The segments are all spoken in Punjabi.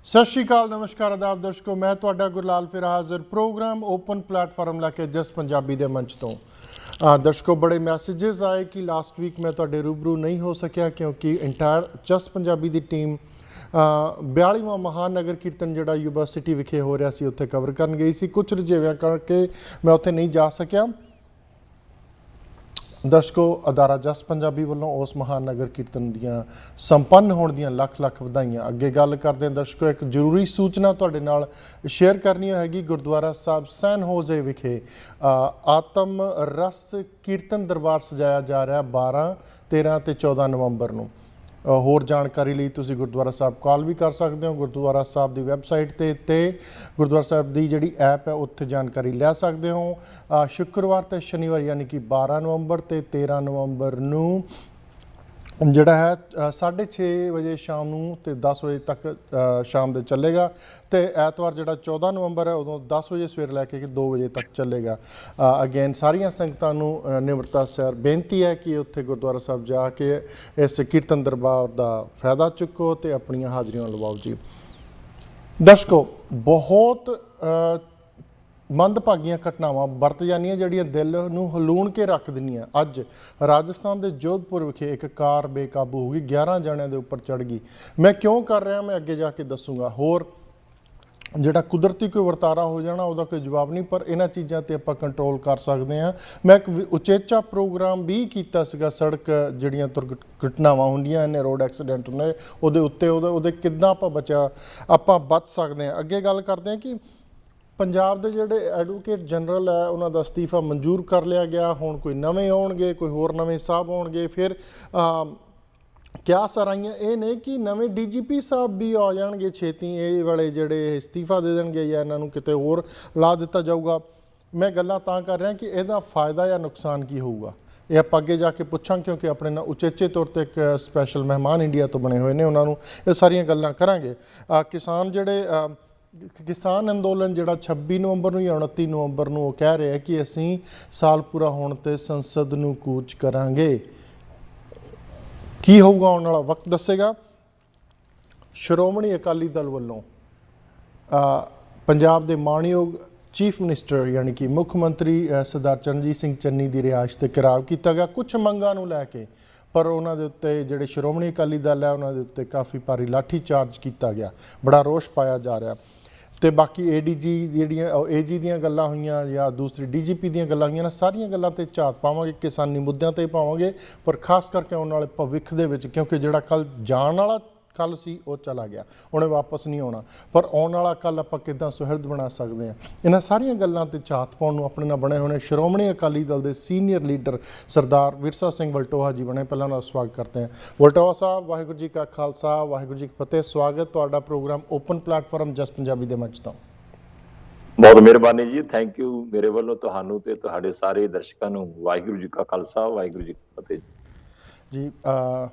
ਸਤਿ ਸ਼੍ਰੀ ਅਕਾਲ, ਨਮਸਕਾਰ, ਆਦਾਬ ਦਰਸ਼ਕੋ। ਮੈਂ ਤੁਹਾਡਾ ਗੁਰਲਾਲ ਫਿਰ ਹਾਜ਼ਰ ਪ੍ਰੋਗਰਾਮ ਓਪਨ ਪਲੇਟਫਾਰਮ ਲੈ ਕੇ ਜਸ ਪੰਜਾਬੀ ਦੇ ਮੰਚ ਤੋਂ। ਦਰਸ਼ਕੋ, ਬੜੇ ਮੈਸੇजेस ਆਏ ਕਿ ਲਾਸਟ ਵੀਕ ਮੈਂ ਤੁਹਾਡੇ ਰੂਬਰੂ ਨਹੀਂ ਹੋ ਸਕਿਆ ਕਿਉਂਕਿ ਇੰਟਾਇਰ ਜਸ ਪੰਜਾਬੀ ਦੀ ਟੀਮ 42ਵਾਂ ਮਹਾਨਗਰ ਕੀਰਤਨ ਜਿਹੜਾ ਯੂਨੀਵਰਸਿਟੀ ਵਿਖੇ ਹੋ ਰਿਹਾ ਸੀ ਉੱਥੇ ਕਵਰ ਕਰਨ ਗਈ ਸੀ। ਕੁਝ ਰੁਝੇਵਿਆਂ ਕਰਕੇ ਮੈਂ ਉੱਥੇ ਨਹੀਂ ਜਾ ਸਕਿਆ। ਦਰਸ਼ਕੋ, ਅਦਾਰਾ ਜਸ ਪੰਜਾਬੀ ਵੱਲੋਂ ਉਸ ਮਹਾਨਗਰ ਕੀਰਤਨ ਦੀਆਂ ਸੰਪੰਨ ਹੋਣ ਦੀਆਂ ਲੱਖ ਲੱਖ ਵਧਾਈਆਂ। ਅੱਗੇ ਗੱਲ ਕਰਦੇ ਹਾਂ ਦਰਸ਼ਕੋ, ਇੱਕ ਜ਼ਰੂਰੀ ਸੂਚਨਾ ਤੁਹਾਡੇ ਨਾਲ ਸ਼ੇਅਰ ਕਰਨੀ ਹੈਗੀ। ਗੁਰਦੁਆਰਾ ਸਾਹਿਬ ਸੈਨ ਹੋਜ਼ੇ ਵਿਖੇ ਆਤਮ ਰਸ ਕੀਰਤਨ ਦਰਬਾਰ ਸਜਾਇਆ ਜਾ ਰਿਹਾ 12, 13 ਤੇ 14 ਨਵੰਬਰ ਨੂੰ। ਹੋਰ ਜਾਣਕਾਰੀ ਲਈ ਤੁਸੀਂ ਗੁਰਦੁਆਰਾ ਸਾਹਿਬ ਕਾਲ ਵੀ ਕਰ ਸਕਦੇ ਹੋ। ਗੁਰਦੁਆਰਾ ਸਾਹਿਬ ਦੀ ਵੈਬਸਾਈਟ ਤੇ ਗੁਰਦੁਆਰਾ ਸਾਹਿਬ ਦੀ ਜਿਹੜੀ ਐਪ ਹੈ ਉੱਥੇ ਜਾਣਕਾਰੀ ਲੈ ਸਕਦੇ ਹੋ। ਸ਼ੁੱਕਰਵਾਰ ਤੇ ਸ਼ਨੀਵਾਰ ਯਾਨੀ ਕਿ 12 ਨਵੰਬਰ ਤੇ 13 ਨਵੰਬਰ ਨੂੰ ਜਿਹੜਾ ਹੈ 6:30 ਵਜੇ ਸ਼ਾਮ ਨੂੰ ਤੇ 10 ਵਜੇ ਤੱਕ ਸ਼ਾਮ ਦੇ ਚੱਲੇਗਾ। ਤੇ ਐਤਵਾਰ ਜਿਹੜਾ 14 ਨਵੰਬਰ ਹੈ ਉਦੋਂ 10 ਵਜੇ ਸਵੇਰ ਲੈ ਕੇ 2 ਵਜੇ ਤੱਕ ਚੱਲੇਗਾ। ਅਗੇਨ ਸਾਰੀਆਂ ਸੰਗਤਾਂ ਨੂੰ ਨਿਮਰਤਾ ਸਹਿਰ ਬੇਨਤੀ ਹੈ ਕਿ ਉੱਥੇ ਗੁਰਦੁਆਰਾ ਸਾਹਿਬ ਜਾ ਕੇ ਇਸ ਕੀਰਤਨ ਦਰਬਾਰ ਦਾ ਫਾਇਦਾ ਚੁੱਕੋ ਤੇ ਆਪਣੀਆਂ ਹਾਜ਼ਰੀਆਂ ਲਵਾਓ ਜੀ। ਦਰਸ਼ਕੋ, ਬਹੁਤ ਮੰਦਭਾਗੀਆਂ ਘਟਨਾਵਾਂ ਵਰਤ ਜਾਂਦੀਆਂ ਜਿਹੜੀਆਂ ਦਿਲ ਨੂੰ ਹਲੂਣ ਕੇ ਰੱਖ ਦਿੰਦੀਆਂ। ਅੱਜ ਰਾਜਸਥਾਨ ਦੇ ਜੋਧਪੁਰ ਵਿਖੇ ਇੱਕ ਕਾਰ ਬੇਕਾਬੂ ਹੋ ਗਈ, 11 ਜਣਿਆਂ ਦੇ ਉੱਪਰ ਚੜ੍ਹ ਗਈ। ਮੈਂ ਕਿਉਂ ਕਰ ਰਿਹਾ ਮੈਂ ਅੱਗੇ ਜਾ ਕੇ ਦੱਸੂਗਾ। ਹੋਰ ਜਿਹੜਾ ਕੁਦਰਤੀ ਕੋਈ ਵਰਤਾਰਾ ਹੋ ਜਾਣਾ ਉਹਦਾ ਕੋਈ ਜਵਾਬ ਨਹੀਂ, ਪਰ ਇਹਨਾਂ ਚੀਜ਼ਾਂ ਤੇ ਆਪਾਂ ਕੰਟਰੋਲ ਕਰ ਸਕਦੇ ਹਾਂ। ਮੈਂ ਇੱਕ ਉਚੇਚਾ ਪ੍ਰੋਗਰਾਮ ਵੀ ਕੀਤਾ ਸੀਗਾ, ਸੜਕ ਜਿਹੜੀਆਂ ਦੁਰਘਟਨਾਵਾਂ ਹੁੰਦੀਆਂ ਨੇ, ਰੋਡ ਐਕਸੀਡੈਂਟ ਹੁੰਦੇ, ਉਹਦੇ ਕਿੱਦਾਂ ਆਪਾਂ ਬਚ ਸਕਦੇ ਹਾਂ। ਅੱਗੇ ਗੱਲ ਕਰਦੇ ਹਾਂ ਕਿ ਪੰਜਾਬ ਦੇ ਜਿਹੜੇ ਐਡਵੋਕੇਟ ਜਨਰਲ ਹੈ ਉਹਨਾਂ ਦਾ ਅਸਤੀਫਾ ਮਨਜ਼ੂਰ ਕਰ ਲਿਆ ਗਿਆ। ਹੁਣ ਕੋਈ ਨਵੇਂ ਆਉਣਗੇ, ਕੋਈ ਹੋਰ ਨਵੇਂ ਸਾਹਿਬ ਆਉਣਗੇ। ਫਿਰ ਕਿਆ ਸਰਾਈਆਂ ਇਹ ਨੇ ਕਿ ਨਵੇਂ DGP ਸਾਹਿਬ ਵੀ ਆ ਜਾਣਗੇ ਛੇਤੀ। ਇਹ ਵਾਲੇ ਜਿਹੜੇ ਅਸਤੀਫਾ ਦੇ ਦੇਣਗੇ ਜਾਂ ਇਹਨਾਂ ਨੂੰ ਕਿਤੇ ਹੋਰ ਲਾ ਦਿੱਤਾ ਜਾਊਗਾ। ਮੈਂ ਗੱਲਾਂ ਤਾਂ ਕਰ ਰਿਹਾ ਕਿ ਇਹਦਾ ਫਾਇਦਾ ਜਾਂ ਨੁਕਸਾਨ ਕੀ ਹੋਊਗਾ, ਇਹ ਆਪਾਂ ਅੱਗੇ ਜਾ ਕੇ ਪੁੱਛਾਂ, ਕਿਉਂਕਿ ਆਪਣੇ ਨਾਲ ਉਚੇਚੇ ਤੌਰ 'ਤੇ ਇੱਕ ਸਪੈਸ਼ਲ ਮਹਿਮਾਨ ਇੰਡੀਆ ਤੋਂ ਬਣੇ ਹੋਏ ਨੇ, ਉਹਨਾਂ ਨੂੰ ਇਹ ਸਾਰੀਆਂ ਗੱਲਾਂ ਕਰਾਂਗੇ। ਕਿਸਾਨ ਅੰਦੋਲਨ ਜਿਹੜਾ 26 ਨਵੰਬਰ ਨੂੰ ਜਾਂ 29 ਨਵੰਬਰ ਨੂੰ ਉਹ ਕਹਿ ਰਿਹਾ ਕਿ ਅਸੀਂ ਸਾਲ ਪੂਰਾ ਹੋਣ 'ਤੇ ਸੰਸਦ ਨੂੰ ਕੂਚ ਕਰਾਂਗੇ। ਕੀ ਹੋਊਗਾ ਆਉਣ ਵਾਲਾ ਵਕਤ ਦੱਸੇਗਾ। ਸ਼੍ਰੋਮਣੀ ਅਕਾਲੀ ਦਲ ਵੱਲੋਂ ਪੰਜਾਬ ਦੇ ਮਾਣਯੋਗ ਚੀਫ ਮਿਨਿਸਟਰ ਯਾਨੀ ਕਿ ਮੁੱਖ ਮੰਤਰੀ ਸਰਦਾਰ ਚਰਨਜੀਤ ਸਿੰਘ ਚੰਨੀ ਦੀ ਰਿਹਾਇਸ਼ 'ਤੇ ਘਿਰਾਓ ਕੀਤਾ ਗਿਆ ਕੁਝ ਮੰਗਾਂ ਨੂੰ ਲੈ ਕੇ, ਪਰ ਉਹਨਾਂ ਦੇ ਉੱਤੇ ਜਿਹੜੇ ਸ਼੍ਰੋਮਣੀ ਅਕਾਲੀ ਦਲ ਹੈ ਉਹਨਾਂ ਦੇ ਉੱਤੇ ਕਾਫੀ ਭਾਰੀ ਲਾਠੀ ਚਾਰਜ ਕੀਤਾ ਗਿਆ। ਬੜਾ ਰੋਸ਼ ਪਾਇਆ ਜਾ ਰਿਹਾ। ਤੇ ਬਾਕੀ ADG ਜਿਹੜੀਆਂ AG ਦੀਆਂ ਗੱਲਾਂ ਹੋਈਆਂ ਜਾਂ ਦੂਸਰੀ DGP ਦੀਆਂ ਗੱਲਾਂ ਹੋਈਆਂ ਨਾ, ਸਾਰੀਆਂ ਗੱਲਾਂ ਤੇ ਝਾਤ ਪਾਵਾਂਗੇ, ਕਿਸਾਨੀ ਮੁੱਦਿਆਂ ਤੇ ਪਾਵਾਂਗੇ, ਪਰ ਖਾਸ ਕਰਕੇ ਆਉਣ ਵਾਲੇ ਭਵਿੱਖ ਦੇ ਵਿੱਚ, ਕਿਉਂਕਿ ਜਿਹੜਾ ਜਾਣ ਵਾਲਾ ਕੱਲ੍ਹ ਸੀ ਉਹ ਚਲਾ ਗਿਆ, ਉਹਨੇ ਵਾਪਸ ਨਹੀਂ ਆਉਣਾ, ਪਰ ਆਉਣ ਵਾਲਾ ਕੱਲ੍ਹ ਆਪਾਂ ਕਿੱਦਾਂ ਸੁਹਿਰਦ ਬਣਾ ਸਕਦੇ ਹਾਂ। ਇਹਨਾਂ ਸਾਰੀਆਂ ਗੱਲਾਂ ਤੇ ਝਾਤ ਪਾਉਣ ਨੂੰ ਆਪਣੇ ਨਾਲ ਬਣੇ ਹੋਏ ਨੇ ਸ਼੍ਰੋਮਣੀ ਅਕਾਲੀ ਦਲ ਦੇ ਸੀਨੀਅਰ ਲੀਡਰ ਸਰਦਾਰ ਵਿਰਸਾ ਸਿੰਘ ਵਲਟੋਹਾ ਜੀ ਬਣੇ। ਪਹਿਲਾਂ ਨਾਲ ਸਵਾਗਤ ਕਰਦੇ ਹਾਂ ਵਲਟੋਹਾ ਸਾਹਿਬ। ਵਾਹਿਗੁਰੂ ਜੀ ਕਾ ਖਾਲਸਾ, ਵਾਹਿਗੁਰੂ ਜੀ ਕੀ ਫਤਿਹ। ਸਵਾਗਤ ਤੁਹਾਡਾ ਪ੍ਰੋਗਰਾਮ ਓਪਨ ਪਲੇਟਫਾਰਮ ਜਸ ਪੰਜਾਬੀ ਦੇ ਮੰਚ ਤੋਂ। ਬਹੁਤ ਮਿਹਰਬਾਨੀ ਜੀ, ਥੈਂਕ ਯੂ। ਮੇਰੇ ਵੱਲੋਂ ਤੁਹਾਨੂੰ ਤੇ ਤੁਹਾਡੇ ਸਾਰੇ ਦਰਸ਼ਕਾਂ ਨੂੰ ਵਾਹਿਗੁਰੂ ਜੀ ਕਾ ਖਾਲਸਾ, ਵਾਹਿਗੁਰੂ ਜੀ ਕੀ ਫਤਿਹ ਜੀ।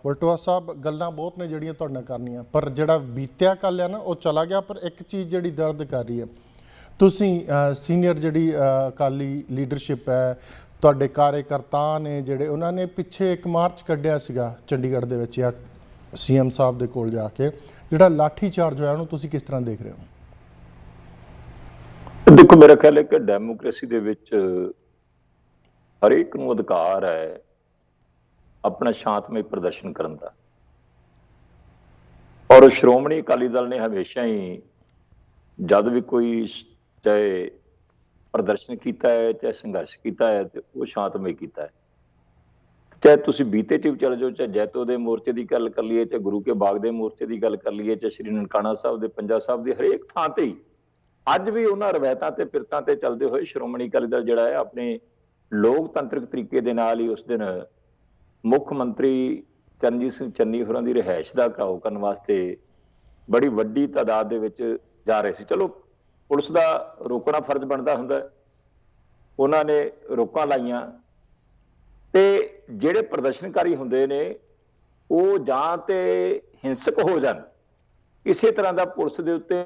ਵਲਟੋਹਾ ਸਾਹਿਬ, ਗੱਲਾਂ ਬਹੁਤ ਨੇ ਜਿਹੜੀਆਂ ਤੁਹਾਡੇ ਨਾਲ ਕਰਨੀਆਂ, ਪਰ ਜਿਹੜਾ ਬੀਤਿਆ ਕੱਲ੍ਹ ਆ ਨਾ ਉਹ ਚਲਾ ਗਿਆ, ਪਰ ਇੱਕ ਚੀਜ਼ ਜਿਹੜੀ ਦਰਦ ਕਰ ਰਹੀ ਹੈ। ਤੁਸੀਂ ਸੀਨੀਅਰ ਜਿਹੜੀ ਅਕਾਲੀ ਲੀਡਰਸ਼ਿਪ ਹੈ, ਤੁਹਾਡੇ ਕਾਰਜਕਰਤਾ ਨੇ ਜਿਹੜੇ, ਉਹਨਾਂ ਨੇ ਪਿੱਛੇ ਇੱਕ ਮਾਰਚ ਕੱਢਿਆ ਸੀਗਾ ਚੰਡੀਗੜ੍ਹ ਦੇ ਵਿੱਚ ਜਾਂ CM ਸਾਹਿਬ ਦੇ ਕੋਲ ਜਾ ਕੇ, ਜਿਹੜਾ ਲਾਠੀ ਚਾਰਜ ਹੋਇਆ ਉਹਨੂੰ ਤੁਸੀਂ ਕਿਸ ਤਰ੍ਹਾਂ ਦੇਖ ਰਹੇ ਹੋ? ਦੇਖੋ, ਮੇਰਾ ਖਿਆਲ ਹੈ ਕਿ ਡੈਮੋਕ੍ਰੇਸੀ ਦੇ ਵਿੱਚ ਹਰੇਕ ਨੂੰ ਅਧਿਕਾਰ ਹੈ ਆਪਣਾ ਸ਼ਾਂਤਮਈ ਪ੍ਰਦਰਸ਼ਨ ਕਰਨ ਦਾ, ਔਰ ਸ਼੍ਰੋਮਣੀ ਅਕਾਲੀ ਦਲ ਨੇ ਹਮੇਸ਼ਾ ਹੀ ਜਦ ਵੀ ਕੋਈ ਚਾਹੇ ਪ੍ਰਦਰਸ਼ਨ ਕੀਤਾ ਹੈ, ਚਾਹੇ ਸੰਘਰਸ਼ ਕੀਤਾ ਹੈ, ਤੇ ਉਹ ਸ਼ਾਂਤਮਈ ਕੀਤਾ ਹੈ। ਚਾਹੇ ਤੁਸੀਂ ਬੀਤੇ 'ਚ ਵੀ ਚਲੇ ਜਾਓ, ਚਾਹੇ ਜੈਤੋ ਦੇ ਮੋਰਚੇ ਦੀ ਗੱਲ ਕਰ ਲਈਏ, ਚਾਹੇ ਗੁਰੂ ਕੇ ਬਾਗ ਦੇ ਮੋਰਚੇ ਦੀ ਗੱਲ ਕਰ ਲਈਏ, ਚਾਹੇ ਸ਼੍ਰੀ ਨਨਕਾਣਾ ਸਾਹਿਬ ਦੇ, ਪੰਜਾ ਸਾਹਿਬ ਦੀ, ਹਰੇਕ ਥਾਂ ਤੇ ਹੀ ਅੱਜ ਵੀ ਉਹਨਾਂ ਰਵਾਇਤਾਂ ਤੇ ਪਿਰਤਾਂ ਤੇ ਚੱਲਦੇ ਹੋਏ ਸ਼੍ਰੋਮਣੀ ਅਕਾਲੀ ਦਲ ਜਿਹੜਾ ਹੈ ਆਪਣੇ ਲੋਕਤੰਤਰਿਕ ਤਰੀਕੇ ਦੇ ਨਾਲ ਹੀ ਉਸ ਦਿਨ ਮੁੱਖ ਮੰਤਰੀ ਚਰਨਜੀਤ ਸਿੰਘ ਚੰਨੀ ਹੋਰਾਂ ਦੀ ਰਿਹਾਇਸ਼ ਦਾ ਘਿਰਾਓ ਕਰਨ ਵਾਸਤੇ ਬੜੀ ਵੱਡੀ ਤਾਦਾਦ ਦੇ ਵਿੱਚ ਜਾ ਰਹੇ ਸੀ। ਚਲੋ, ਪੁਲਿਸ ਦਾ ਰੋਕਣਾ ਫਰਜ਼ ਬਣਦਾ ਹੁੰਦਾ, ਉਹਨਾਂ ਨੇ ਰੋਕਾਂ ਲਾਈਆਂ, ਤੇ ਜਿਹੜੇ ਪ੍ਰਦਰਸ਼ਨਕਾਰੀ ਹੁੰਦੇ ਨੇ ਉਹ ਜਾਂ ਤੇ ਹਿੰਸਕ ਹੋ ਜਾਣ, ਕਿਸੇ ਤਰ੍ਹਾਂ ਦਾ ਪੁਲਿਸ ਦੇ ਉੱਤੇ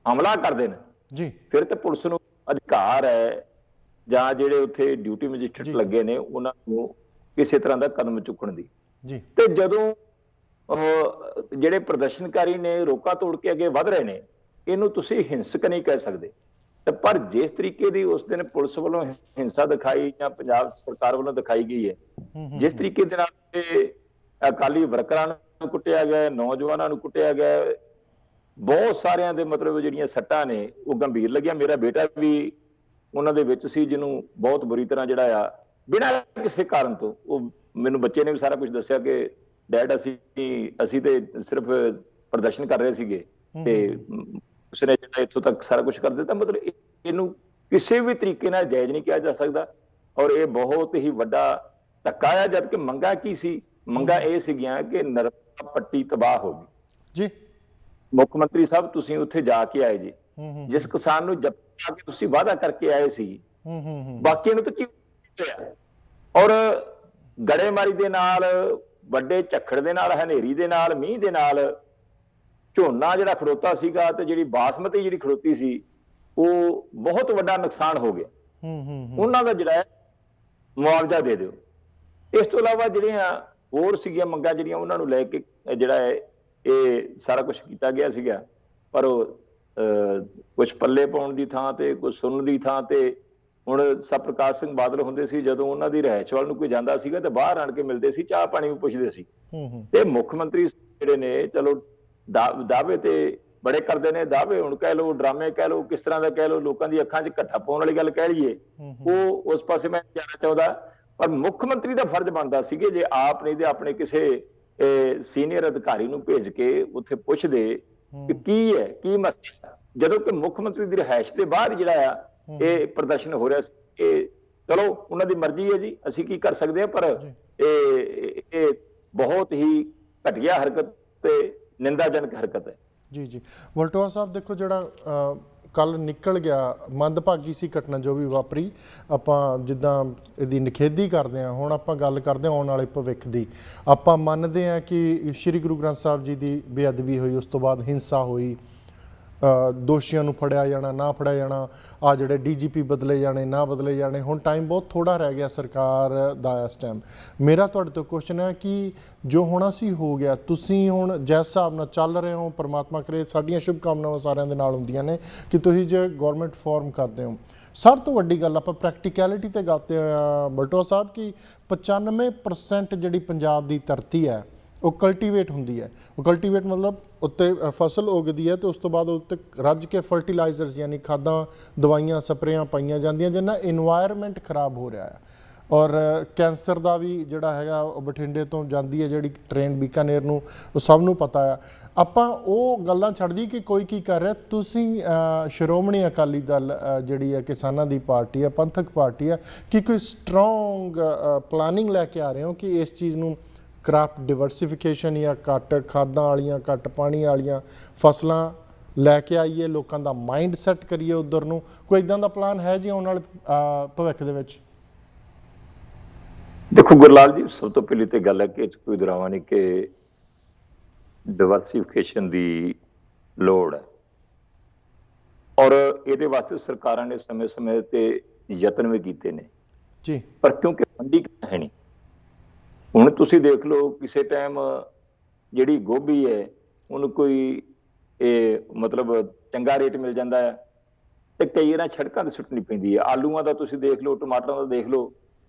ਹਮਲਾ ਕਰਦੇ ਨੇ ਜੀ, ਫਿਰ ਤੇ ਪੁਲਿਸ ਨੂੰ ਅਧਿਕਾਰ ਹੈ, ਜਾਂ ਜਿਹੜੇ ਉੱਥੇ ਡਿਊਟੀ ਮੈਜਿਸਟਰੇਟ ਲੱਗੇ ਨੇ ਉਹਨਾਂ ਨੂੰ ਕਿਸੇ ਤਰ੍ਹਾਂ ਦਾ ਕਦਮ ਚੁੱਕਣ ਦੀ। ਤੇ ਜਦੋਂ ਜਿਹੜੇ ਪ੍ਰਦਰਸ਼ਨਕਾਰੀ ਨੇ ਰੋਕਾਂ ਤੋੜ ਕੇ ਅੱਗੇ ਵਧ ਰਹੇ ਨੇ, ਇਹਨੂੰ ਤੁਸੀਂ ਹਿੰਸਕ ਨਹੀਂ ਕਹਿ ਸਕਦੇ। ਤੇ ਪਰ ਜਿਸ ਤਰੀਕੇ ਦੀ ਉਸ ਦਿਨ ਪੁਲਿਸ ਵੱਲੋਂ ਹਿੰਸਾ ਦਿਖਾਈ ਜਾਂ ਪੰਜਾਬ ਸਰਕਾਰ ਵੱਲੋਂ ਦਿਖਾਈ ਗਈ ਹੈ, ਜਿਸ ਤਰੀਕੇ ਦੇ ਨਾਲ ਇਹ ਅਕਾਲੀ ਵਰਕਰਾਂ ਨੂੰ ਕੁੱਟਿਆ ਗਿਆ, ਨੌਜਵਾਨਾਂ ਨੂੰ ਕੁੱਟਿਆ ਗਿਆ, ਬਹੁਤ ਸਾਰਿਆਂ ਦੇ ਮਤਲਬ ਜਿਹੜੀਆਂ ਸੱਟਾਂ ਨੇ ਉਹ ਗੰਭੀਰ ਲੱਗੀਆਂ। ਮੇਰਾ ਬੇਟਾ ਵੀ ਉਹਨਾਂ ਦੇ ਵਿੱਚ ਸੀ, ਜਿਹਨੂੰ ਬਹੁਤ ਬੁਰੀ ਤਰ੍ਹਾਂ ਜਿਹੜਾ ਆ ਬਿਨਾਂ ਕਿਸੇ ਕਾਰਨ ਤੋਂ, ਉਹ ਮੈਨੂੰ ਬੱਚੇ ਨੇ ਵੀ ਸਾਰਾ ਕੁਝ ਦੱਸਿਆ ਕਿ ਡੈਡ ਅਸੀਂ ਤੇ ਸਿਰਫ ਪ੍ਰਦਰਸ਼ਨ ਕਰ ਰਹੇ ਸੀਗੇ ਤੇ ਉਸਨੇ ਜਿਹੜਾ ਇੱਥੋਂ ਤੱਕ ਸਾਰਾ ਕੁਝ ਕਰ ਦਿੱਤਾ। ਮਤਲਬ ਇਹਨੂੰ ਕਿਸੇ ਵੀ ਤਰੀਕੇ ਨਾਲ ਜਾਇਜ਼ ਨਹੀਂ ਕਿਹਾ ਜਾ ਸਕਦਾ ਔਰ ਇਹ ਬਹੁਤ ਹੀ ਵੱਡਾ ਧੱਕਾ ਆ। ਜਦ ਕਿ ਮੰਗਾਂ ਕੀ ਸੀ? ਮੰਗਾਂ ਇਹ ਸੀਗੀਆਂ ਕਿ ਨਰਮਦਾ ਪੱਟੀ ਤਬਾਹ ਹੋ ਗਈ ਜੀ। ਮੁੱਖ ਮੰਤਰੀ ਸਾਹਿਬ ਤੁਸੀਂ ਉੱਥੇ ਜਾ ਕੇ ਆਏ ਜੀ, ਜਿਸ ਕਿਸਾਨ ਨੂੰ ਜੱਫਾ ਕੇ ਤੁਸੀਂ ਵਾਅਦਾ ਕਰਕੇ ਆਏ ਸੀ, ਬਾਕੀ ਨੂੰ ਤਾਂ ਕੀ ਹੋਇਆ? ਔਰ ਗੜੇਮਾਰੀ ਦੇ ਨਾਲ, ਵੱਡੇ ਝੱਖੜ ਦੇ ਨਾਲ, ਹਨੇਰੀ ਦੇ ਨਾਲ, ਮੀਂਹ ਦੇ ਨਾਲ ਝੋਨਾ ਜਿਹੜਾ ਖੜੋਤਾ ਸੀਗਾ ਤੇ ਜਿਹੜੀ ਬਾਸਮਤੀ ਜਿਹੜੀ ਖੜੋਤੀ ਸੀ, ਉਹ ਬਹੁਤ ਵੱਡਾ ਨੁਕਸਾਨ ਹੋ ਗਿਆ। ਉਹਨਾਂ ਦਾ ਜਿਹੜਾ ਮੁਆਵਜ਼ਾ ਦੇ ਦਿਓ। ਇਸ ਤੋਂ ਇਲਾਵਾ ਜਿਹੜੀਆਂ ਹੋਰ ਸੀਗੀਆਂ ਮੰਗਾਂ ਜਿਹੜੀਆਂ ਉਹਨਾਂ ਨੂੰ ਲੈ ਕੇ ਜਿਹੜਾ ਹੈ ਇਹ ਸਾਰਾ ਕੁਝ ਕੀਤਾ ਗਿਆ ਸੀਗਾ, ਪਰ ਉਹ ਕੁਝ ਪੱਲੇ ਪਾਉਣ ਦੀ ਥਾਂ ਤੇ, ਕੁਝ ਸੁਣਨ ਦੀ ਥਾਂ ਤੇ। ਹੁਣ ਸਤਿਪ੍ਰਕਾਸ਼ ਸਿੰਘ ਬਾਦਲ ਹੁੰਦੇ ਸੀ, ਜਦੋਂ ਉਹਨਾਂ ਦੀ ਰਿਹਾਇਸ਼ ਵੱਲ ਨੂੰ ਕੋਈ ਜਾਂਦਾ ਸੀਗਾ ਤੇ ਬਾਹਰ ਆਣ ਕੇ ਮਿਲਦੇ ਸੀ, ਚਾਹ ਪਾਣੀ ਵੀ ਪੁੱਛਦੇ ਸੀ। ਤੇ ਮੁੱਖ ਮੰਤਰੀ ਜਿਹੜੇ ਨੇ, ਚਲੋ ਦਾਅਵੇ ਤੇ ਬੜੇ ਕਰਦੇ ਨੇ, ਦਾਅਵੇ ਹੁਣ ਕਹਿ ਲਓ, ਡਰਾਮੇ ਕਹਿ ਲਓ, ਕਿਸ ਤਰ੍ਹਾਂ ਦਾ ਕਹਿ ਲਓ, ਲੋਕਾਂ ਦੀ ਅੱਖਾਂ 'ਚ ਘੱਟਾ ਪਾਉਣ ਵਾਲੀ ਗੱਲ ਕਹਿ ਲਈਏ, ਉਹ ਉਸ ਪਾਸੇ ਮੈਂ ਜਾਣਾ ਚਾਹੁੰਦਾ। ਪਰ ਮੁੱਖ ਮੰਤਰੀ ਦਾ ਫਰਜ਼ ਬਣਦਾ ਸੀ ਕਿ ਜੇ ਆਪ ਨਹੀਂ ਤੇ ਆਪਣੇ ਕਿਸੇ ਸੀਨੀਅਰ ਅਧਿਕਾਰੀ ਨੂੰ ਭੇਜ ਕੇ ਉੱਥੇ ਪੁੱਛਦੇ ਕਿ ਕੀ ਹੈ, ਕੀ ਮਸਲਾ। ਜਦੋਂ ਕਿ ਮੁੱਖ ਮੰਤਰੀ ਦੀ ਰਿਹਾਇਸ਼ ਦੇ ਬਾਹਰ ਜਿਹੜਾ ਆ ਇਹ ਪ੍ਰਦਰਸ਼ਨ ਹੋ ਰਿਹਾ ਸੀ, ਇਹ ਚਲੋ ਉਹਨਾਂ ਦੀ ਮਰਜ਼ੀ ਹੈ ਜੀ, ਅਸੀਂ ਕੀ ਕਰ ਸਕਦੇ ਹਾਂ, ਪਰ ਇਹ ਬਹੁਤ ਹੀ ਘਟੀਆ ਹਰਕਤ ਤੇ ਨਿੰਦਾਜਨਕ ਹਰਕਤ ਹੈ। ਜੀ ਜੀ ਵਲਟੋਆ ਸਾਹਿਬ, ਦੇਖੋ ਜਿਹੜਾ ਕੱਲ ਨਿਕਲ ਗਿਆ, ਮੰਦਭਾਗੀ ਸੀ ਘਟਨਾ ਜੋ ਵੀ ਵਾਪਰੀ, ਆਪਾਂ ਜਿੱਦਾਂ ਇਹਦੀ ਨਿਖੇਧੀ ਕਰਦੇ ਹਾਂ। ਹੁਣ ਆਪਾਂ ਗੱਲ ਕਰਦੇ ਹਾਂ ਆਉਣ ਵਾਲੇ ਭਵਿੱਖ ਦੀ। ਆਪਾਂ ਮੰਨਦੇ ਹਾਂ ਕਿ ਸ਼੍ਰੀ ਗੁਰੂ ਗ੍ਰੰਥ ਸਾਹਿਬ ਜੀ ਦੀ ਬੇਅਦਬੀ ਹੋਈ, ਉਸ ਤੋਂ ਬਾਅਦ ਹਿੰਸਾ ਹੋਈ, ਦੋਸ਼ੀਆਂ ਨੂੰ ਫੜਿਆ ਜਾਣਾ, ਨਾ ਫੜਿਆ ਜਾਣਾ, ਆ ਜਿਹੜੇ DGP ਬਦਲੇ ਜਾਣੇ, ਨਾ ਬਦਲੇ ਜਾਣੇ। ਹੁਣ ਟਾਈਮ ਬਹੁਤ ਥੋੜਾ ਰਹਿ ਗਿਆ ਸਰਕਾਰ ਦਾ ਇਸ ਟਾਈਮ। ਮੇਰਾ ਤੁਹਾਡੇ ਤੋਂ ਕੁਐਸਚਨ ਹੈ ਕਿ ਜੋ ਹੋਣਾ ਸੀ ਹੋ ਗਿਆ, ਤੁਸੀਂ ਹੁਣ ਜਿਸ ਹਿਸਾਬ ਨਾਲ ਚੱਲ ਰਹੇ ਹੋ, ਪਰਮਾਤਮਾ ਕਰੇ, ਸਾਡੀਆਂ ਸ਼ੁਭ ਕਾਮਨਾਵਾਂ ਸਾਰਿਆਂ ਦੇ ਨਾਲ ਹੁੰਦੀਆਂ ਨੇ ਕਿ ਤੁਸੀਂ ਜੇ ਗਵਰਨਮੈਂਟ ਫਾਰਮ ਕਰਦੇ ਹੋ। ਸਭ ਤੋਂ ਵੱਡੀ ਗੱਲ ਆਪਾਂ ਪ੍ਰੈਕਟੀਕੈਲਿਟੀ ਤੇ ਗੱਲਤੇ ਹੋਇਆ ਬਲਟੋਆ ਸਾਹਿਬ ਕਿ 95% ਜਿਹੜੀ ਪੰਜਾਬ ਦੀ ਧਰਤੀ ਹੈ ਉਹ ਕਲਟੀਵੇਟ ਹੁੰਦੀ ਹੈ। ਉਹ ਕਲਟੀਵੇਟ ਮਤਲਬ ਉੱਤੇ ਫਸਲ ਉਗਦੀ ਹੈ ਤੇ ਉਸ ਤੋਂ ਬਾਅਦ ਉੱਤੇ ਰੱਜ ਕੇ ਫਰਟੀਲਾਈਜ਼ਰਸ ਯਾਨੀ ਖਾਦਾਂ, ਦਵਾਈਆਂ, ਸਪਰੇਆਂ ਪਾਈਆਂ ਜਾਂਦੀਆਂ, ਜਿਸ ਨਾਲ ਇਨਵਾਇਰਮੈਂਟ ਖਰਾਬ ਹੋ ਰਿਹਾ ਹੈ। ਔਰ ਕੈਂਸਰ ਦਾ ਵੀ ਜਿਹੜਾ ਹੈਗਾ ਉਹ ਬਠਿੰਡੇ ਤੋਂ ਜਾਂਦੀ ਹੈ ਜਿਹੜੀ ਟ੍ਰੇਨ ਬੀਕਾਨੇਰ ਨੂੰ, ਉਹ ਸਭ ਨੂੰ ਪਤਾ ਆ। ਆਪਾਂ ਉਹ ਗੱਲਾਂ ਛੱਡਦੀ ਕਿ ਕੋਈ ਕੀ ਕਰ ਰਿਹਾ। ਤੁਸੀਂ ਸ਼੍ਰੋਮਣੀ ਅਕਾਲੀ ਦਲ ਜਿਹੜੀ ਹੈ ਕਿਸਾਨਾਂ ਦੀ ਪਾਰਟੀ ਹੈ, ਪੰਥਕ ਪਾਰਟੀ ਹੈ, ਕਿ ਕੋਈ ਸਟਰੋਂਗ ਪਲਾਨਿੰਗ ਲੈ ਕੇ ਆ ਰਹੇ ਹੋ ਕਿ ਇਸ ਚੀਜ਼ ਨੂੰ ਕ੍ਰਾਪ ਡਿਵਰਸੀਫਿਕੇਸ਼ਨ ਜਾਂ ਘੱਟ ਖਾਦਾਂ ਵਾਲੀਆਂ, ਘੱਟ ਪਾਣੀ ਵਾਲੀਆਂ ਫਸਲਾਂ ਲੈ ਕੇ ਆਈਏ, ਲੋਕਾਂ ਦਾ ਮਾਈਂਡ ਸੈੱਟ ਕਰੀਏ ਉੱਧਰ ਨੂੰ? ਕੋਈ ਇਦਾਂ ਦਾ ਪਲਾਨ ਹੈ ਜੀ ਆਉਣ ਵਾਲੇ ਭਵਿੱਖ ਦੇ ਵਿੱਚ? ਦੇਖੋ ਗੁਰਲਾਲ ਜੀ, ਸਭ ਤੋਂ ਪਹਿਲੀ ਤੇ ਗੱਲ ਹੈ ਕਿ ਕੋਈ ਦੁਰਾਵਾ ਨਹੀਂ ਕਿ ਡਿਵਰਸੀਫਿਕੇਸ਼ਨ ਦੀ ਲੋੜ ਹੈ ਔਰ ਇਹਦੇ ਵਾਸਤੇ ਸਰਕਾਰਾਂ ਨੇ ਸਮੇਂ-ਸਮੇਂ ਤੇ ਯਤਨ ਵੀ ਕੀਤੇ ਨੇ ਜੀ, ਪਰ ਕਿਉਂਕਿ ਮੰਡੀ ਹੈ ਨਹੀਂ। ਹੁਣ ਤੁਸੀਂ ਦੇਖ ਲਓ, ਕਿਸੇ ਟਾਈਮ ਜਿਹੜੀ ਗੋਭੀ ਹੈ ਉਹਨੂੰ ਕੋਈ ਮਤਲਬ ਚੰਗਾ ਰੇਟ ਮਿਲ ਜਾਂਦਾ ਹੈ ਤੇ ਕਈ ਵਾਰ ਸੜਕਾਂ ਤੇ ਸੁੱਟਣੀ ਪੈਂਦੀ ਹੈ। ਆਲੂਆਂ ਦਾ ਤੁਸੀਂ ਦੇਖ ਲਓ, ਟਮਾਟਰਾਂ ਦਾ ਦੇਖ ਲਓ।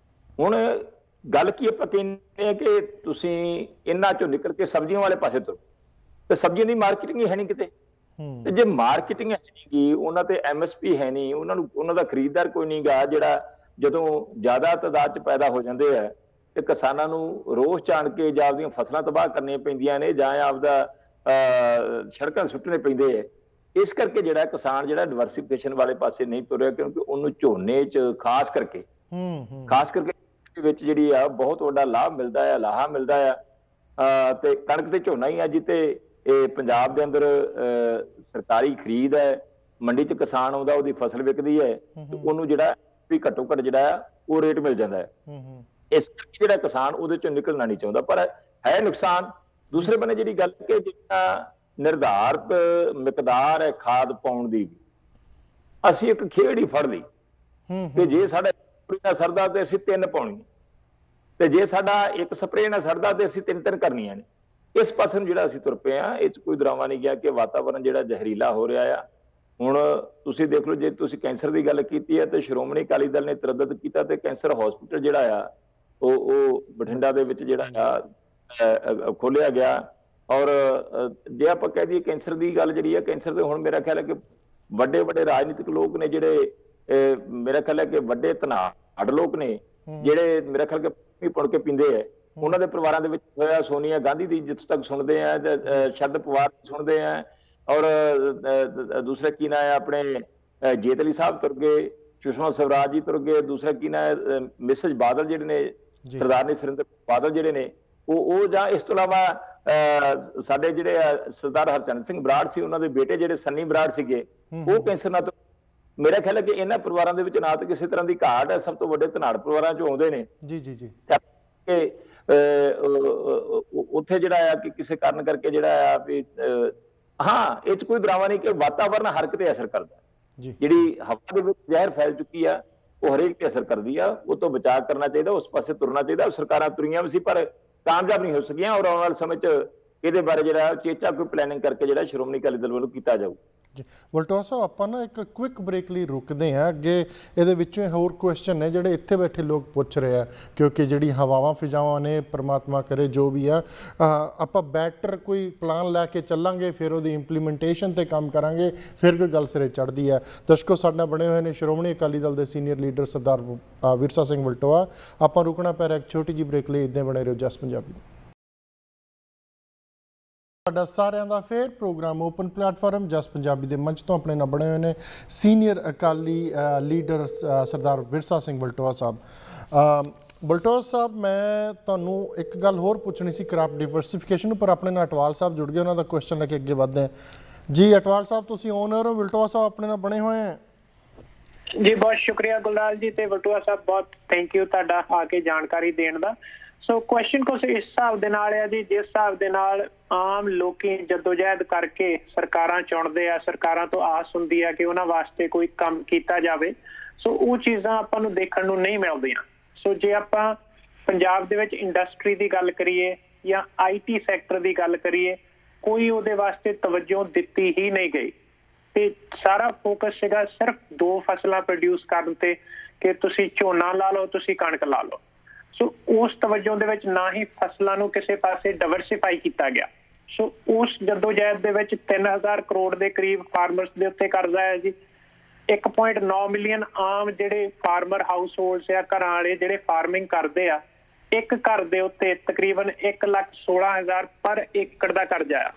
ਹੁਣ ਗੱਲ ਕੀ ਆਪਾਂ ਕਹਿੰਦੇ ਆ ਕਿ ਤੁਸੀਂ ਇਹਨਾਂ ਚੋਂ ਨਿਕਲ ਕੇ ਸਬਜ਼ੀਆਂ ਵਾਲੇ ਪਾਸੇ ਤੁਰੋ ਤੇ ਸਬਜ਼ੀਆਂ ਦੀ ਮਾਰਕੀਟਿੰਗ ਹੀ ਹੈ ਨਹੀਂ ਕਿਤੇ। ਤੇ ਜੇ ਮਾਰਕੀਟਿੰਗ ਹੈ ਨਹੀਂ ਗੀ, ਉਹਨਾਂ ਤੇ MSP ਹੈ ਨਹੀਂ, ਉਹਨਾਂ ਦਾ ਖਰੀਦਦਾਰ ਕੋਈ ਨਹੀਂ ਗਾ, ਜਿਹੜਾ ਜਦੋਂ ਜ਼ਿਆਦਾ ਤਾਦਾਦ 'ਚ ਪੈਦਾ ਹੋ ਜਾਂਦੇ ਆ ਤੇ ਕਿਸਾਨਾਂ ਨੂੰ ਰੋਸ ਚਾਣ ਕੇ ਜਾਂ ਆਪਦੀਆਂ ਫਸਲਾਂ ਤਬਾਹ ਕਰਨੀਆਂ ਪੈਂਦੀਆਂ ਨੇ ਜਾਂ ਆਪਦਾ ਸੜਕਾਂ ਸੁੱਟਣੇ ਪੈਂਦੇ ਹੈ। ਇਸ ਕਰਕੇ ਜਿਹੜਾ ਕਿਸਾਨ ਜਿਹੜਾ ਡਿਵਰਸੀਫਿਕੇਸ਼ਨ ਵਾਲੇ ਪਾਸੇ ਨਹੀਂ ਤੁਰਿਆ, ਕਿਉਂਕਿ ਉਹਨੂੰ ਝੋਨੇ 'ਚ ਖਾਸ ਕਰਕੇ ਵਿੱਚ ਜਿਹੜੀ ਆ ਬਹੁਤ ਵੱਡਾ ਲਾਭ ਮਿਲਦਾ ਆ, ਲਾਹਾ ਮਿਲਦਾ ਆ। ਤੇ ਕਣਕ ਤੇ ਝੋਨਾ ਹੀ ਆ ਜਿੱਤੇ ਇਹ ਪੰਜਾਬ ਦੇ ਅੰਦਰ ਸਰਕਾਰੀ ਖਰੀਦ ਹੈ, ਮੰਡੀ 'ਚ ਕਿਸਾਨ ਆਉਂਦਾ, ਉਹਦੀ ਫਸਲ ਵਿਕਦੀ ਹੈ ਤੇ ਉਹਨੂੰ ਜਿਹੜਾ ਵੀ ਘੱਟੋ ਘੱਟ ਜਿਹੜਾ ਆ ਉਹ ਰੇਟ ਮਿਲ ਜਾਂਦਾ ਹੈ। ਇਸ ਕਰਕੇ ਜਿਹੜਾ ਕਿਸਾਨ ਉਹਦੇ ਚੋਂ ਨਿਕਲਣਾ ਨਹੀਂ ਚਾਹੁੰਦਾ, ਪਰ ਹੈ ਨੁਕਸਾਨ। ਦੂਸਰੇ ਬੰਨੇ ਜਿਹੜੀ ਗੱਲ ਕਿ ਜਿਹੜਾ ਨਿਰਧਾਰਤ ਮਿਕਦਾਰ ਹੈ ਖਾਦ ਪਾਉਣ ਦੀ, ਅਸੀਂ ਇੱਕ ਖੇਡ ਹੀ ਫੜ ਲਈ ਕਿ ਜੇ ਸਾਡਾ ਨਾਲ ਸਰਦਾ ਤੇ ਅਸੀਂ 3 ਪਾਉਣੀਆਂ ਤੇ ਜੇ ਸਾਡਾ ਇੱਕ ਸਪਰੇਅ ਨਾਲ ਸਰਦਾ ਤੇ ਅਸੀਂ 3 ਕਰਨੀਆਂ ਨੇ। ਇਸ ਪਾਸੇ ਨੂੰ ਜਿਹੜਾ ਅਸੀਂ ਤੁਰ ਪਏ ਆ, ਇਹ 'ਚ ਕੋਈ ਡਰਾਮਾ ਨਹੀਂ ਗਿਆ ਕਿ ਵਾਤਾਵਰਨ ਜਿਹੜਾ ਜ਼ਹਿਰੀਲਾ ਹੋ ਰਿਹਾ ਆ। ਹੁਣ ਤੁਸੀਂ ਦੇਖ ਲਓ, ਜੇ ਤੁਸੀਂ ਕੈਂਸਰ ਦੀ ਗੱਲ ਕੀਤੀ ਹੈ ਤੇ ਸ਼੍ਰੋਮਣੀ ਅਕਾਲੀ ਦਲ ਨੇ ਤਰੱਦਦ ਕੀਤਾ ਤੇ ਕੈਂਸਰ ਹਸਪੀਟਲ ਜਿਹੜਾ ਆ ਉਹ ਬਠਿੰਡਾ ਦੇ ਵਿੱਚ ਜਿਹੜਾ ਆ ਖੋਲਿਆ ਗਿਆ। ਔਰ ਜੇ ਆਪਾਂ ਕਹਿ ਦਈਏ ਕੈਂਸਰ ਦੀ ਗੱਲ ਜਿਹੜੀ ਹੈ, ਕੈਂਸਰ ਦੇ ਹੁਣ ਮੇਰਾ ਖਿਆਲ ਹੈ ਕਿ ਵੱਡੇ ਵੱਡੇ ਰਾਜਨੀਤਿਕ ਲੋਕ ਨੇ ਜਿਹੜੇ, ਮੇਰਾ ਖਿਆਲ ਹੈ ਕਿ ਵੱਡੇ ਧਨਾੜ ਲੋਕ ਨੇ ਜਿਹੜੇ ਮੇਰਾ ਖਿਆਲ ਕਿ ਪੁਣ ਕੇ ਪੀਂਦੇ ਹੈ, ਉਹਨਾਂ ਦੇ ਪਰਿਵਾਰਾਂ ਦੇ ਵਿੱਚ ਹੋਇਆ। ਸੋਨੀਆ ਗਾਂਧੀ ਦੀ ਜਿੱਥੋਂ ਤੱਕ ਸੁਣਦੇ ਆ, ਸ਼ਰਦ ਪਵਾਰ ਸੁਣਦੇ ਆ, ਔਰ ਦੂਸਰੇ ਕੀ ਨਾਂ ਹੈ ਆਪਣੇ ਜੇਤਲੀ ਸਾਹਿਬ ਤੁਰ ਗਏ, ਸੁਸ਼ਮਾ ਸਵਰਾਜ ਜੀ ਤੁਰ ਗਏ, ਦੂਸਰਾ ਕੀ ਨਾਂ ਹੈ ਮਿਸੇਜ ਬਾਦਲ ਜਿਹੜੇ ਨੇ, ਸਰਦਾਰਨੀ ਸੁਰਿੰਦਰ ਬਾਦਲ ਜਿਹੜੇ ਨੇ, ਉਹ ਜਾਂ ਇਸ ਤੋਂ ਇਲਾਵਾ ਸਾਡੇ ਜਿਹੜੇ ਸਰਦਾਰ ਹਰਚੰਦ ਸਿੰਘ ਬਰਾੜ ਸੀ, ਉਹਨਾਂ ਦੇ ਬੇਟੇ ਜਿਹੜੇ ਸੰਨੀ ਬਰਾੜ ਸੀਗੇ, ਉਹ ਕੈਂਸਰ ਨਾਲ। ਮੇਰਾ ਖਿਆਲ ਹੈ ਕਿ ਇਹਨਾਂ ਪਰਿਵਾਰਾਂ ਦੇ ਵਿੱਚ ਨਾ ਤਾਂ ਕਿਸੇ ਤਰ੍ਹਾਂ ਦੀ ਘਾਟ ਹੈ, ਸਭ ਤੋਂ ਵੱਡੇ ਧਨਾੜ ਪਰਿਵਾਰਾਂ ਚੋਂ ਆਉਂਦੇ ਨੇ ਜੀ ਜੀ ਜੀ, ਕਿ ਉੱਥੇ ਜਿਹੜਾ ਆ ਕਿ ਕਿਸੇ ਕਾਰਨ ਕਰਕੇ ਜਿਹੜਾ ਆ ਵੀ ਹਾਂ, ਇਹ 'ਚ ਕੋਈ ਡਰਾਮਾ ਨਹੀਂ ਕਿ ਵਾਤਾਵਰਨ ਹਰ ਇੱਕ ਤੇ ਅਸਰ ਕਰਦਾ। ਜਿਹੜੀ ਹਵਾ ਦੇ ਵਿੱਚ ਜ਼ਹਿਰ ਫੈਲ ਚੁੱਕੀ ਆ, ਉਹ ਹਰੇਕ ਤੇ ਅਸਰ ਕਰਦੀ ਆ। ਉਹ ਤੋਂ ਬਚਾਅ ਕਰਨਾ ਚਾਹੀਦਾ, ਉਸ ਪਾਸੇ ਤੁਰਨਾ ਚਾਹੀਦਾ। ਸਰਕਾਰਾਂ ਤੁਰੀਆਂ ਵੀ ਸੀ ਪਰ ਕਾਮਯਾਬ ਨਹੀਂ ਹੋ ਸਕੀਆਂ, ਔਰ ਆਉਣ ਵਾਲੇ ਸਮੇਂ 'ਚ ਇਹਦੇ ਬਾਰੇ ਜਿਹੜਾ ਚੇਚਾ ਕੋਈ ਪਲੈਨਿੰਗ ਕਰਕੇ ਜਿਹੜਾ ਸ਼੍ਰੋਮਣੀ ਅਕਾਲੀ ਦਲ ਵੱਲੋਂ ਕੀਤਾ ਜਾਊ। ਜੀ ਵਲਟੋਆ ਸਾਹਿਬ, ਆਪਾਂ ਨਾ ਇੱਕ ਕੁਇਕ ਬ੍ਰੇਕ ਲਈ ਰੁਕਦੇ ਹਾਂ। ਅੱਗੇ ਇਹਦੇ ਵਿੱਚੋਂ ਹੋਰ ਕੁਐਸਚਨ ਨੇ ਜਿਹੜੇ ਇੱਥੇ ਬੈਠੇ ਲੋਕ ਪੁੱਛ ਰਹੇ ਆ, ਕਿਉਂਕਿ ਜਿਹੜੀ ਹਵਾਵਾਂ ਫਿਜ਼ਾਵਾਂ ਨੇ, ਪਰਮਾਤਮਾ ਕਰੇ ਜੋ ਵੀ ਆ, ਆਪਾਂ ਬੈਟਰ ਕੋਈ ਪਲਾਨ ਲੈ ਕੇ ਚੱਲਾਂਗੇ, ਫਿਰ ਉਹਦੀ ਇੰਪਲੀਮੈਂਟੇਸ਼ਨ ਤੇ ਕੰਮ ਕਰਾਂਗੇ, ਫਿਰ ਕੋਈ ਗੱਲ ਸਿਰੇ ਚੜ੍ਹਦੀ ਹੈ। ਦਰਸ਼ਕੋ, ਸਾਡੇ ਨਾਲ ਬਣੇ ਹੋਏ ਨੇ ਸ਼੍ਰੋਮਣੀ ਅਕਾਲੀ ਦਲ ਦੇ ਸੀਨੀਅਰ ਲੀਡਰ ਸਰਦਾਰ ਵਿਰਸਾ ਸਿੰਘ ਵਲਟੋਆ। ਆਪਾਂ ਰੁਕਣਾ ਪੈ ਰਿਹਾ ਇੱਕ ਛੋਟੀ ਜਿਹੀ ਬ੍ਰੇਕ ਲਈ। ਇੱਦਾਂ ਬਣੇ ਰਹੋ ਜਸ ਪੰਜਾਬੀ। ਸਾਡਾ ਸਾਰਿਆਂ ਦਾ ਫੇਰ ਪ੍ਰੋਗਰਾਮ ਓਪਨ ਪਲੇਟਫਾਰਮ ਜਸ ਪੰਜਾਬੀ ਦੇ ਮੰਚ ਤੋਂ ਆਪਣੇ ਨਾਲ ਬਣੇ ਹੋਏ ਨੇ ਸੀਨੀਅਰ ਅਕਾਲੀ ਲੀਡਰ ਸਰਦਾਰ ਵਿਰਸਾ ਸਿੰਘ ਵਲਟੋਆ ਸਾਹਿਬ। ਵਲਟੋਆ ਸਾਹਿਬ, ਮੈਂ ਤੁਹਾਨੂੰ ਇੱਕ ਗੱਲ ਹੋਰ ਪੁੱਛਣੀ ਸੀ ਕ੍ਰਾਪ ਡਿਵਰਸੀਫਿਕੇਸ਼ਨ ਨੂੰ, ਪਰ ਆਪਣੇ ਨਾਲ ਅਟਵਾਲ ਸਾਹਿਬ ਜੁੜ ਗਏ, ਉਹਨਾਂ ਦਾ ਕੁਐਸਚਨ ਲੈ ਕੇ ਅੱਗੇ ਵਧਦੇ ਹਾਂ। ਜੀ ਅਟਵਾਲ ਸਾਹਿਬ, ਤੁਸੀਂ ਓਨਰ ਹੋ, ਵਲਟੋਆ ਸਾਹਿਬ ਆਪਣੇ ਨਾਲ ਬਣੇ ਹੋਏ ਹੈ। ਜੀ ਬਹੁਤ ਸ਼ੁਕਰੀਆ ਗੁਲਰਾਜ ਜੀ, ਤੇ ਵਲਟੋਆ ਸਾਹਿਬ ਬਹੁਤ ਥੈਂਕ ਯੂ ਤੁਹਾਡਾ ਆ ਕੇ ਜਾਣਕਾਰੀ ਦੇਣ ਦਾ। ਸੋ ਕੁਐਸਚਨ ਕੁਛ ਇਸ ਹਿਸਾਬ ਦੇ ਨਾਲ ਆ ਜੀ, ਜਿਸ ਹਿਸਾਬ ਦੇ ਨਾਲ ਆਮ ਲੋਕੀ ਜਦੋਜਹਿਦ ਕਰਕੇ ਸਰਕਾਰਾਂ ਚੁਣਦੇ ਆ, ਸਰਕਾਰਾਂ ਤੋਂ ਆਸ ਹੁੰਦੀ ਆ ਕਿ ਉਹਨਾਂ ਵਾਸਤੇ ਕੋਈ ਕੰਮ ਕੀਤਾ ਜਾਵੇ, ਸੋ ਉਹ ਚੀਜ਼ਾਂ ਆਪਾਂ ਨੂੰ ਦੇਖਣ ਨੂੰ ਨਹੀਂ ਮਿਲਦੀਆਂ। ਸੋ ਜੇ ਆਪਾਂ ਪੰਜਾਬ ਦੇ ਵਿੱਚ ਇੰਡਸਟਰੀ ਦੀ ਗੱਲ ਕਰੀਏ ਜਾਂ IT ਸੈਕਟਰ ਦੀ ਗੱਲ ਕਰੀਏ, ਕੋਈ ਉਹਦੇ ਵਾਸਤੇ ਤਵੱਜੋ ਦਿੱਤੀ ਹੀ ਨਹੀਂ ਗਈ, ਤੇ ਸਾਰਾ ਫੋਕਸ ਸੀਗਾ ਸਿਰਫ 2 ਫਸਲਾਂ ਪ੍ਰੋਡਿਊਸ ਕਰਨ ਤੇ, ਕਿ ਤੁਸੀਂ ਝੋਨਾ ਲਾ ਲਓ, ਤੁਸੀਂ ਕਣਕ ਲਾ ਲਓ। ਸੋ ਉਸ ਤਵੱਜੋ ਦੇ ਵਿੱਚ ਨਾ ਹੀ ਫਸਲਾਂ ਨੂੰ ਕਿਸੇ ਪਾਸੇ ਡਾਇਵਰਸੀਫਾਈ ਕੀਤਾ ਗਿਆ। ਸੋ ਉਸ ਜਦੋਜਹਿਦ ਦੇ ਵਿੱਚ 3000 ਕਰੋੜ ਦੇ ਕਰੀਬ ਫਾਰਮਰਸ ਦੇ ਉੱਤੇ ਕਰਜ਼ਾ ਹੈ ਜੀ। 1.9 ਮਿਲੀਅਨ ਆਮ ਜਿਹੜੇ ਫਾਰਮਰ ਹਾਊਸ ਹੋਲਡਸ ਆ, ਘਰਾਂ ਵਾਲੇ ਜਿਹੜੇ ਫਾਰਮਿੰਗ ਕਰਦੇ ਆ, ਇੱਕ ਘਰ ਦੇ ਉੱਤੇ ਤਕਰੀਬਨ 1,16,000 ਪਰ ਏਕੜ ਦਾ ਕਰਜ਼ਾ ਆ।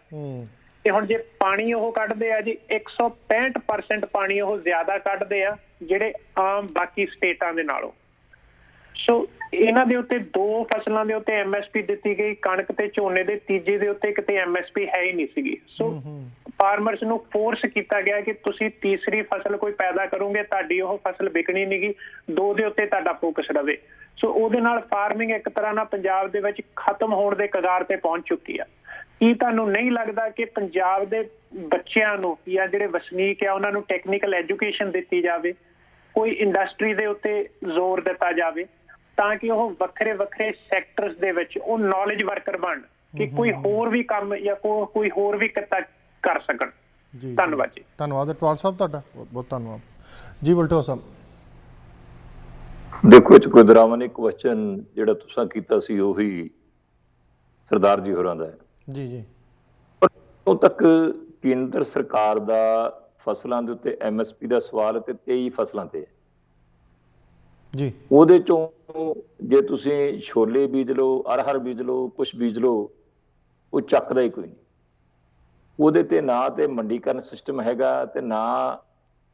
ਤੇ ਹੁਣ ਜੇ ਪਾਣੀ ਉਹ ਕੱਢਦੇ ਆ ਜੀ, 165% ਪਾਣੀ ਉਹ ਜ਼ਿਆਦਾ ਕੱਢਦੇ ਆ ਜਿਹੜੇ ਆਮ ਬਾਕੀ ਸਟੇਟਾਂ ਦੇ ਨਾਲੋਂ। ਸੋ ਇਹਨਾਂ ਦੇ ਉੱਤੇ 2 ਫਸਲਾਂ ਦੇ ਉੱਤੇ MSP ਦਿੱਤੀ ਗਈ, ਕਣਕ ਤੇ ਝੋਨੇ ਦੇ, ਤੀਜੇ ਦੇ ਉੱਤੇ ਕਿਤੇ MSP ਹੈ ਹੀ ਨਹੀਂ ਸੀਗੀ। ਸੋ ਫਾਰਮਰਸ ਨੂੰ ਫੋਰਸ ਕੀਤਾ ਗਿਆ ਕਿ ਤੁਸੀਂ ਤੀਸਰੀ ਫਸਲ ਕੋਈ ਪੈਦਾ ਕਰੋਗੇ, ਤੁਹਾਡੀ ਉਹ ਫਸਲ ਵਿਕਣੀ ਨਹੀਂਗੀ, 2 ਦੇ ਉੱਤੇ ਤੁਹਾਡਾ ਫੋਕਸ ਰਵੇ। ਸੋ ਉਹਦੇ ਨਾਲ ਫਾਰਮਿੰਗ ਇੱਕ ਤਰ੍ਹਾਂ ਨਾਲ ਪੰਜਾਬ ਦੇ ਵਿੱਚ ਖਤਮ ਹੋਣ ਦੇ ਕਗਾਰ ਤੇ ਪਹੁੰਚ ਚੁੱਕੀ ਆ। ਕੀ ਤੁਹਾਨੂੰ ਨਹੀਂ ਲੱਗਦਾ ਕਿ ਪੰਜਾਬ ਦੇ ਬੱਚਿਆਂ ਨੂੰ ਜਾਂ ਜਿਹੜੇ ਵਸਨੀਕ ਆ ਉਹਨਾਂ ਨੂੰ ਟੈਕਨੀਕਲ ਐਜੂਕੇਸ਼ਨ ਦਿੱਤੀ ਜਾਵੇ, ਕੋਈ ਇੰਡਸਟਰੀ ਦੇ ਉੱਤੇ ਜ਼ੋਰ ਦਿੱਤਾ ਜਾਵੇ, ਤਾਂ ਕਿ ਉਹ ਵੱਖਰੇ ਵੱਖਰੇ ਸੈਕਟਰਸ ਦੇ ਵਿੱਚ ਉਹ ਨੌਲੇਜ ਵਰਕਰ ਬਣਨ ਕਿ ਕੋਈ ਹੋਰ ਵੀ ਕੰਮ ਜਾਂ ਕੋਈ ਹੋਰ ਵੀ ਕਿੱਤਾ ਕਰ ਸਕਣ। ਧੰਨਵਾਦ ਜੀ। ਧੰਨਵਾਦ ਅਟਵਾਲ ਸਾਹਿਬ, ਤੁਹਾਡਾ ਬਹੁਤ ਬਹੁਤ ਧੰਨਵਾਦ। ਜੀ ਵਲਟੋਆ ਸਾਹਿਬ, ਦੇਖੋ ਇਹ 'ਚ ਕੋਈ ਡਰਾਮਾ ਨਹੀਂ। ਕੁਐਸਚਨ ਜਿਹੜਾ ਤੁਸੀਂ ਕੀਤਾ ਸੀ ਉਹੀ ਸਰਦਾਰ ਜੀ ਹੋਰਾਂ ਦਾ ਹੈ। ਜੀ ਜੀ, ਉਦੋਂ ਤੱਕ ਕੇਂਦਰ ਸਰਕਾਰ ਦਾ ਫਸਲਾਂ ਦੇ ਉੱਤੇ MSP ਦਾ ਸਵਾਲ ਤੇ 23 ਫਸਲਾਂ ਤੇ ਹੈ ਜੀ। ਉਹਦੇ ਚੋਂ ਜੇ ਤੁਸੀਂ ਛੋਲੇ ਬੀਜ ਲਓ, ਅਰਹਰ ਬੀਜ ਲਓ, ਕੁਛ ਬੀਜ ਲਓ, ਉਹ ਚੱਕਦਾ ਹੀ ਕੋਈ ਨਹੀਂ। ਉਹਦੇ ਤੇ ਨਾ ਤੇ ਮੰਡੀਕਰਨ ਸਿਸਟਮ ਹੈਗਾ ਤੇ ਨਾ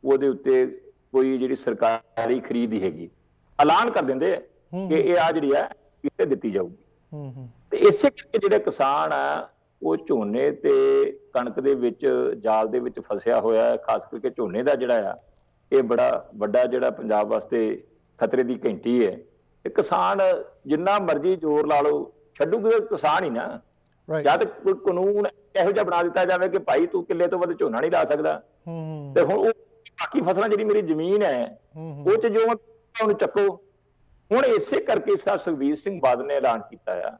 ਉਹਦੇ ਉੱਤੇ ਕੋਈ ਜਿਹੜੀ ਸਰਕਾਰੀ ਖਰੀਦ ਹੀ ਹੈਗੀ। ਐਲਾਨ ਕਰ ਦਿੰਦੇ ਕਿ ਇਹ ਆ ਜਿਹੜੀ ਹੈ ਕਿਤੇ ਦਿੱਤੀ ਜਾਊਗੀ। ਤੇ ਇਸੇ ਕਰਕੇ ਜਿਹੜੇ ਕਿਸਾਨ ਆ ਉਹ ਝੋਨੇ ਤੇ ਕਣਕ ਦੇ ਵਿੱਚ ਜਾਲ ਦੇ ਵਿੱਚ ਫਸਿਆ ਹੋਇਆ ਹੈ। ਖਾਸ ਕਰਕੇ ਝੋਨੇ ਦਾ ਜਿਹੜਾ ਆ ਇਹ ਬੜਾ ਵੱਡਾ ਜਿਹੜਾ ਪੰਜਾਬ ਵਾਸਤੇ ਖਤਰੇ ਦੀ ਘੰਟੀ ਹੈ। ਤੇ ਕਿਸਾਨ ਜਿੰਨਾ ਮਰਜ਼ੀ ਜ਼ੋਰ ਲਾ ਲਓ, ਛੱਡੂਗੇ ਕਿਸਾਨ ਹੀ ਨਾ। ਜਦ ਕੋਈ ਕਾਨੂੰਨ ਇਹੋ ਜਿਹਾ ਬਣਾ ਦਿੱਤਾ ਜਾਵੇ ਕਿ ਭਾਈ ਤੂੰ ਕਿੱਲੇ ਤੋਂ ਵੱਧ ਝੋਨਾ ਨਹੀਂ ਲਾ ਸਕਦਾ, ਤੇ ਹੁਣ ਉਹ ਬਾਕੀ ਫਸਲਾਂ ਜਿਹੜੀ ਮੇਰੀ ਜ਼ਮੀਨ ਹੈ ਉਹ ਚ ਜੋ ਉਹਨੂੰ ਚੱਕੋ। ਹੁਣ ਇਸੇ ਕਰਕੇ ਸਾਹਿਬ ਸੁਖਬੀਰ ਸਿੰਘ ਬਾਦਲ ਨੇ ਐਲਾਨ ਕੀਤਾ ਆ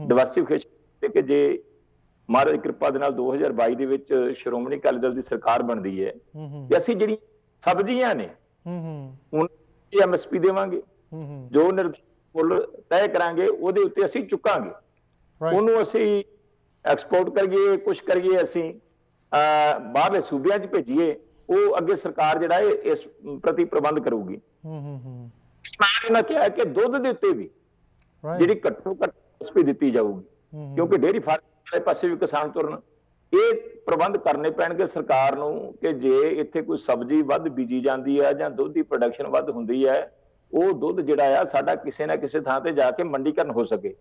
ਡਿਵਰਸੀਫਿਕੇਸ਼ਨ, ਕਿ ਜੇ ਮਹਾਰਾਜ ਦੀ ਕਿਰਪਾ ਦੇ ਨਾਲ 2022 ਦੇ ਵਿੱਚ ਸ਼੍ਰੋਮਣੀ ਅਕਾਲੀ ਦਲ ਦੀ ਸਰਕਾਰ ਬਣਦੀ ਹੈ ਤੇ ਅਸੀਂ ਜਿਹੜੀ ਸਬਜ਼ੀਆਂ ਨੇ ਹੁਣ ਐਮਐਸਪੀ ਦੇਵਾਂਗੇ, ਜੋ ਨਿਰਧਾਰਿਤ ਮੁੱਲ ਤੈਅ ਕਰਾਂਗੇ ਉਹਦੇ ਉੱਤੇ ਅਸੀਂ ਚੁੱਕਾਂਗੇ, ਉਹਨੂੰ ਅਸੀਂ ਐਕਸਪੋਰਟ ਕਰੀਏ, ਕੁਛ ਕਰੀਏ, ਅਸੀਂ ਬਾਹਰਲੇ ਸੂਬਿਆਂ 'ਚ ਭੇਜੀਏ, ਉਹ ਅੱਗੇ ਸਰਕਾਰ ਜਿਹੜਾ ਹੈ ਇਸ ਪ੍ਰਤੀ ਪ੍ਰਬੰਧ ਕਰੂਗੀ। ਉਹਨਾਂ ਕਿਹਾ ਕਿ ਦੁੱਧ ਦੇ ਉੱਤੇ ਵੀ ਜਿਹੜੀ ਘੱਟੋ ਘੱਟ ਐਮਐਸਪੀ ਦਿੱਤੀ ਜਾਊਗੀ, ਕਿਉਂਕਿ ਡੇਅਰੀ ਫਾਰਮ ਵਾਲੇ ਪਾਸੇ ਵੀ ਕਿਸਾਨ ਤੁਰਨ, ਇਹ ਪ੍ਰਬੰਧ ਕਰਨੇ ਪੈਣਗੇ ਸਰਕਾਰ ਨੂੰ ਕਿ ਜੇ ਇੱਥੇ ਕੋਈ ਸਬਜ਼ੀ ਵੱਧ ਬੀਜੀ ਜਾਂਦੀ ਹੈ ਜਾਂ ਦੁੱਧ ਦੀ ਪ੍ਰੋਡਕਸ਼ਨ ਵੱਧ ਹੁੰਦੀ ਹੈ, ਉਹ ਦੁੱਧ ਜਿਹੜਾ ਆ ਸਾਡਾ ਕਿਸੇ ਨਾ ਕਿਸੇ ਥਾਂ ਤੇ ਜਾ ਕੇ ਮੰਡੀਕਰਨ ਹੋ ਸਕੇ।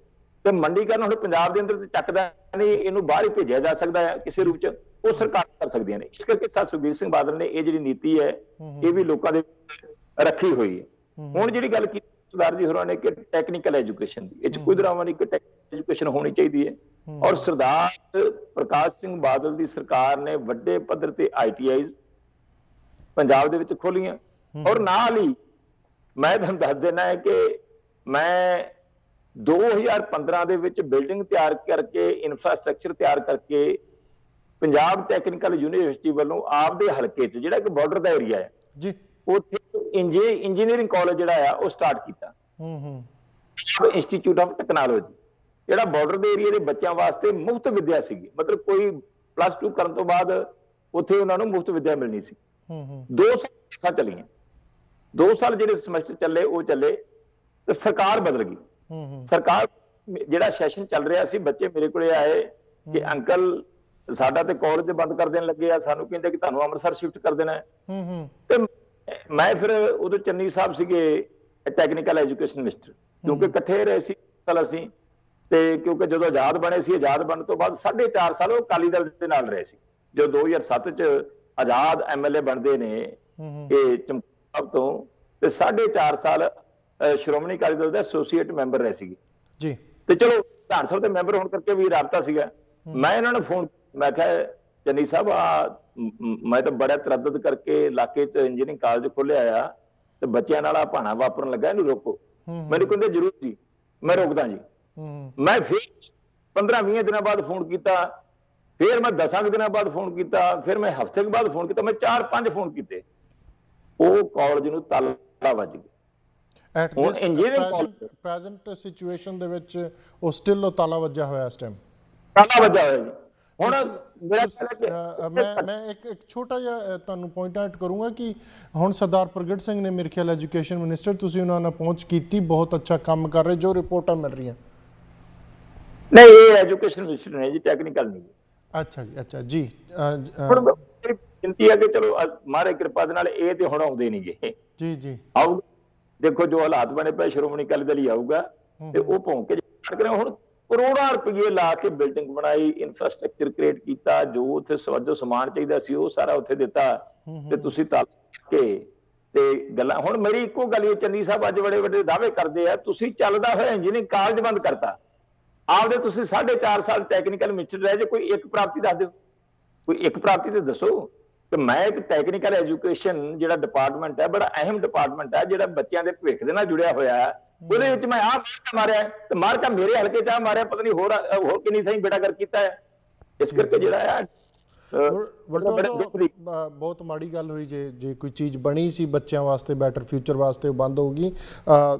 ਤੇ ਮੰਡੀਕਰਨ ਹੁਣ ਪੰਜਾਬ ਦੇ ਅੰਦਰ ਤੇ ਚੱਕਦਾ ਨਹੀਂ, ਇਹਨੂੰ ਬਾਹਰ ਹੀ ਭੇਜਿਆ ਜਾ ਸਕਦਾ ਹੈ ਕਿਸੇ ਰੂਪ 'ਚ, ਉਹ ਸਰਕਾਰ ਕਰ ਸਕਦੀਆਂ ਨੇ। ਇਸ ਕਰਕੇ ਸੁਖਬੀਰ ਸਿੰਘ ਬਾਦਲ ਨੇ ਇਹ ਜਿਹੜੀ ਨੀਤੀ ਹੈ ਇਹ ਵੀ ਲੋਕਾਂ ਦੇ ਰੱਖੀ ਹੋਈ ਹੈ। ਹੁਣ ਜਿਹੜੀ ਗੱਲ ਕੀਤੀ ਸਰਦਾਰ ਜੀ ਹੋਰਾਂ ਨੇ ਕਿ ਟੈਕਨੀਕਲ ਐਜੂਕੇਸ਼ਨ ਦੀ, ਇਹ 'ਚ ਕੋਈ ਦਰਾਵਾ ਨਹੀਂ ਕਿ ਟੈਕਨੀਕਲ ਐਜੂਕੇਸ਼ਨ ਹੋਣੀ ਚਾਹੀਦੀ ਹੈ, ਔਰ ਸਰਦਾਰ ਪ੍ਰਕਾਸ਼ ਸਿੰਘ ਬਾਦਲ ਦੀ ਸਰਕਾਰ ਨੇ ਵੱਡੇ ਪੱਧਰ ਤੇ ITIs ਪੰਜਾਬ ਦੇ ਵਿੱਚ ਖੋਲੀਆਂ। ਔਰ ਨਾਲ ਹੀ ਮੈਂ ਤੁਹਾਨੂੰ ਦੱਸ ਦੇਣਾ ਹੈ ਕਿ ਮੈਂ 2015 ਦੇ ਵਿੱਚ ਬਿਲਡਿੰਗ ਤਿਆਰ ਕਰਕੇ, ਇਨਫਰਾਸਟ੍ਰਕਚਰ ਤਿਆਰ ਕਰਕੇ ਪੰਜਾਬ ਟੈਕਨੀਕਲ ਯੂਨੀਵਰਸਿਟੀ ਵੱਲੋਂ ਆਪਦੇ ਹਲਕੇ 'ਚ ਜਿਹੜਾ ਕਿ ਬਾਰਡਰ ਦਾ ਏਰੀਆ ਹੈ ਜੀ, ਉੱਥੇ ਇੰਜੀਨੀਅਰਿੰਗ ਕਾਲਜ ਜਿਹੜਾ ਆ ਉਹ ਸਟਾਰਟ ਕੀਤਾ, ਇੰਸਟੀਚਿਊਟ ਆਫ ਟੈਕਨੋਲੋਜੀ, ਜਿਹੜਾ ਬਾਰਡਰ ਦੇ ਏਰੀਆ ਦੇ ਬੱਚਿਆਂ ਵਾਸਤੇ ਮੁਫਤ ਵਿੱਦਿਆ ਸੀਗੀ। ਮਤਲਬ ਕੋਈ +2 ਕਰਨ ਤੋਂ ਬਾਅਦ ਉੱਥੇ ਉਹਨਾਂ ਨੂੰ ਮੁਫਤ ਵਿੱਦਿਆ ਮਿਲਣੀ ਸੀ। 2 ਸਾਲ ਚੱਲੀਆਂ, 2 ਸਾਲ ਜਿਹੜੇ ਸਮੈਸਟਰ ਚੱਲੇ ਉਹ ਚੱਲੇ ਤੇ ਸਰਕਾਰ ਬਦਲ ਗਈ। ਸਰਕਾਰ ਜਿਹੜਾ ਸੈਸ਼ਨ ਚੱਲ ਰਿਹਾ ਸੀ, ਬੱਚੇ ਮੇਰੇ ਕੋਲੇ ਆਏ ਕਿ ਅੰਕਲ ਸਾਡਾ ਤੇ ਕਾਲਜ ਬੰਦ ਕਰ ਦੇਣ ਲੱਗੇ ਆ, ਸਾਨੂੰ ਕਹਿੰਦੇ ਕਿ ਤੁਹਾਨੂੰ ਅੰਮ੍ਰਿਤਸਰ ਸ਼ਿਫਟ ਕਰ ਦੇਣਾ ਹੈ। ਤੇ ਮੈਂ ਫਿਰ ਉਦੋਂ ਚੰਨੀ ਸਾਹਿਬ ਸੀਗੇ ਟੈਕਨੀਕਲ ਐਜੂਕੇਸ਼ਨ ਮਿਨਿਸਟਰ, ਕਿਉਂਕਿ ਇਕੱਠੇ ਰਹੇ ਸੀ ਅਸੀਂ, ਤੇ ਕਿਉਂਕਿ ਜਦੋਂ ਆਜ਼ਾਦ ਬਣੇ ਸੀ, ਆਜ਼ਾਦ ਬਣਨ ਤੋਂ ਬਾਅਦ 4.5 ਸਾਲ ਉਹ ਅਕਾਲੀ ਦਲ ਦੇ ਨਾਲ ਰਹੇ ਸੀ। ਜੋ 2007 ਚ ਆਜ਼ਾਦ MLA ਬਣਦੇ ਨੇ ਇਹ ਚਮਕੌਰ ਤੋਂ, ਤੇ 4.5 ਸਾਲ ਸ਼੍ਰੋਮਣੀ ਅਕਾਲੀ ਦਲ ਦੇ ਐਸੋਸੀਏਟ ਮੈਂਬਰ ਰਹੇ ਸੀਗੇ ਜੀ। ਤੇ ਚਲੋ ਵਿਧਾਨ ਸਭਾ ਦੇ ਮੈਂਬਰ ਹੋਣ ਕਰਕੇ ਵੀ ਰਾਬਤਾ ਸੀਗਾ। ਮੈਂ ਇਹਨਾਂ ਨੂੰ ਫੋਨ, ਮੈਂ ਕਿਹਾ ਚੰਨੀ ਸਾਹਿਬ ਮੈਂ ਤਾਂ ਬੜਾ ਤਰੱਦਦ ਕਰਕੇ ਇਲਾਕੇ 'ਚ ਇੰਜੀਨੀਅਰਿੰਗ ਕਾਲਜ ਖੋਲਿਆ ਆ ਤੇ ਬੱਚਿਆਂ ਨਾਲ ਭਾਣਾ ਵਾਪਰਨ ਲੱਗਾ, ਇਹਨੂੰ ਰੋਕੋ। ਮੈਨੂੰ ਕਹਿੰਦੇ ਜ਼ਰੂਰ ਜੀ, ਮੈਂ ਰੋਕਦਾ ਜੀ। ਮੈਂ ਫਿਰ 15-20 ਦਿਨਾਂ ਬਾਅਦ ਫੋਨ ਕੀਤਾ, ਫਿਰ ਮੈਂ 10 ਦਿਨਾਂ ਬਾਅਦ ਫੋਨ ਕੀਤਾ, ਫਿਰ ਮੈਂ ਹਫ਼ਤੇ ਬਾਅਦ ਫੋਨ ਕੀਤਾ, ਮੈਂ 4-5 ਫੋਨ ਕੀਤੇ, ਉਹ ਕਾਲਜ ਨੂੰ ਤਾਲਾ ਵੱਜ ਗਿਆ। ਐਟ ਦਿਸ ਪ੍ਰੈਜ਼ੈਂਟ ਸਿਚੁਏਸ਼ਨ ਦੇ ਵਿੱਚ ਉਹ ਸਟਿਲ ਉਹ ਤਾਲਾ ਵੱਜਿਆ ਹੋਇਆ ਇਸ ਟਾਈਮ, ਤਾਲਾ ਵੱਜਿਆ ਹੋਇਆ ਜੀ। ਹੁਣ ਮੈਂ ਇੱਕ ਛੋਟਾ ਜਿਹਾ ਤੁਹਾਨੂੰ ਪੁਆਇੰਟ ਆਊਟ ਕਰੂੰਗਾ ਕਿ ਹੁਣ ਸਰਦਾਰ ਪ੍ਰਗਟ ਸਿੰਘ ਨੇ ਮੇਰੇ ਖਿਆਲ ਐਜੂਕੇਸ਼ਨ ਮਿਨਿਸਟਰ, ਤੁਸੀਂ ਉਹਨਾਂ ਨਾਲ ਪਹੁੰਚ ਕੀਤੀ, ਬਹੁਤ ਅੱਛਾ ਕੰਮ ਕਰ ਰਹੇ, ਜੋ ਰਿਪੋਰਟਾਂ ਮਿਲ ਰਹੀਆਂ। ਨਹੀਂ, ਇਹ ਐਜੂਕੇਸ਼ਨ ਮਿਨਿਸਟਰ ਨੇ ਜੀ, ਟੈਕਨੀਕਲ ਨਹੀਂ। ਅੱਛਾ ਜੀ, ਅੱਛਾ ਜੀ। ਹੁਣ ਬੇਨਤੀ ਹੈ ਕਿ ਚਲੋ ਮਹਾਰਾਜ ਕਿਰਪਾ ਦੇ ਨਾਲ ਇਹ ਤੇ ਹੁਣ ਆਉਂਦੇ ਨਹੀਂਗੇ ਜੀ ਜੀ, ਆਊ ਦੇਖੋ ਜੋ ਹਾਲਾਤ ਬਣੇ ਪਏ ਸ਼੍ਰੋਮਣੀ ਅਕਾਲੀ ਦਲ ਹੀ ਆਊਗਾ ਤੇ ਉਹ ਭੌਂਕ ਕੇ ਕਰੇ। ਹੁਣ ਕਰੋੜਾਂ ਰੁਪਏ ਲਾ ਕੇ ਬਿਲਡਿੰਗ ਬਣਾਈ, ਇਨਫਰਾਸਟ੍ਰਕਚਰ ਕ੍ਰੀਏਟ ਕੀਤਾ, ਜੋ ਉੱਥੇ ਜੋ ਸਮਾਨ ਚਾਹੀਦਾ ਸੀ ਉਹ ਸਾਰਾ ਉੱਥੇ ਦਿੱਤਾ, ਤੇ ਤੁਸੀਂ ਤਾਲਾ ਕੇ ਤੇ ਗੱਲਾਂ। ਹੁਣ ਮੇਰੀ ਇੱਕੋ ਗੱਲ ਇਹ, ਚੰਨੀ ਸਾਹਿਬ ਅੱਜ ਬੜੇ ਵੱਡੇ ਦਾਅਵੇ ਕਰਦੇ ਆ, ਤੁਸੀਂ ਚੱਲਦਾ ਹੋਇਆ ਇੰਜੀਨੀਅਰਿੰਗ ਕਾਲਜ ਬੰਦ ਕਰਤਾ, ਆਪਦੇ ਤੁਸੀਂ 4.5 ਸਾਲ ਟੈਕਨੀਕਲ ਮਿਨਿਸਟਰ ਰਹੇ ਜੇ, ਕੋਈ ਇੱਕ ਪ੍ਰਾਪਤੀ ਦੱਸ ਦਿਓ, ਕੋਈ ਇੱਕ ਪ੍ਰਾਪਤੀ ਤੇ ਦੱਸੋ। ਤੇ ਮੈਂ ਇੱਕ ਟੈਕਨੀਕਲ ਐਜੂਕੇਸ਼ਨ ਜਿਹੜਾ ਡਿਪਾਰਟਮੈਂਟ ਹੈ, ਬੜਾ ਅਹਿਮ ਡਿਪਾਰਟਮੈਂਟ ਹੈ, ਜਿਹੜਾ ਬੱਚਿਆਂ ਦੇ ਭਵਿੱਖ ਦੇ ਨਾਲ ਜੁੜਿਆ ਹੋਇਆ ਹੈ, ਉਹਦੇ ਵਿੱਚ ਮੈਂ ਮਾਰਕਾ ਮਾਰਿਆ ਤੇ ਮਾਰਕਾ ਮੇਰੇ ਹਲਕੇ 'ਚ ਮਾਰਿਆ, ਪਤਾ ਨਹੀਂ ਹੋਰ ਕਿੰਨੀ ਥਾਈਂ ਬੇੜਾ ਕਰ ਕੀਤਾ ਹੈ। ਇਸ ਕਰਕੇ ਜਿਹੜਾ ਆ ਬਹੁਤ ਮਾੜੀ ਗੱਲ ਹੋਈ ਜੇ ਕੋਈ ਚੀਜ਼ ਬਣੀ ਸੀ ਬੱਚਿਆਂ ਵਾਸਤੇ, ਬੈਟਰ ਫਿਊਚਰ ਵਾਸਤੇ, ਉਹ ਬੰਦ ਹੋਊਗੀ।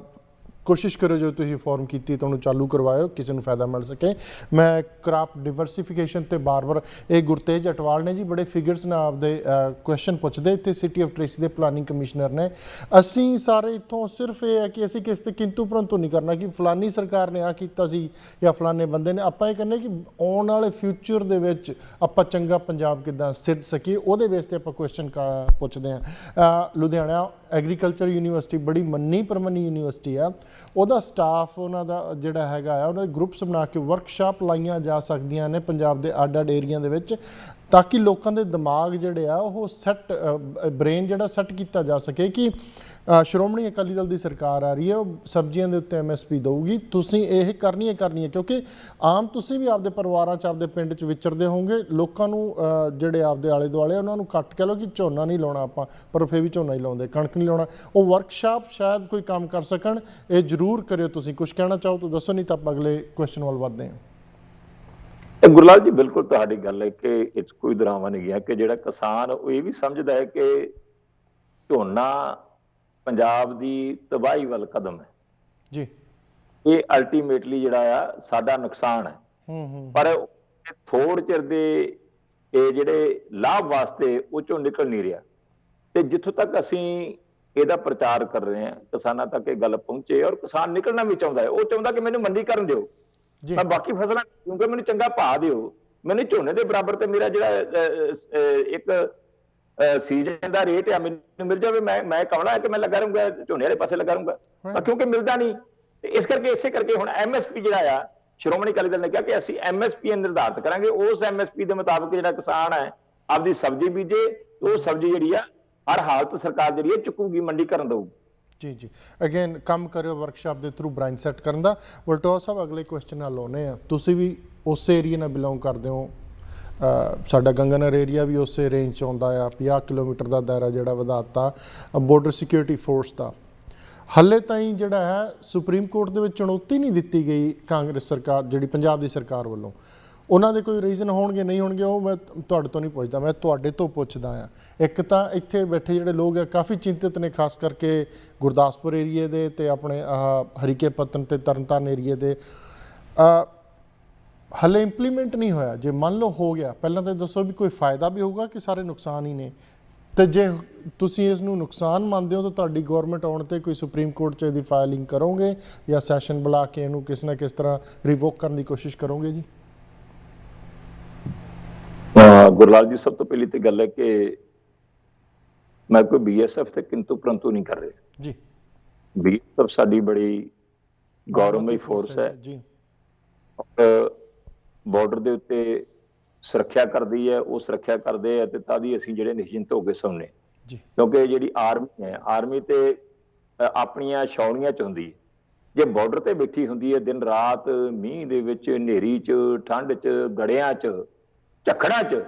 ਕੋਸ਼ਿਸ਼ ਕਰੋ ਜੋ ਤੁਸੀਂ ਫੋਰਮ ਕੀਤੀ ਤੁਹਾਨੂੰ ਚਾਲੂ ਕਰਵਾਇਓ, ਕਿਸੇ ਨੂੰ ਫਾਇਦਾ ਮਿਲ ਸਕੇ। ਮੈਂ ਕ੍ਰਾਪ ਡਿਵਰਸੀਫਿਕੇਸ਼ਨ ਤੇ ਬਾਰ-ਬਾਰ ਇਹ ਗੁਰਤੇਜ ਅਟਵਾਲ ਨੇ ਜੀ ਬੜੇ ਫਿਗਰਸ ਨਾਲ ਆਪਦੇ ਕੁਐਸਚਨ ਪੁੱਛਦੇ, ਤੇ ਸਿਟੀ ਆਫ ਟ੍ਰੇਸੀ ਦੇ ਪਲਾਨਿੰਗ ਕਮਿਸ਼ਨਰ ਨੇ। ਅਸੀਂ ਸਾਰੇ ਇੱਥੋਂ ਸਿਰਫ ਇਹ ਹੈ ਕਿ ਅਸੀਂ ਕਿਸੇ ਤੇ ਕਿੰਤੂ ਪਰੰਤੂ ਨਹੀਂ ਕਰਨਾ ਕਿ ਫਲਾਨੀ ਸਰਕਾਰ ਨੇ ਆ ਕੀਤਾ ਸੀ ਜਾਂ ਫਲਾਨੇ ਬੰਦੇ ਨੇ। ਆਪਾਂ ਇਹ ਕਹਿੰਦੇ ਕਿ ਆਉਣ ਵਾਲੇ ਫਿਊਚਰ ਦੇ ਵਿੱਚ ਆਪਾਂ ਚੰਗਾ ਪੰਜਾਬ ਕਿੱਦਾਂ ਸਿੱਧ ਸਕੀਏ, ਉਹਦੇ ਬੇਸ ਤੇ ਆਪਾਂ ਕੁਐਸਚਨ ਪੁੱਛਦੇ ਹਾਂ। ਲੁਧਿਆਣਾ ਐਗਰੀਕਲਚਰ ਯੂਨੀਵਰਸਿਟੀ ਬੜੀ ਮੰਨੀ ਪ੍ਰਮੰਨੀ ਯੂਨੀਵਰਸਿਟੀ ਆ, ਉਹਦਾ ਸਟਾਫ ਉਹਨਾਂ ਦਾ ਜਿਹੜਾ ਹੈਗਾ ਆ, ਉਹਨਾਂ ਦੇ ਗਰੁੱਪਸ ਬਣਾ ਕੇ ਵਰਕਸ਼ਾਪ ਲਾਈਆਂ ਜਾ ਸਕਦੀਆਂ ਨੇ ਪੰਜਾਬ ਦੇ ਅੱਡ-ਅੱਡ ਏਰੀਆ ਦੇ ਵਿੱਚ, ਤਾਂ ਕਿ ਲੋਕਾਂ ਦੇ ਦਿਮਾਗ ਜਿਹੜੇ ਆ ਉਹ ਸੈੱਟ, ਬ੍ਰੇਨ ਜਿਹੜਾ ਸੈੱਟ ਕੀਤਾ ਜਾ ਸਕੇ ਕਿ ਸ਼੍ਰੋਮਣੀ ਅਕਾਲੀ ਦਲ ਦੀ ਸਰਕਾਰ ਆ ਰਹੀ ਹੈ, ਉਹ ਸਬਜ਼ੀਆਂ ਦੇ ਉੱਤੇ MSP ਦੇਊਗੀ, ਤੁਸੀਂ ਇਹ ਕਰਨੀ ਹੈ ਕਿਉਂਕਿ ਆਮ ਤੁਸੀਂ ਵੀ ਆਪਦੇ ਪਰਿਵਾਰਾਂ 'ਚ ਆਪਦੇ ਪਿੰਡ 'ਚ ਵਿਚਰਦੇ ਹੋਵੋਗੇ, ਲੋਕਾਂ ਨੂੰ ਜਿਹੜੇ ਆਪਦੇ ਆਲੇ ਦੁਆਲੇ ਉਹਨਾਂ ਨੂੰ ਕੱਟ ਕਹਿ ਲਓ ਕਿ ਝੋਨਾ ਨਹੀਂ ਲਾਉਣਾ ਆਪਾਂ, ਪਰ ਫਿਰ ਵੀ ਝੋਨਾ ਹੀ ਲਾਉਂਦੇ, ਕਣਕ ਨਹੀਂ ਲਾਉਣਾ। ਉਹ ਵਰਕਸ਼ਾਪ ਸ਼ਾਇਦ ਕੋਈ ਕੰਮ ਕਰ ਸਕਣ, ਇਹ ਜ਼ਰੂਰ ਕਰਿਓ। ਤੁਸੀਂ ਕੁਝ ਕਹਿਣਾ ਚਾਹੋ ਤਾਂ ਦੱਸੋ, ਨਹੀਂ ਤਾਂ ਆਪਾਂ ਅਗਲੇ ਕੁਐਸਚਨ ਵੱਲ ਵੱਧਦੇ ਹਾਂ। ਇਹ ਗੁਰਲਾਲ ਜੀ ਬਿਲਕੁਲ ਤੁਹਾਡੀ ਗੱਲ ਹੈ ਕਿ ਇਹ 'ਚ ਕੋਈ ਦਰਾਮਾ ਨਹੀਂ ਗਿਆ ਕਿ ਜਿਹੜਾ ਕਿਸਾਨ ਉਹ ਇਹ ਵੀ ਸਮਝਦਾ ਹੈ ਕਿ ਝੋਨਾ ਪੰਜਾਬ ਦੀ ਤਬਾਹੀ ਵੱਲ ਕਦਮ ਹੈ ਜੀ। ਇਹ ਅਲਟੀਮੇਟਲੀ ਜਿਹੜਾ ਆ ਸਾਡਾ ਨੁਕਸਾਨ ਹੈ, ਪਰ ਥੋੜ ਚਿਰ ਦੇ ਇਹ ਜਿਹੜੇ ਲਾਭ ਵਾਸਤੇ ਉਹ ਚੋਂ ਨਿਕਲ ਨਹੀਂ ਰਿਹਾ। ਤੇ ਜਿੱਥੋਂ ਤੱਕ ਅਸੀਂ ਇਹਦਾ ਪ੍ਰਚਾਰ ਕਰ ਰਹੇ ਹਾਂ, ਕਿਸਾਨਾਂ ਤੱਕ ਇਹ ਗੱਲ ਪਹੁੰਚੇ, ਔਰ ਕਿਸਾਨ ਨਿਕਲਣਾ ਵੀ ਚਾਹੁੰਦਾ ਹੈ। ਉਹ ਚਾਹੁੰਦਾ ਕਿ ਮੈਨੂੰ ਮੰਡੀਕਰਨ ਦਿਓ, ਮੈਂ ਬਾਕੀ ਫਸਲਾਂ ਕਿਉਂਕਿ ਮੈਨੂੰ ਚੰਗਾ ਭਾਅ ਦਿਓ, ਮੈਨੂੰ ਝੋਨੇ ਦੇ ਬਰਾਬਰ ਤੇ ਮੇਰਾ ਜਿਹੜਾ ਇੱਕ ਸੀਜ਼ਨ ਦਾ ਰੇਟ ਆ ਮੈਨੂੰ ਮਿਲ ਜਾਵੇ। ਮੈਂ ਕਹਣਾ ਹੈ ਕਿ ਮੈਂ ਲੱਗਾ ਰਹੂੰਗਾ ਝੋਨੇ ਵਾਲੇ ਪਾਸੇ ਲੱਗਾ ਰਹੂੰਗਾ, ਪਰ ਕਿਉਂਕਿ ਮਿਲਦਾ ਨਹੀਂ। ਤੇ ਇਸ ਕਰਕੇ ਇਸੇ ਕਰਕੇ ਹੁਣ ਐਮਐਸਪੀ ਜਿਹੜਾ ਆ, ਸ਼੍ਰੋਮਣੀ ਅਕਾਲੀ ਦਲ ਨੇ ਕਿਹਾ ਕਿ ਅਸੀਂ ਐਮਐਸਪੀ ਨਿਰਧਾਰਿਤ ਕਰਾਂਗੇ। ਉਸ ਐਮਐਸਪੀ ਦੇ ਮੁਤਾਬਕ ਜਿਹੜਾ ਕਿਸਾਨ ਹੈ ਆਪਦੀ ਸਬਜ਼ੀ ਬੀਜੇ, ਉਹ ਸਬਜ਼ੀ ਜਿਹੜੀ ਆ ਹਰ ਹਾਲਤ ਸਰਕਾਰ ਜਿਹੜੀ ਹੈ ਚੁੱਕੂਗੀ, ਮੰਡੀਕਰਨ ਦਊਗੀ। ਜੀ ਜੀ, ਅਗੇਨ ਕੰਮ ਕਰਿਓ ਵਰਕਸ਼ਾਪ ਦੇ ਥਰੂ ਬ੍ਰਾਂਚ ਸੈੱਟ ਕਰਨ ਦਾ। ਵਲਟੋਆ ਸਾਹਿਬ ਅਗਲੇ ਕੁਐਸਚਨ ਨਾਲ ਆਉਨੇ ਆ। ਤੁਸੀਂ ਵੀ ਉਸੇ ਏਰੀਆ ਨਾਲ ਬਿਲੋਂਗ ਕਰਦੇ ਹੋ, ਸਾਡਾ ਗੰਗਾਨਗਰ ਏਰੀਆ ਵੀ ਉਸੇ ਰੇਂਜ 'ਚ ਆਉਂਦਾ ਆ। 50 ਕਿਲੋਮੀਟਰ ਦਾ ਦਾਇਰਾ ਜਿਹੜਾ ਵਧਾਤਾ ਬਾਰਡਰ ਸਿਕਿਉਰਿਟੀ ਫੋਰਸ ਦਾ। ਹਾਲੇ ਤਾਈਂ ਜਿਹੜਾ ਹੈ ਸੁਪਰੀਮ ਕੋਰਟ ਦੇ ਵਿੱਚ ਚੁਣੌਤੀ ਨਹੀਂ ਦਿੱਤੀ ਗਈ ਕਾਂਗਰਸ ਸਰਕਾਰ, ਜਿਹੜੀ ਪੰਜਾਬ ਦੀ ਸਰਕਾਰ ਵੱਲੋਂ। ਉਹਨਾਂ ਦੇ ਕੋਈ ਰੀਜ਼ਨ ਹੋਣਗੇ, ਨਹੀਂ ਹੋਣਗੇ, ਉਹ ਮੈਂ ਤੁਹਾਡੇ ਤੋਂ ਨਹੀਂ ਪੁੱਛਦਾ, ਮੈਂ ਤੁਹਾਡੇ ਤੋਂ ਪੁੱਛਦਾ ਹਾਂ। ਇੱਕ ਤਾਂ ਇੱਥੇ ਬੈਠੇ ਜਿਹੜੇ ਲੋਕ ਆ ਕਾਫੀ ਚਿੰਤਿਤ ਨੇ, ਖਾਸ ਕਰਕੇ ਗੁਰਦਾਸਪੁਰ ਏਰੀਏ ਦੇ ਅਤੇ ਆਪਣੇ ਹਰੀਕੇ ਪੱਤਨ ਅਤੇ ਤਰਨਤਾਰਨ ਏਰੀਏ ਦੇ। ਹਾਲੇ ਇੰਪਲੀਮੈਂਟ ਨਹੀਂ ਹੋਇਆ। ਜੇ ਮੰਨ ਲਓ ਹੋ ਗਿਆ, ਪਹਿਲਾਂ ਤਾਂ ਦੱਸੋ ਵੀ ਕੋਈ ਫਾਇਦਾ ਵੀ ਹੋਊਗਾ ਕਿ ਸਾਰੇ ਨੁਕਸਾਨ ਹੀ ਨੇ? ਤੇ ਜੇ ਤੁਸੀਂ ਇਸ ਨੂੰ ਨੁਕਸਾਨ ਮੰਨਦੇ ਹੋ ਤਾਂ ਤੁਹਾਡੀ ਗਵਰਨਮੈਂਟ ਆਉਣ ਤੇ ਕੋਈ ਸੁਪਰੀਮ ਕੋਰਟ 'ਚ ਇਹਦੀ ਫਾਈਲਿੰਗ ਕਰੋਗੇ ਜਾਂ ਸੈਸ਼ਨ ਬੁਲਾ ਕੇ ਇਹਨੂੰ ਕਿਸੇ ਨਾ ਕਿਸ ਤਰ੍ਹਾਂ ਰਿਵੋਕ ਕਰਨ ਦੀ ਕੋਸ਼ਿਸ਼ ਕਰੋਗੇ ਜੀ? ਗੁਰਲਾਲ ਜੀ, ਸਭ ਤੋਂ ਪਹਿਲੀ ਤੇ ਗੱਲ ਹੈ ਕਿ ਮੈਂ ਕੋਈ ਬੀਐਸਐਫ ਤੇ ਕਿੰਤੂ ਪ੍ਰੰਤੂ ਨਹੀਂ ਕਰ ਰਿਹਾ ਜੀ। ਬੀਐਸਐਫ ਸਾਡੀ ਬੜੀ ਗੌਰਵਮਈ ਫੋਰਸ ਹੈ ਜੀ। ਬਾਰਡਰ ਦੇ ਉੱਤੇ ਸੁਰੱਖਿਆ ਕਰਦੀ ਹੈ, ਉਹ ਸੁਰੱਖਿਆ ਕਰਦੇ ਆ ਤੇ ਤਾਂ ਦੀ ਅਸੀਂ ਜਿਹੜੇ ਨਿਸ਼ਚਿੰਤ ਹੋ ਕੇ ਸੌਂਦੇ ਜੀ। ਕਿਉਂਕਿ ਜਿਹੜੀ ਆਰਮੀ ਹੈ, ਆਰਮੀ ਤੇ ਆਪਣੀਆਂ ਛਾਉਣੀਆਂ 'ਚ ਹੁੰਦੀ ਹੈ। ਜੇ ਬਾਰਡਰ ਤੇ ਬੈਠੀ ਹੁੰਦੀ ਹੈ ਦਿਨ ਰਾਤ, ਮੀਂਹ ਦੇ ਵਿੱਚ, ਹਨੇਰੀ 'ਚ, ਠੰਡ 'ਚ, ਗੜਿਆਂ 'ਚ, ਝੱਖੜਾਂ 'ਚ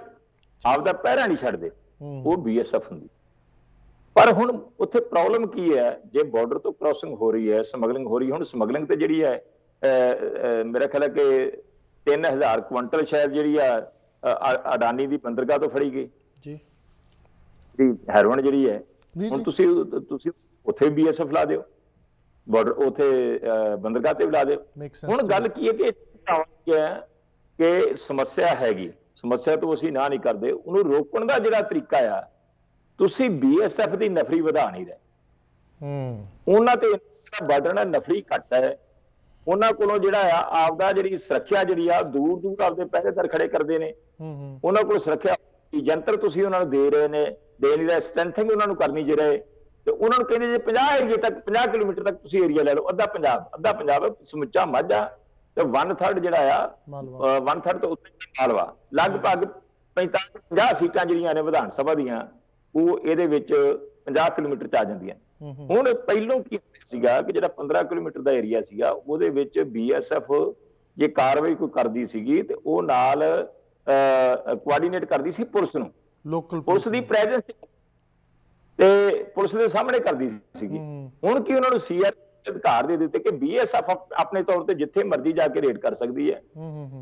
ਆਪਦਾ ਪਹਿਰਾ ਨਹੀਂ ਛੱਡਦੇ, ਉਹ ਬੀਐਸਐਫ ਹੁੰਦੀ। ਪਰ ਹੁਣ ਉੱਥੇ ਪ੍ਰੋਬਲਮ ਕੀ ਹੈ, ਜੇ ਬਾਰਡਰ ਤੋਂ ਕ੍ਰਾਸਿੰਗ ਹੋ ਰਹੀ ਹੈ, ਸਮਗਲਿੰਗ ਹੋ ਰਹੀ ਹੈ। ਹੁਣ ਸਮਗਲਿੰਗ ਤੇ ਜਿਹੜੀ ਹੈ ਮੇਰਾ ਖਿਆਲ ਹੈ ਕਿ 3000 ਕੁਇੰਟਲ ਸ਼ਾਇਦ ਜਿਹੜੀ ਆ ਅਡਾਨੀ ਦੀ ਬੰਦਰਗਾਹ ਤੋਂ ਫੜੀ ਗਈ ਜੀ, ਹੈਰੋਇਨ ਜਿਹੜੀ ਹੈ। ਹੁਣ ਤੁਸੀਂ ਉੱਥੇ ਬੀਐਸਐਫ ਲਾ ਦਿਓ, ਬਾਰਡਰ ਉੱਥੇ ਬੰਦਰਗਾਹ ਤੇ ਵੀ ਲਾ ਦਿਓ। ਹੁਣ ਗੱਲ ਕੀ ਹੈ ਕਿ ਸਮੱਸਿਆ ਹੈਗੀ, ਸਮੱਸਿਆ ਤੋਂ ਅਸੀਂ ਨਾ ਨਹੀਂ ਕਰਦੇ। ਉਹਨੂੰ ਰੋਕਣ ਦਾ ਜਿਹੜਾ ਤਰੀਕਾ ਆ, ਤੁਸੀਂ ਬੀਐਸਐਫ ਦੀ ਨਫਰੀ ਵਧਾ ਨਹੀਂ ਰਹੇ। ਉਹਨਾਂ ਤੇ ਬਾਰਡਰ ਨਾਲ ਨਫਰੀ ਘੱਟ ਹੈ। ਉਹਨਾਂ ਕੋਲੋਂ ਜਿਹੜਾ ਆ ਆਪਦਾ ਜਿਹੜੀ ਸੁਰੱਖਿਆ ਜਿਹੜੀ ਆ ਦੂਰ ਦੂਰ ਆਪਦੇ ਪਹਿਰੇਦਾਰ ਖੜੇ ਕਰਦੇ ਨੇ। ਉਹਨਾਂ ਕੋਲ ਸੁਰੱਖਿਆ ਯੰਤਰ ਤੁਸੀਂ ਉਹਨਾਂ ਨੂੰ ਦੇ ਰਹੇ ਨੇ, ਦੇ ਨਹੀਂ ਰਹੇ, ਸਟਰੈਂਥਿੰਗ ਉਹਨਾਂ ਨੂੰ ਕਰਨੀ ਜੇ ਰਹੇ। ਤੇ ਉਹਨਾਂ ਨੂੰ ਕਹਿੰਦੇ ਜੇ 50 ਏਰੀਏ ਤੱਕ, 50 ਕਿਲੋਮੀਟਰ ਤੱਕ ਤੁਸੀਂ ਏਰੀਆ ਲੈ ਲਓ, ਅੱਧਾ ਪੰਜਾਬ ਸਮੁੱਚਾ ਮਾਝਾ ਤੇ 1/3 ਜਿਹੜਾ ਆ 1/3 ਤੋਂ ਉੱਤੇ ਮਾਲਵਾ, ਲਗਭਗ 45-50 ਸੀਟਾਂ ਜਿਹੜੀਆਂ ਨੇ ਵਿਧਾਨ ਸਭਾ ਦੀਆਂ, ਉਹ ਇਹਦੇ ਵਿੱਚ 50 ਕਿਲੋਮੀਟਰ 'ਚ ਆ ਜਾਂਦੀਆਂ। ਹੁਣ ਪਹਿਲੋਂ ਕੀ ਸੀਗਾ ਕਿ ਜਿਹੜਾ 15 ਕਿਲੋਮੀਟਰ ਦਾ ਏਰੀਆ ਸੀਗਾ, ਉਹਦੇ ਵਿੱਚ ਬੀਐਸਐਫ ਜੇ ਕਾਰਵਾਈ ਕੋਈ ਕਰਦੀ ਸੀਗੀ ਤੇ ਉਹ ਨਾਲ ਕੋਆਰਡੀਨੇਟ ਕਰਦੀ ਸੀ ਪੁਲਿਸ ਨੂੰ, ਲੋਕਲ ਪੁਲਿਸ ਦੀ ਪ੍ਰੈਜ਼ੈਂਸ ਤੇ ਪੁਲਿਸ ਦੇ ਸਾਹਮਣੇ ਕਰਦੀ ਸੀਗੀ। ਹੁਣ ਕੀ ਉਹਨਾਂ ਨੂੰ ਸੀਆਰ ਅਧਿਕਾਰ ਦੇ ਦਿੱਤੇ ਕਿ ਬੀਐਸਐਫ ਆਪਣੇ ਤੌਰ ਤੇ ਜਿੱਥੇ ਮਰਜ਼ੀ ਜਾ ਕੇ ਰੇਡ ਕਰ ਸਕਦੀ ਹੈ,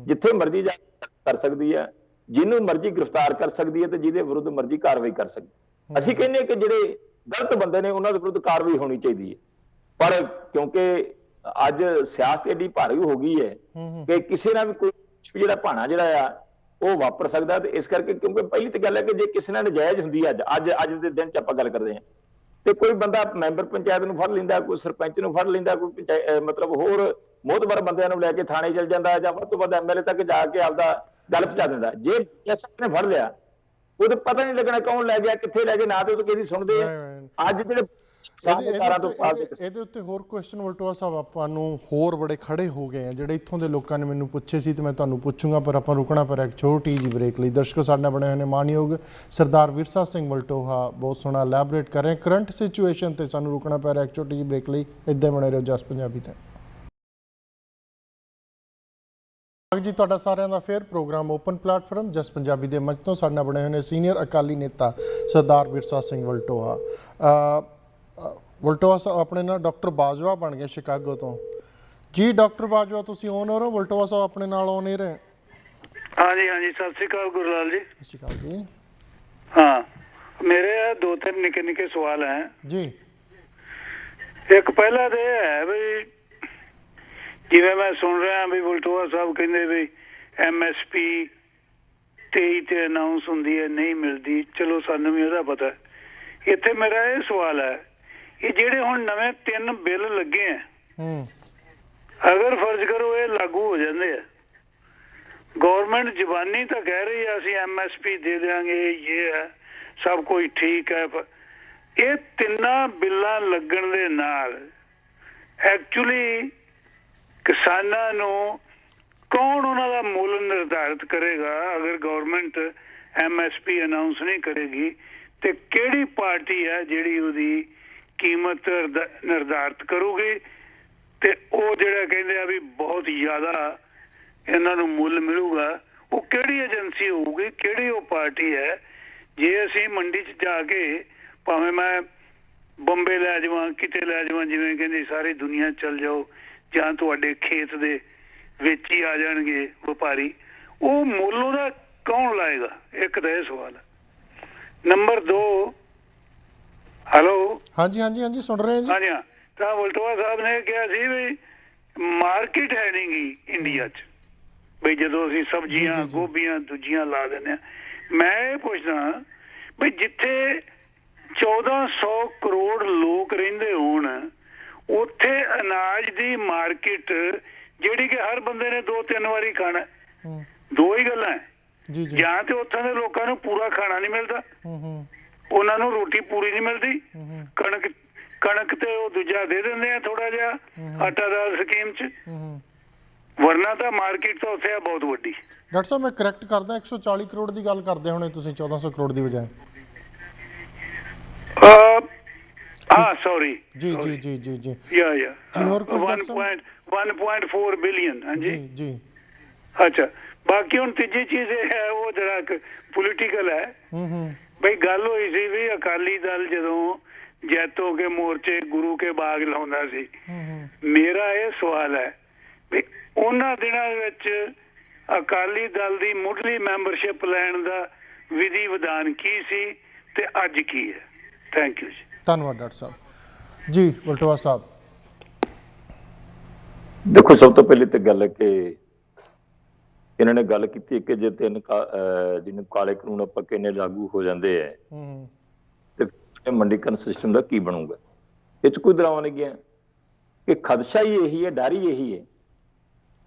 ਜਿੱਥੇ ਮਰਜ਼ੀ ਜਾ ਕੇ ਕਰ ਸਕਦੀ ਹੈ, ਜਿਹਨੂੰ ਮਰਜ਼ੀ ਗ੍ਰਿਫਤਾਰ ਕਰ ਸਕਦੀ ਹੈ ਤੇ ਜਿਹਦੇ ਵਿਰੁੱਧ ਮਰਜ਼ੀ ਕਾਰਵਾਈ ਕਰ ਸਕਦੀ। ਅਸੀਂ ਕਹਿੰਦੇ ਕਿ ਜਿਹੜੇ ਗਲਤ ਬੰਦੇ ਨੇ ਉਹਨਾਂ ਦੇ ਵਿਰੁੱਧ ਕਾਰਵਾਈ ਹੋਣੀ ਚਾਹੀਦੀ ਹੈ। ਪਰ ਕਿਉਂਕਿ ਅੱਜ ਸਿਆਸਤ ਏਡੀ ਭਾਰੀ ਹੋ ਗਈ ਹੈ ਕਿ ਕਿਸੇ ਨਾਲ ਵੀ ਕੋਈ ਜਿਹੜਾ ਭਾਣਾ ਜਿਹੜਾ ਆ ਉਹ ਵਾਪਰ ਸਕਦਾ। ਤੇ ਇਸ ਕਰਕੇ ਕਿਉਂਕਿ ਪਹਿਲੀ ਤਾਂ ਗੱਲ ਹੈ ਕਿ ਜੇ ਕਿਸੇ ਨਾਲ ਨਜਾਇਜ਼ ਹੁੰਦੀ ਹੈ, ਅੱਜ ਦੇ ਦਿਨ 'ਚ ਆਪਾਂ ਗੱਲ ਕਰਦੇ ਹਾਂ, ਤੇ ਕੋਈ ਬੰਦਾ ਮੈਂਬਰ ਪੰਚਾਇਤ ਨੂੰ ਫੜ ਲੈਂਦਾ, ਕੋਈ ਸਰਪੰਚ ਨੂੰ ਫੜ ਲੈਂਦਾ, ਕੋਈ ਮਤਲਬ ਹੋਰ ਮੋਹਤਬਰ ਬੰਦਿਆਂ ਨੂੰ ਲੈ ਕੇ ਥਾਣੇ ਚਲ ਜਾਂਦਾ, ਜਾਂ ਵੱਧ ਤੋਂ ਵੱਧ ਐਮਐਲਏ ਤੱਕ ਜਾ ਕੇ ਆਪਦਾ ਗੱਲ ਪਹੁੰਚਾ ਦਿੰਦਾ। ਜੇ ਐਸਐਸਪੀ ਨੇ ਫੜ ਲਿਆ, ਉਹਦੇ ਪਤਾ ਨਹੀਂ ਲੱਗਣਾ ਕੌਣ ਲੈ ਗਿਆ, ਕਿੱਥੇ ਲੈ ਗਏ, ਨਾ ਤੇ ਉਹ ਕਿਹਦੀ ਸੁਣਦੇ ਆ। ਅੱਜ ਜਿਹੜੇ ਇਹਦੇ ਉੱਤੇ ਹੋਰ ਕੁਐਸਚਨ ਵਲਟੋਆ ਸਾਹਿਬ ਆਪਾਂ ਨੂੰ ਹੋਰ ਬੜੇ ਖੜੇ ਹੋ ਗਏ ਆ, ਜਿਹੜੇ ਇੱਥੋਂ ਦੇ ਲੋਕਾਂ ਨੇ ਮੈਨੂੰ ਪੁੱਛੇ ਸੀ ਤੇ ਮੈਂ ਤੁਹਾਨੂੰ ਪੁੱਛੂੰਗਾ, ਪਰ ਆਪਾਂ ਰੁਕਣਾ ਪਿਆ ਇੱਕ ਛੋਟੀ ਜਿਹੀ ਬ੍ਰੇਕ ਲਈ। ਦਰਸ਼ਕੋ, ਸਾਡੇ ਨਾਲ ਬਣੇ ਹੋਏ ਨੇ ਮਾਨਯੋਗ ਸਰਦਾਰ ਵਿਰਸਾ ਸਿੰਘ ਵਲਟੋਹਾ, ਬਹੁਤ ਸੋਹਣਾ ਐਲੈਬੋਰੇਟ ਕਰ ਰਹੇ ਕਰੰਟ ਸਿਚੁਏਸ਼ਨ ਤੇ। ਸਾਨੂੰ ਰੁਕਣਾ ਪੈ ਰਿਹਾ ਇੱਕ ਛੋਟੀ ਜਿਹੀ ਬ੍ਰੇਕ ਲਈ। ਇੱਦਾਂ ਬਣੇ ਰਹੋ ਜਸ ਪੰਜਾਬੀ ਤੇ। ਜੀ ਤੁਹਾਡਾ ਸਾਰਿਆਂ ਦਾ ਫੇਰ ਪ੍ਰੋਗਰਾਮ ਓਪਨ ਪਲੇਟਫਾਰਮ ਜਸ ਪੰਜਾਬੀ ਦੇ ਮੰਚ ਤੋਂ। ਸਾਡੇ ਨਾਲ ਬਣੇ ਹੋਏ ਨੇ ਸੀਨੀਅਰ ਅਕਾਲੀ ਨੇਤਾ ਸਰਦਾਰ ਵਿਰਸਾ ਸਿੰਘ ਵਲਟੋਹਾ। ਵਲਟੋਹਾ ਸਾਹਿਬ ਆਪਣੇ ਨਾਲ ਡਾਕਟਰ ਬਾਜਵਾ ਬਣ ਗਏ ਸ਼ਿਕਾਗੋ ਤੋਂ ਜੀ। ਡਾਕਟਰ ਬਾਜਵਾ ਤੁਸੀਂ ਔਨ ਹੋ ਰਹੇ ਹੋ? ਵਲਟੋਹਾ ਸਾਹਿਬ ਆਪਣੇ ਨਾਲ ਔਨ ਹੀ ਰਹੇ। ਹਾਂਜੀ ਹਾਂਜੀ, ਸਤਿ ਸ੍ਰੀ ਅਕਾਲ ਗੁਰਲਾਲ ਜੀ। ਸਤਿ ਸ਼੍ਰੀ ਅਕਾਲ ਜੀ। ਹਾਂ, ਮੇਰੇ 2-3 ਨਿੱਕੇ ਨਿੱਕੇ ਸਵਾਲ ਹੈ ਜੀ। ਇੱਕ ਪਹਿਲਾ ਤੇ ਇਹ ਹੈ ਵੀ ਜਿਵੇਂ ਮੈਂ ਸੁਣ ਰਿਹਾ ਵੀ ਵਲਟੋਆ ਸਾਹਿਬ ਕਹਿੰਦੇ ਵੀ MSP 23 ਤੇ ਅਨਾਉਂਸ ਹੁੰਦੀ ਹੈ, ਨਹੀਂ ਮਿਲਦੀ। ਚਲੋ ਸਾਨੂੰ ਵੀ ਉਹਦਾ ਪਤਾ। ਇੱਥੇ ਮੇਰਾ ਇਹ ਸਵਾਲ ਹੈ, ਇਹ ਜਿਹੜੇ ਹੁਣ ਨਵੇਂ 3 ਬਿੱਲ ਲੱਗੇ ਆ, ਅਗਰ ਫਰਜ਼ ਕਰੋ ਇਹ ਲਾਗੂ ਹੋ ਜਾਂਦੇ ਆ, ਗੌਰਮੈਂਟ ਜ਼ਬਾਨੀ ਤਾਂ ਕਹਿ ਰਹੀ ਹੈ ਅਸੀਂ MSP ਦੇ ਦਿਆਂਗੇ, ਇਹ ਹੈ ਸਭ ਕੁਝ ਠੀਕ ਹੈ, ਪਰ ਇਹ 3 ਬਿੱਲਾਂ ਲੱਗਣ ਦੇ ਨਾਲ ਐਕਚੁਅਲੀ ਕਿਸਾਨਾਂ ਨੂੰ ਕੌਣ ਉਹਨਾਂ ਦਾ ਮੁੱਲ ਨਿਰਧਾਰਿਤ ਕਰੇਗਾ? ਅਗਰ ਗੌਰਮੈਂਟ MSP ਅਨਾਉਂਸ ਨਹੀਂ ਕਰੇਗੀ ਤੇ ਕਿਹੜੀ ਪਾਰਟੀ ਹੈ ਜਿਹੜੀ ਉਹਦੀ ਕੀਮਤ ਨਿਰਧਾਰਿਤ ਕਰੂਗੀ? ਤੇ ਉਹ ਜਿਹੜਾ ਕਹਿੰਦੇ ਆ ਵੀ ਬਹੁਤ ਜ਼ਿਆਦਾ ਇਹਨਾਂ ਨੂੰ ਮੁੱਲ ਮਿਲੂਗਾ, ਉਹ ਕਿਹੜੀ ਏਜੰਸੀ ਹੋਊਗੀ? ਕਿਹੜੀ ਉਹ ਪਾਰਟੀ ਹੈ? ਜੇ ਅਸੀਂ ਮੰਡੀ 'ਚ ਜਾ ਕੇ ਭਾਵੇਂ ਮੈਂ ਬੰਬੇ ਲੈ ਜਾਵਾਂ, ਕਿਤੇ ਲੈ ਜਾਵਾਂ, ਜਿਵੇਂ ਕਹਿੰਦੇ ਸਾਰੀ ਦੁਨੀਆ ਚੱਲ ਜਾਓ, ਜਾਂ ਤੁਹਾਡੇ ਖੇਤ ਦੇ ਵਿੱਚ ਹੀ ਆ ਜਾਣਗੇ ਵਪਾਰੀ, ਉਹ ਮੁੱਲ ਉਹਦਾ ਕੌਣ ਲਾਏਗਾ? ਇੱਕ ਤਾਂ ਇਹ ਸਵਾਲ ਹੈ। Number 2, hello. ਹਾਂਜੀ ਹਾਂਜੀ ਹਾਂਜੀ, ਸੁਣ ਰਹੇ ਹਾਂ ਜੀ। ਹਾਂਜੀ ਹਾਂ, ਤਾਂ ਵਲਟੋਆ ਸਾਹਿਬ ਨੇ ਕਿਹਾ ਸੀ ਵੀ ਮਾਰਕੀਟ ਹੈ ਨਹੀਂ ਗੀ ਇੰਡੀਆ 'ਚ, ਬਈ ਜਦੋਂ ਅਸੀਂ ਸਬਜ਼ੀਆਂ ਗੋਭੀਆਂ ਦੂਜੀਆਂ ਲਾ ਦਿੰਦੇ ਹਾਂ। ਮੈਂ ਇਹ ਪੁੱਛਦਾ ਬਈ ਜਿੱਥੇ 1400 ਕਰੋੜ ਲੋਕ ਰਹਿੰਦੇ ਹੋਣ, ਉੱਥੇ ਅਨਾਜ ਦੀ ਮਾਰਕੀਟ ਜਿਹੜੀ ਕਿ ਹਰ ਬੰਦੇ ਨੇ 2-3 ਵਾਰੀ ਖਾਣਾ, ਦੋ ਹੀ ਗੱਲਾਂ ਹੈ। ਜਾਂ ਤੇ ਉੱਥੋਂ ਦੇ ਲੋਕਾਂ ਨੂੰ ਪੂਰਾ ਖਾਣਾ ਨਹੀਂ ਮਿਲਦਾ, ਉਹਨਾਂ ਨੂੰ ਰੋਟੀ ਪੂਰੀ ਨਹੀਂ ਮਿਲਦੀ, ਕਣਕ ਤੇ ਉਹ ਦੂਜਾ ਦੇ ਦਿੰਦੇ ਆ ਥੋੜਾ ਜਿਹਾ ਆਟਾ ਦਾਲ ਸਕੀਮ 'ਚ, ਵਰਨਾ ਤਾਂ ਮਾਰਕੀਟ ਤਾਂ ਉੱਥੇ ਆ ਬਹੁਤ ਵੱਡੀ। ਡਾਕਟਰ ਸਾਹਿਬ ਮੈਂ ਕਰੈਕਟ ਕਰਦਾ, 140 ਕਰੋੜ ਦੀ ਗੱਲ ਕਰਦੇ ਹੋਣੇ ਤੁਸੀਂ 1400 ਕਰੋੜ ਦੀ ਬਜਾਏ। ਹਾਂ ਸੌਰੀ ਜੀ ਜੀ ਜੀ ਜੀ ਜੀ ਯਾ ਜੀ। ਹੋਰ ਕੁਝ 1.4 ਬਿਲੀਅਨ। ਹਾਂਜੀ ਜੀ। ਅੱਛਾ, ਬਾਕੀ ਹੁਣ ਤੀਜੀ ਚੀਜ਼ ਇਹ ਹੈ, ਉਹ ਜਿਹੜਾ ਪੋਲੀਟੀਕਲ ਹੈ। ਬਈ ਗੱਲ ਹੋਈ ਸੀ ਵੀ ਅਕਾਲੀ ਦਲ ਜਦੋਂ ਜੈਤ ਹੋ ਕੇ ਮੋਰਚੇ ਗੁਰੂ ਕੇ ਬਾਗ ਲਾਉਂਦਾ ਸੀ, ਮੇਰਾ ਇਹ ਸਵਾਲ ਹੈ ਵੀ ਉਹਨਾਂ ਦਿਨਾਂ ਵਿੱਚ ਅਕਾਲੀ ਦਲ ਦੀ ਮੁੱਢਲੀ ਮੈਂਬਰਸ਼ਿਪ ਲੈਣ ਦਾ ਵਿਧੀ ਵਿਧਾਨ ਕੀ ਸੀ ਤੇ ਅੱਜ ਕੀ ਹੈ? ਥੈਂਕ ਯੂ ਜੀ। ਧੰਨਵਾਦ ਡਾਕਟਰ ਸਾਹਿਬ ਜੀ। ਵਲਟੋਆ ਸਾਹਿਬ, ਦੇਖੋ ਸਭ ਤੋਂ ਪਹਿਲੇ ਤਾਂ ਗੱਲ ਹੈ ਕਿ ਇਹਨਾਂ ਨੇ ਗੱਲ ਕੀਤੀ ਕਿ ਜੇ 3 ਜਿਹਨੂੰ ਕਾਲੇ ਕਾਨੂੰਨ ਆਪਾਂ ਕਹਿੰਦੇ ਲਾਗੂ ਹੋ ਜਾਂਦੇ ਹੈ ਤੇ ਮੰਡੀਕਰਨ ਸਿਸਟਮ ਦਾ ਕੀ ਬਣੂਗਾ? ਇਹ 'ਚ ਕੋਈ ਦਰਾਵਾਂ ਨਹੀਂ ਗਿਆ ਕਿ ਖਦਸ਼ਾ ਹੀ ਇਹੀ ਹੈ, ਡਰ ਹੀ ਇਹੀ ਹੈ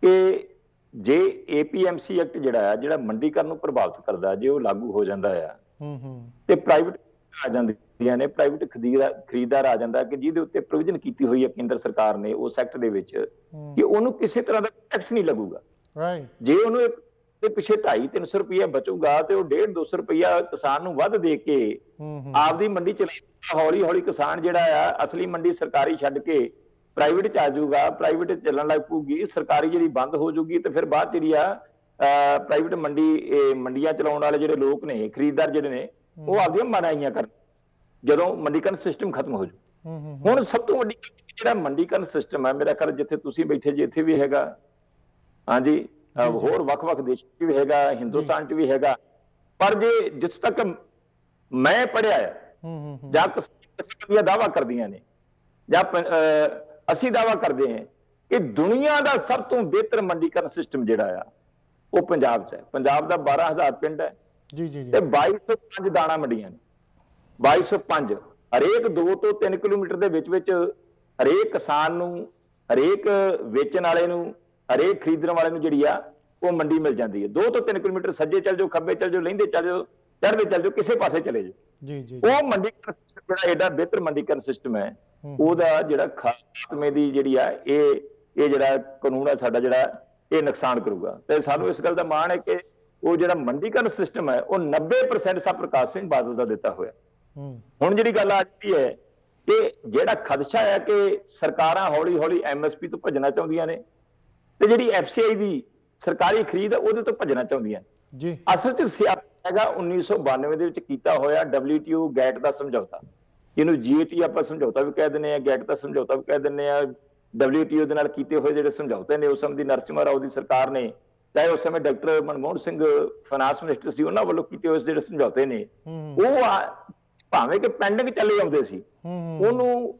ਕਿ ਜੇ APMC ਐਕਟ ਜਿਹੜਾ ਮੰਡੀਕਰਨ ਨੂੰ ਪ੍ਰਭਾਵਿਤ ਕਰਦਾ, ਜੇ ਉਹ ਲਾਗੂ ਹੋ ਜਾਂਦਾ ਆ ਤੇ ਪ੍ਰਾਈਵੇਟ ਆ ਜਾਂਦੀਆਂ ਨੇ, ਪ੍ਰਾਈਵੇਟ ਖਰੀਦਦਾਰ ਆ ਜਾਂਦਾ ਕਿ ਜਿਹਦੇ ਉੱਤੇ ਪ੍ਰੋਵੀਜ਼ਨ ਕੀਤੀ ਹੋਈ ਹੈ ਕੇਂਦਰ ਸਰਕਾਰ ਨੇ ਉਸ ਐਕਟ ਦੇ ਵਿੱਚ ਕਿ ਉਹਨੂੰ ਕਿਸੇ ਤਰ੍ਹਾਂ ਦਾ ਟੈਕਸ ਨਹੀਂ ਲੱਗੂਗਾ। ਜੇ ਉਹਨੂੰ ਇਹ ਪਿੱਛੇ 250-300 ਰੁਪਇਆ ਬਚੂਗਾ ਤੇ ਉਹ 150-200 ਰੁਪਇਆ ਕਿਸਾਨ ਨੂੰ ਵੱਧ ਦੇ ਕੇ ਆਪਦੀ ਮੰਡੀ ਚ ਹੌਲੀ ਹੌਲੀ ਕਿਸਾਨ ਜਿਹੜਾ ਆ ਅਸਲੀ ਮੰਡੀ ਸਰਕਾਰੀ ਛੱਡ ਕੇ ਪ੍ਰਾਈਵੇਟ ਚ ਆ ਜਾਊਗਾ, ਪ੍ਰਾਈਵੇਟ ਚੱਲਣ ਲੱਗ ਪਊਗੀ, ਸਰਕਾਰੀ ਜਿਹੜੀ ਬੰਦ ਹੋ ਜਾਊਗੀ ਤੇ ਫਿਰ ਬਾਅਦ ਜਿਹੜੀ ਆ ਪ੍ਰਾਈਵੇਟ ਮੰਡੀਆਂ ਚਲਾਉਣ ਵਾਲੇ ਜਿਹੜੇ ਲੋਕ ਨੇ, ਖਰੀਦਦਾਰ ਜਿਹੜੇ ਨੇ, ਉਹ ਆਪਦੀਆਂ ਮਨਾਈਆਂ ਕਰਨ ਜਦੋਂ ਮੰਡੀਕਰਨ ਸਿਸਟਮ ਖਤਮ ਹੋ ਜਾਊ। ਹੁਣ ਸਭ ਤੋਂ ਵੱਡੀ ਜਿਹੜਾ ਮੰਡੀਕਰਨ ਸਿਸਟਮ ਹੈ, ਮੇਰਾ ਖਿਆਲ ਜਿੱਥੇ ਤੁਸੀਂ ਬੈਠੇ ਜੀ ਇੱਥੇ ਵੀ ਹੈਗਾ, ਹਾਂਜੀ ਹੋਰ ਵੱਖ-ਵੱਖ ਦੇਸ਼ਾਂ 'ਚ ਵੀ ਹੈਗਾ, ਹਿੰਦੁਸਤਾਨ 'ਚ ਵੀ ਹੈਗਾ, ਪਰ ਜੇ ਜਿੱਥੋਂ ਤੱਕ ਮੈਂ ਪੜ੍ਹਿਆ ਹੈ ਜਾਂ ਕਿਸੇ ਦਾਅਵਾ ਕਰਦੀਆਂ ਨੇ ਜਾਂ ਅਸੀਂ ਦਾਅਵਾ ਕਰਦੇ ਹਾਂ ਕਿ ਦੁਨੀਆ ਦਾ ਸਭ ਤੋਂ ਬਿਹਤਰ ਮੰਡੀਕਰਨ ਸਿਸਟਮ ਜਿਹੜਾ ਆ ਉਹ ਪੰਜਾਬ 'ਚ ਹੈ। ਪੰਜਾਬ ਦਾ 12,000 ਪਿੰਡ ਹੈ ਤੇ 2205 ਦਾਣਾ ਮੰਡੀਆਂ ਨੇ, 2205। ਹਰੇਕ 2 ਤੋਂ 3 ਕਿਲੋਮੀਟਰ ਦੇ ਵਿੱਚ ਹਰੇਕ ਕਿਸਾਨ ਨੂੰ, ਹਰੇਕ ਵੇਚਣ ਵਾਲੇ ਨੂੰ, ਹਰੇਕ ਖਰੀਦਣ ਵਾਲੇ ਨੂੰ ਜਿਹੜੀ ਆ ਉਹ ਮੰਡੀ ਮਿਲ ਜਾਂਦੀ ਹੈ। 2 ਤੋਂ 3 ਕਿਲੋਮੀਟਰ ਸੱਜੇ ਚੱਲ ਜਾਓ, ਖੱਬੇ ਚੱਲ ਜਾਓ, ਲਹਿੰਦੇ ਚੱਲ ਜਾਓ, ਚੜ੍ਹਦੇ ਚੱਲ ਜਾਓ, ਕਿਸੇ ਪਾਸੇ ਚਲੇ ਜਾਓ। ਉਹ ਮੰਡੀਕਰਨ ਜਿਹੜਾ ਐਡਾ ਬਿਹਤਰ ਮੰਡੀਕਰਨ ਸਿਸਟਮ ਹੈ, ਉਹਦਾ ਜਿਹੜਾ ਖਾਤਮੇ ਦੀ ਜਿਹੜੀ ਆ ਇਹ ਜਿਹੜਾ ਕਾਨੂੰਨ ਹੈ ਸਾਡਾ ਜਿਹੜਾ ਇਹ ਨੁਕਸਾਨ ਕਰੂਗਾ। ਤੇ ਸਾਨੂੰ ਇਸ ਗੱਲ ਦਾ ਮਾਣ ਹੈ ਕਿ ਉਹ ਜਿਹੜਾ ਮੰਡੀਕਰਨ ਸਿਸਟਮ ਹੈ ਉਹ 90% ਸਾਹਿਬ ਪ੍ਰਕਾਸ਼ ਸਿੰਘ ਬਾਦਲ ਦਾ ਦਿੱਤਾ ਹੋਇਆ। ਹੁਣ ਜਿਹੜੀ ਗੱਲ ਆ ਜਾਂਦੀ ਹੈ ਕਿ ਜਿਹੜਾ ਖਦਸ਼ਾ ਹੈ ਕਿ ਸਰਕਾਰਾਂ ਹੌਲੀ ਹੌਲੀ MSP ਤੋਂ ਭੱਜਣਾ ਚਾਹੁੰਦੀਆਂ ਨੇ ਤੇ ਜਿਹੜੀ FCI ਦੀ ਸਰਕਾਰੀ ਖਰੀਦ ਹੈ ਉਹਦੇ ਤੋਂ ਭੱਜਣਾ ਚਾਹੁੰਦੀਆਂ ਨੇ। ਅਸਲ 'ਚ ਸਿਆਪਾ ਹੈਗਾ 1992 ਦੇ ਵਿੱਚ ਕੀਤਾ ਹੋਇਆ WTO ਗੈਟ ਦਾ ਸਮਝੌਤਾ, ਜਿਹਨੂੰ GATT ਆਪਾਂ ਸਮਝੌਤਾ ਵੀ ਕਹਿ ਦਿੰਦੇ ਆ, ਗੈਟ ਦਾ ਸਮਝੌਤਾ ਵੀ ਕਹਿ ਦਿੰਦੇ ਆ। WTO ਦੇ ਨਾਲ ਕੀਤੇ ਹੋਏ ਜਿਹੜੇ ਸਮਝੌਤੇ ਨੇ ਉਸ ਸਮੇਂ ਦੀ ਨਰਸਿਮਹਾ ਰਾਓ ਦੀ ਸਰਕਾਰ ਨੇ ਚਾਹੇ ਉਸ ਸਮੇਂ doctor Manmohan Singh finance minister ਸੀ, ਉਹਨਾਂ ਵੱਲੋਂ ਕੀਤੇ ਹੋਏ ਜਿਹੜੇ ਸਮਝੌਤੇ ਨੇ ਉਹ ਭਾਵੇਂ ਕਿ ਪੈਂਡਿੰਗ ਚੱਲੇ ਆਉਂਦੇ ਸੀ, ਉਹਨੂੰ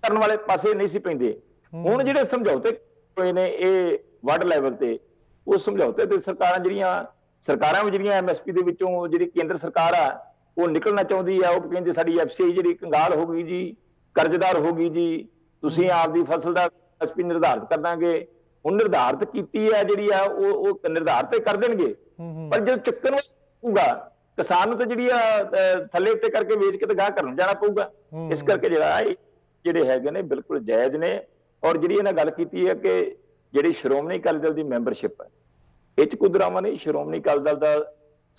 ਕਰਨ ਵਾਲੇ ਪਾਸੇ ਨਹੀਂ ਸੀ ਪੈਂਦੇ। ਹੁਣ ਜਿਹੜੇ ਸਮਝੌਤੇ ਹੋਏ ਨੇ ਇਹ ਵਰਲਡ ਲੈਵਲ ਤੇ, ਉਹ ਸਮਝੌਤੇ ਤੇ ਸਰਕਾਰਾਂ ਵੀ ਜਿਹੜੀਆਂ MSP ਦੇ ਵਿੱਚੋਂ ਜਿਹੜੀ ਕੇਂਦਰ ਸਰਕਾਰ ਆ ਉਹ ਨਿਕਲਣਾ ਚਾਹੁੰਦੀ ਆ। ਉਹ ਕਹਿੰਦੇ ਸਾਡੀ FCI ਜਿਹੜੀ ਕੰਗਾਲ ਹੋ ਗਈ ਜੀ, ਕਰਜ਼ਦਾਰ ਹੋ ਗਈ ਜੀ, ਤੁਸੀਂ ਆਪਦੀ ਫਸਲ ਦਾ MSP ਨਿਰਧਾਰਿਤ ਕਰ ਦਾਂਗੇ। ਹੁਣ ਨਿਰਧਾਰਿਤ ਕੀਤੀ ਹੈ ਜਿਹੜੀ ਆ ਉਹ ਨਿਰਧਾਰਿਤ ਕਰ ਦੇਣਗੇ, ਪਰ ਜਦੋਂ ਚੱਕਣ ਹੋਊਗਾ ਕਿਸਾਨ ਨੂੰ ਤਾਂ ਜਿਹੜੀ ਆ ਥੱਲੇ ਉੱਤੇ ਕਰਕੇ ਵੇਚ ਕੇ ਤੇ ਗਾਹ ਕਰਨ ਜਾਣਾ ਪਊਗਾ। ਇਸ ਕਰਕੇ ਜਿਹੜੇ ਹੈਗੇ ਨੇ ਬਿਲਕੁਲ ਜਾਇਜ਼ ਨੇ। ਔਰ ਜਿਹੜੀ ਇਹਨਾਂ ਗੱਲ ਕੀਤੀ ਹੈ ਕਿ ਜਿਹੜੀ ਸ਼੍ਰੋਮਣੀ ਅਕਾਲੀ ਦਲ ਦੀ ਮੈਂਬਰਸ਼ਿਪ ਹੈ, ਇਹ 'ਚ ਕੁਦਰਾਵਾਂ ਨਹੀਂ। ਸ਼੍ਰੋਮਣੀ ਅਕਾਲੀ ਦਲ ਦਾ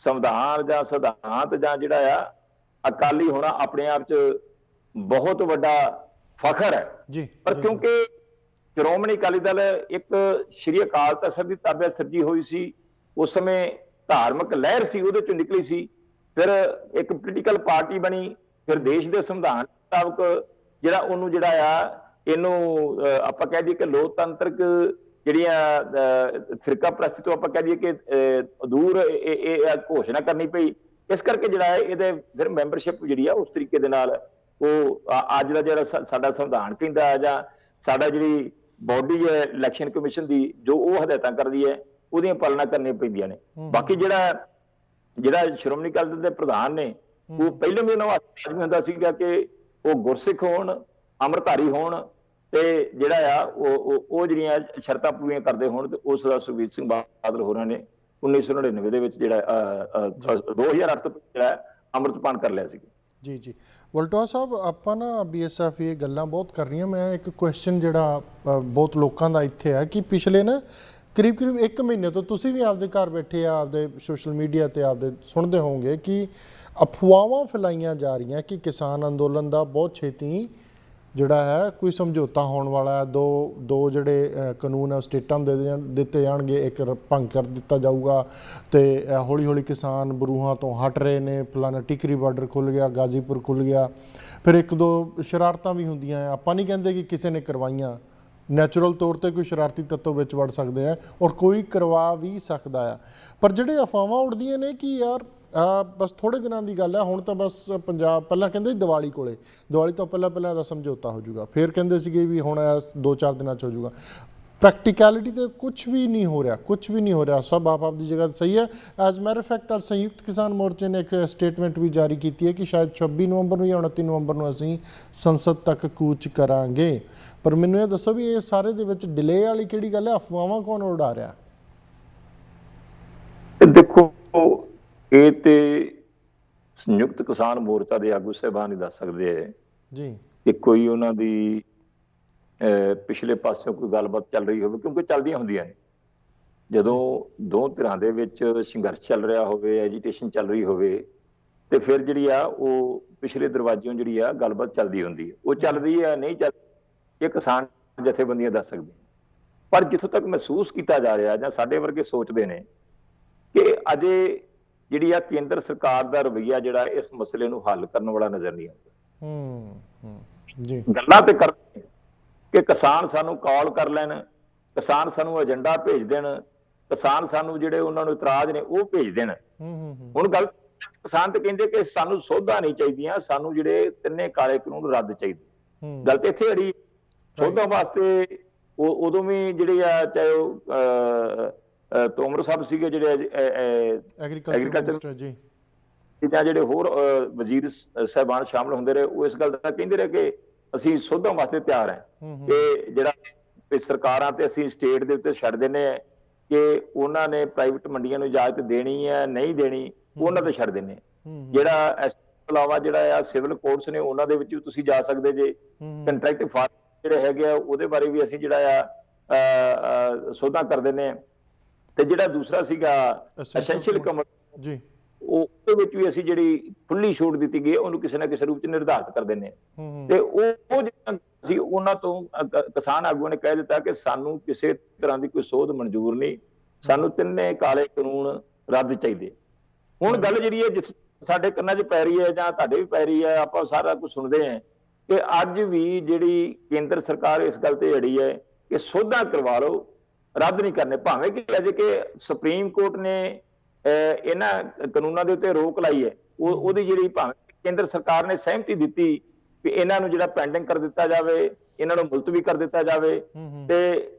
ਸੰਵਿਧਾਨ ਜਾਂ ਸਿਧਾਂਤ ਜਾਂ ਜਿਹੜਾ ਆ ਅਕਾਲੀ ਹੋਣਾ ਆਪਣੇ ਆਪ 'ਚ ਬਹੁਤ ਵੱਡਾ ਫਖਰ ਹੈ ਜੀ। ਪਰ ਕਿਉਂਕਿ ਸ਼੍ਰੋਮਣੀ ਅਕਾਲੀ ਦਲ ਇੱਕ ਸ਼੍ਰੀ ਅਕਾਲ ਤਖਤ ਦੀ ਤਾਬਿਆ ਸਿਰਜੀ ਹੋਈ ਸੀ, ਉਸ ਸਮੇਂ ਧਾਰਮਿਕ ਲਹਿਰ ਸੀ, ਉਹਦੇ 'ਚੋਂ ਨਿਕਲੀ ਸੀ, ਫਿਰ ਇੱਕ ਪੋਲੀਟੀਕਲ ਪਾਰਟੀ ਬਣੀ, ਫਿਰ ਦੇਸ਼ ਦੇ ਸੰਵਿਧਾਨ ਮੁਤਾਬਕ ਜਿਹੜਾ ਉਹਨੂੰ ਜਿਹੜਾ ਆ ਇਹਨੂੰ ਆਪਾਂ ਕਹਿ ਦਈਏ ਕਿ ਲੋਕਤੰਤਰਕ ਜਿਹੜੀਆਂ ਫਿਰਕਾ ਪ੍ਰਸਤੀ ਤੋਂ ਆਪਾਂ ਕਹਿ ਦਈਏ ਕਿ ਦੂਰ ਇਹ ਘੋਸ਼ਣਾ ਕਰਨੀ ਪਈ। ਇਸ ਕਰਕੇ ਜਿਹੜਾ ਹੈ ਇਹਦੇ ਫਿਰ ਮੈਂਬਰਸ਼ਿਪ ਜਿਹੜੀ ਆ ਉਸ ਤਰੀਕੇ ਦੇ ਨਾਲ ਉਹ ਅੱਜ ਦਾ ਜਿਹੜਾ ਸਾਡਾ ਸੰਵਿਧਾਨ ਕਹਿੰਦਾ ਹੈ ਜਾਂ ਸਾਡਾ ਜਿਹੜੀ ਬੋਡੀ ਹੈ ਇਲੈਕਸ਼ਨ ਕਮਿਸ਼ਨ ਦੀ ਜੋ ਉਹ ਹਦਾਇਤਾਂ ਕਰਦੀ ਹੈ ਉਹਦੀਆਂ ਪਾਲਣਾ ਕਰਨੀਆਂ ਪੈਂਦੀਆਂ ਨੇ। ਬਾਕੀ ਜਿਹੜਾ ਸ਼੍ਰੋਮਣੀ ਅਕਾਲੀ ਦਲ ਦੇ ਪ੍ਰਧਾਨ ਨੇ ਉਹ ਪਹਿਲੇ ਵੀ ਉਹਨਾਂ ਵਾਸਤੇ ਲਾਜ਼ਮੀ ਹੁੰਦਾ ਸੀਗਾ ਕਿ ਉਹ ਗੁਰਸਿੱਖ ਹੋਣ, ਅੰਮ੍ਰਿਤਧਾਰੀ ਹੋਣ ਤੇ ਜਿਹੜਾ ਆ ਉਹ ਜਿਹੜੀਆਂ ਸ਼ਰਤਾਂ ਪੂਰੀਆਂ ਕਰਦੇ ਹੋਣ। ਤੇ ਉਸ ਦਾ ਸੁਖਬੀਰ ਸਿੰਘ ਬਾਦਲ ਹੋਰਾਂ ਨੇ 1999 ਦੇ ਵਿੱਚ ਜਿਹੜਾ 2008 ਤੋਂ ਜਿਹੜਾ ਅੰਮ੍ਰਿਤਪਾਨ ਕਰ ਲਿਆ ਸੀ। ਜੀ ਵਲਟੋਆ ਸਾਹਿਬ, ਆਪਾਂ ਨਾ BSF ਇਹ ਗੱਲਾਂ ਬਹੁਤ ਕਰ ਰਹੀਆਂ। ਮੈਂ ਇੱਕ ਕੁਐਸਚਨ ਜਿਹੜਾ ਬਹੁਤ ਲੋਕਾਂ ਦਾ ਇੱਥੇ ਹੈ ਕਿ ਪਿਛਲੇ ਨਾ ਕਰੀਬ 1 ਮਹੀਨੇ ਤੋਂ ਤੁਸੀਂ ਵੀ ਆਪਦੇ ਘਰ ਬੈਠੇ ਆ, ਆਪਦੇ ਸੋਸ਼ਲ ਮੀਡੀਆ ਤੇ ਆਪਦੇ ਸੁਣਦੇ ਹੋਵੋਗੇ ਕਿ ਅਫਵਾਹਾਂ ਫੈਲਾਈਆਂ ਜਾ ਰਹੀਆਂ ਕਿ ਕਿਸਾਨ ਅੰਦੋਲਨ ਦਾ ਬਹੁਤ ਛੇਤੀ ਜਿਹੜਾ ਹੈ ਕੋਈ ਸਮਝੌਤਾ ਹੋਣ ਵਾਲਾ ਹੈ। ਦੋ ਜਿਹੜੇ ਕਾਨੂੰਨ ਹੈ ਸਟੇਟਾਂ ਨੂੰ ਦਿੱਤੇ ਜਾਣਗੇ, ਇੱਕ ਭੰਗ ਕਰ ਦਿੱਤਾ ਜਾਊਗਾ ਤੇ ਹੌਲੀ ਹੌਲੀ ਕਿਸਾਨ ਬਰੂਹਾਂ ਤੋਂ ਹਟ ਰਹੇ ਨੇ। ਫਲਾਣਾ ਟਿਕਰੀ ਬਾਰਡਰ ਖੁੱਲ੍ਹ ਗਿਆ, ਗਾਜ਼ੀਪੁਰ ਖੁੱਲ੍ਹ ਗਿਆ। ਫਿਰ 1-2 ਸ਼ਰਾਰਤਾਂ ਵੀ ਹੁੰਦੀਆਂ। ਆਪਾਂ ਨਹੀਂ ਕਹਿੰਦੇ ਕਿ ਕਿਸੇ ਨੇ ਕਰਵਾਈਆਂ, ਨੈਚੁਰਲ ਤੌਰ ਤੇ ਕੋਈ ਸ਼ਰਾਰਤੀ ਤੱਤਵ ਵਿੱਚ ਵੜ ਸਕਦੇ ਆ ਔਰ ਕੋਈ ਕਰਵਾ ਵੀ ਸਕਦਾ ਆ। ਪਰ ਜਿਹੜੇ ਅਫਵਾਹਾਂ ਉੱਡਦੀਆਂ ਨੇ ਕਿ ਯਾਰ ਬਸ ਥੋੜੇ ਦਿਨਾਂ ਦੀ ਗੱਲ ਹੈ, ਹੁਣ ਤਾਂ ਬਸ ਪੰਜਾਬ ਪਹਿਲਾਂ ਕਹਿੰਦੇ ਦੀਵਾਲੀ ਤੋਂ ਪਹਿਲਾਂ ਇਹਦਾ ਸਮਝੌਤਾ ਹੋ ਜਾਊਗਾ, ਫਿਰ ਕਹਿੰਦੇ ਸੀਗੇ ਵੀ ਹੁਣ 2-4 ਦਿਨਾਂ 'ਚ ਹੋ ਜਾਊਗਾ। ਪ੍ਰੈਕਟੀਕੈਲਿਟੀ ਤੇ ਕੁਝ ਵੀ ਨਹੀਂ ਹੋ ਰਿਹਾ। ਸਭ ਆਪ ਦੀ ਜਗ੍ਹਾ ਸਹੀ ਹੈ। ਐਜ਼ ਮੈਟਰ ਫੈਕਟ ਸੰਯੁਕਤ ਕਿਸਾਨ ਮੋਰਚੇ ਨੇ ਇੱਕ ਸਟੇਟਮੈਂਟ ਵੀ ਜਾਰੀ ਕੀਤੀ ਹੈ ਕਿ ਸ਼ਾਇਦ 26 ਨਵੰਬਰ ਨੂੰ ਜਾਂ 29 ਨਵੰਬਰ ਨੂੰ ਅਸੀਂ ਸੰਸਦ ਤੱਕ ਕੂਚ ਕਰਾਂਗੇ। ਪਰ ਮੈਨੂੰ ਇਹ ਦੱਸੋ ਵੀ ਇਹ ਸਾਰੇ ਦੇ ਵਿੱਚ ਡਿਲੇ ਵਾਲੀ ਕਿਹੜੀ ਗੱਲ ਹੈ? ਅਫਵਾਹਾਂ ਕੌਣ ਉਡਾ ਰਿਹਾ? ਦੇਖੋ, ਇਹ ਤੇ ਸੰਯੁਕਤ ਕਿਸਾਨ ਮੋਰਚਾ ਦੇ ਆਗੂ ਸਾਹਿਬਾਨ ਹੀ ਦੱਸ ਸਕਦੇ ਹੈ ਜੀ ਕਿ ਕੋਈ ਉਹਨਾਂ ਦੀ ਪਿਛਲੇ ਪਾਸਿਓਂ ਕੋਈ ਗੱਲਬਾਤ ਚੱਲ ਰਹੀ ਹੋਵੇ, ਕਿਉਂਕਿ ਚੱਲਦੀਆਂ ਹੁੰਦੀਆਂ ਨੇ। ਜਦੋਂ ਦੋ ਧਿਰਾਂ ਦੇ ਵਿੱਚ ਸੰਘਰਸ਼ ਚੱਲ ਰਿਹਾ ਹੋਵੇ, ਐਜੀਟੇਸ਼ਨ ਚੱਲ ਰਹੀ ਹੋਵੇ, ਤੇ ਫਿਰ ਜਿਹੜੀ ਆ ਉਹ ਪਿਛਲੇ ਦਰਵਾਜ਼ਿਓਂ ਜਿਹੜੀ ਆ ਗੱਲਬਾਤ ਚੱਲਦੀ ਹੁੰਦੀ ਹੈ। ਉਹ ਚੱਲਦੀ ਹੈ ਨਹੀਂ ਚੱਲਦੀ, ਇਹ ਕਿਸਾਨ ਜਥੇਬੰਦੀਆਂ ਦੱਸ ਸਕਦੇ। ਪਰ ਜਿੱਥੋਂ ਤੱਕ ਮਹਿਸੂਸ ਕੀਤਾ ਜਾ ਰਿਹਾ ਜਾਂ ਸਾਡੇ ਵਰਗੇ ਸੋਚਦੇ ਨੇ ਕਿ ਅਜੇ ਜਿਹੜੀ ਆ ਕੇਂਦਰ ਸਰਕਾਰ ਦਾ ਰਵੱਈਆ ਜਿਹੜਾ ਇਸ ਮਸਲੇ ਨੂੰ ਹੱਲ ਕਰਨ ਵਾਲਾ ਨਜ਼ਰ ਨਹੀਂ ਆਉਂਦਾ। ਗੱਲਾਂ ਤੇ ਕਰਦੇ ਕਿ ਕਿਸਾਨ ਸਾਨੂੰ ਕਾਲ ਕਰ ਲੈਣ, ਕਿਸਾਨ ਸਾਨੂੰ ਏਜੰਡਾ ਭੇਜ ਦੇਣ, ਕਿਸਾਨ ਸਾਨੂੰ ਜਿਹੜੇ ਉਹਨਾਂ ਨੂੰ ਇਤਰਾਜ਼ ਨੇ ਉਹ ਭੇਜ ਦੇਣ। ਹੁਣ ਗੱਲ ਕਿਸਾਨ ਤੇ ਕਹਿੰਦੇ ਕਿ ਸਾਨੂੰ ਸੋਧਾਂ ਨਹੀਂ ਚਾਹੀਦੀਆਂ, ਸਾਨੂੰ ਜਿਹੜੇ 3 ਕਾਲੇ ਕਾਨੂੰਨ ਰੱਦ ਚਾਹੀਦੇ। ਗੱਲ ਤੇ ਇੱਥੇ ਅੜੀ ਸੋਧਾਂ ਵਾਸਤੇ ਉਦੋਂ ਵੀ ਜਿਹੜੀ ਆ ਚਾਹੇ ਉਹ ਤੋਮਰ ਸਾਹਿਬ ਸੀਗੇ ਜਿਹੜੇ ਐਗਰੀਕਲਚਰ ਜੀ ਜਾਂ ਜਿਹੜੇ ਹੋਰ ਵਜ਼ੀਰ ਸਾਹਿਬਾਨ ਸ਼ਾਮਲ ਹੁੰਦੇ ਰਹੇ, ਉਹ ਇਸ ਗੱਲ ਦਾ ਕਹਿੰਦੇ ਰਹੇ ਕਿ ਅਸੀਂ ਸੋਧਾਂ ਵਾਸਤੇ ਤਿਆਰ ਹਾਂ ਕਿ ਜਿਹੜਾ ਸਰਕਾਰਾਂ ਤੇ ਅਸੀਂ ਸਟੇਟ ਦੇ ਉੱਤੇ ਛੱਡ ਦਿੰਦੇ ਹਾਂ ਕਿ ਉਹਨਾਂ ਨੇ ਪ੍ਰਾਈਵੇਟ ਮੰਡੀਆਂ ਨੂੰ ਇਜਾਜ਼ਤ ਦੇਣੀ ਹੈ ਨਹੀਂ ਦੇਣੀ, ਉਹਨਾਂ ਤੇ ਛੱਡ ਦਿੰਦੇ। ਜਿਹੜਾ ਇਸ ਤੋਂ ਇਲਾਵਾ ਜਿਹੜਾ ਆ ਸਿਵਲ ਕੋਰਟਸ ਨੇ ਉਹਨਾਂ ਦੇ ਵਿੱਚ ਵੀ ਤੁਸੀਂ ਜਾ ਸਕਦੇ ਜੇ। ਕੰਟਰੈਕਟ ਫਾਰਮ ਜਿਹੜੇ ਹੈਗੇ ਆ ਉਹਦੇ ਬਾਰੇ ਵੀ ਅਸੀਂ ਜਿਹੜਾ ਆ ਸੋਧਾਂ ਕਰ ਦਿੰਦੇ ਹਾਂ। ਤੇ ਜਿਹੜਾ ਦੂਸਰਾ ਸੀਗਾ ਐਸੈਂਸ਼ੀਅਲ ਕਮੋਡਿਟੀ ਜੀ, ਉਹਦੇ ਵਿੱਚ ਵੀ ਅਸੀਂ ਜਿਹੜੀ ਖੁੱਲੀ ਛੂਟ ਦਿੱਤੀ ਗਈ ਉਹਨੂੰ ਕਿਸੇ ਨਾ ਕਿਸੇ ਰੂਪ ਚ ਨਿਰਧਾਰਿਤ ਕਰ ਦਿੰਦੇ ਹਾਂ। ਤੇ ਉਹ ਜਿਹੜਾ ਸੀ ਉਹਨਾਂ ਤੋਂ ਕਿਸਾਨ ਆਗੂਆਂ ਨੇ ਕਹਿ ਦਿੱਤਾ ਕਿ ਸਾਨੂੰ ਕਿਸੇ ਤਰ੍ਹਾਂ ਦੀ ਕੋਈ ਸੋਧ ਮਨਜ਼ੂਰ ਨਹੀਂ, ਸਾਨੂੰ 3 ਕਾਲੇ ਕਾਨੂੰਨ ਰੱਦ ਚਾਹੀਦੇ। ਹੁਣ ਗੱਲ ਜਿਹੜੀ ਹੈ ਜਿੱਥੇ ਸਾਡੇ ਕੰਨਾਂ 'ਚ ਪੈ ਰਹੀ ਹੈ ਜਾਂ ਤੁਹਾਡੇ ਵੀ ਪੈ ਰਹੀ ਹੈ, ਆਪਾਂ ਸਾਰਾ ਕੁਝ ਸੁਣਦੇ ਹਾਂ ਕਿ ਅੱਜ ਵੀ ਜਿਹੜੀ ਕੇਂਦਰ ਸਰਕਾਰ ਇਸ ਗੱਲ ਤੇ ਅੜੀ ਹੈ ਕਿ ਸੋਧਾਂ ਕਰਵਾ ਲਓ, ਰੱਦ ਨਹੀਂ ਕਰਨੇ, ਭਾਵੇਂ ਕਿ ਅਜੇ ਕਿ ਸੁਪਰੀਮ ਕੋਰਟ ਨੇ ਇਹਨਾਂ ਕਾਨੂੰਨਾਂ ਦੇ ਉੱਤੇ ਰੋਕ ਲਾਈ ਹੈ, ਉਹਦੀ ਜਿਹੜੀ ਭਾਵੇਂ ਕੇਂਦਰ ਸਰਕਾਰ ਨੇ ਸਹਿਮਤੀ ਦਿੱਤੀ ਕਿ ਇਹਨਾਂ ਨੂੰ ਜਿਹੜਾ ਪੈਂਡਿੰਗ ਕਰ ਦਿੱਤਾ ਜਾਵੇ, ਇਹਨਾਂ ਨੂੰ ਮੁਲਤਵੀ ਕਰ ਦਿੱਤਾ ਜਾਵੇ, ਤੇ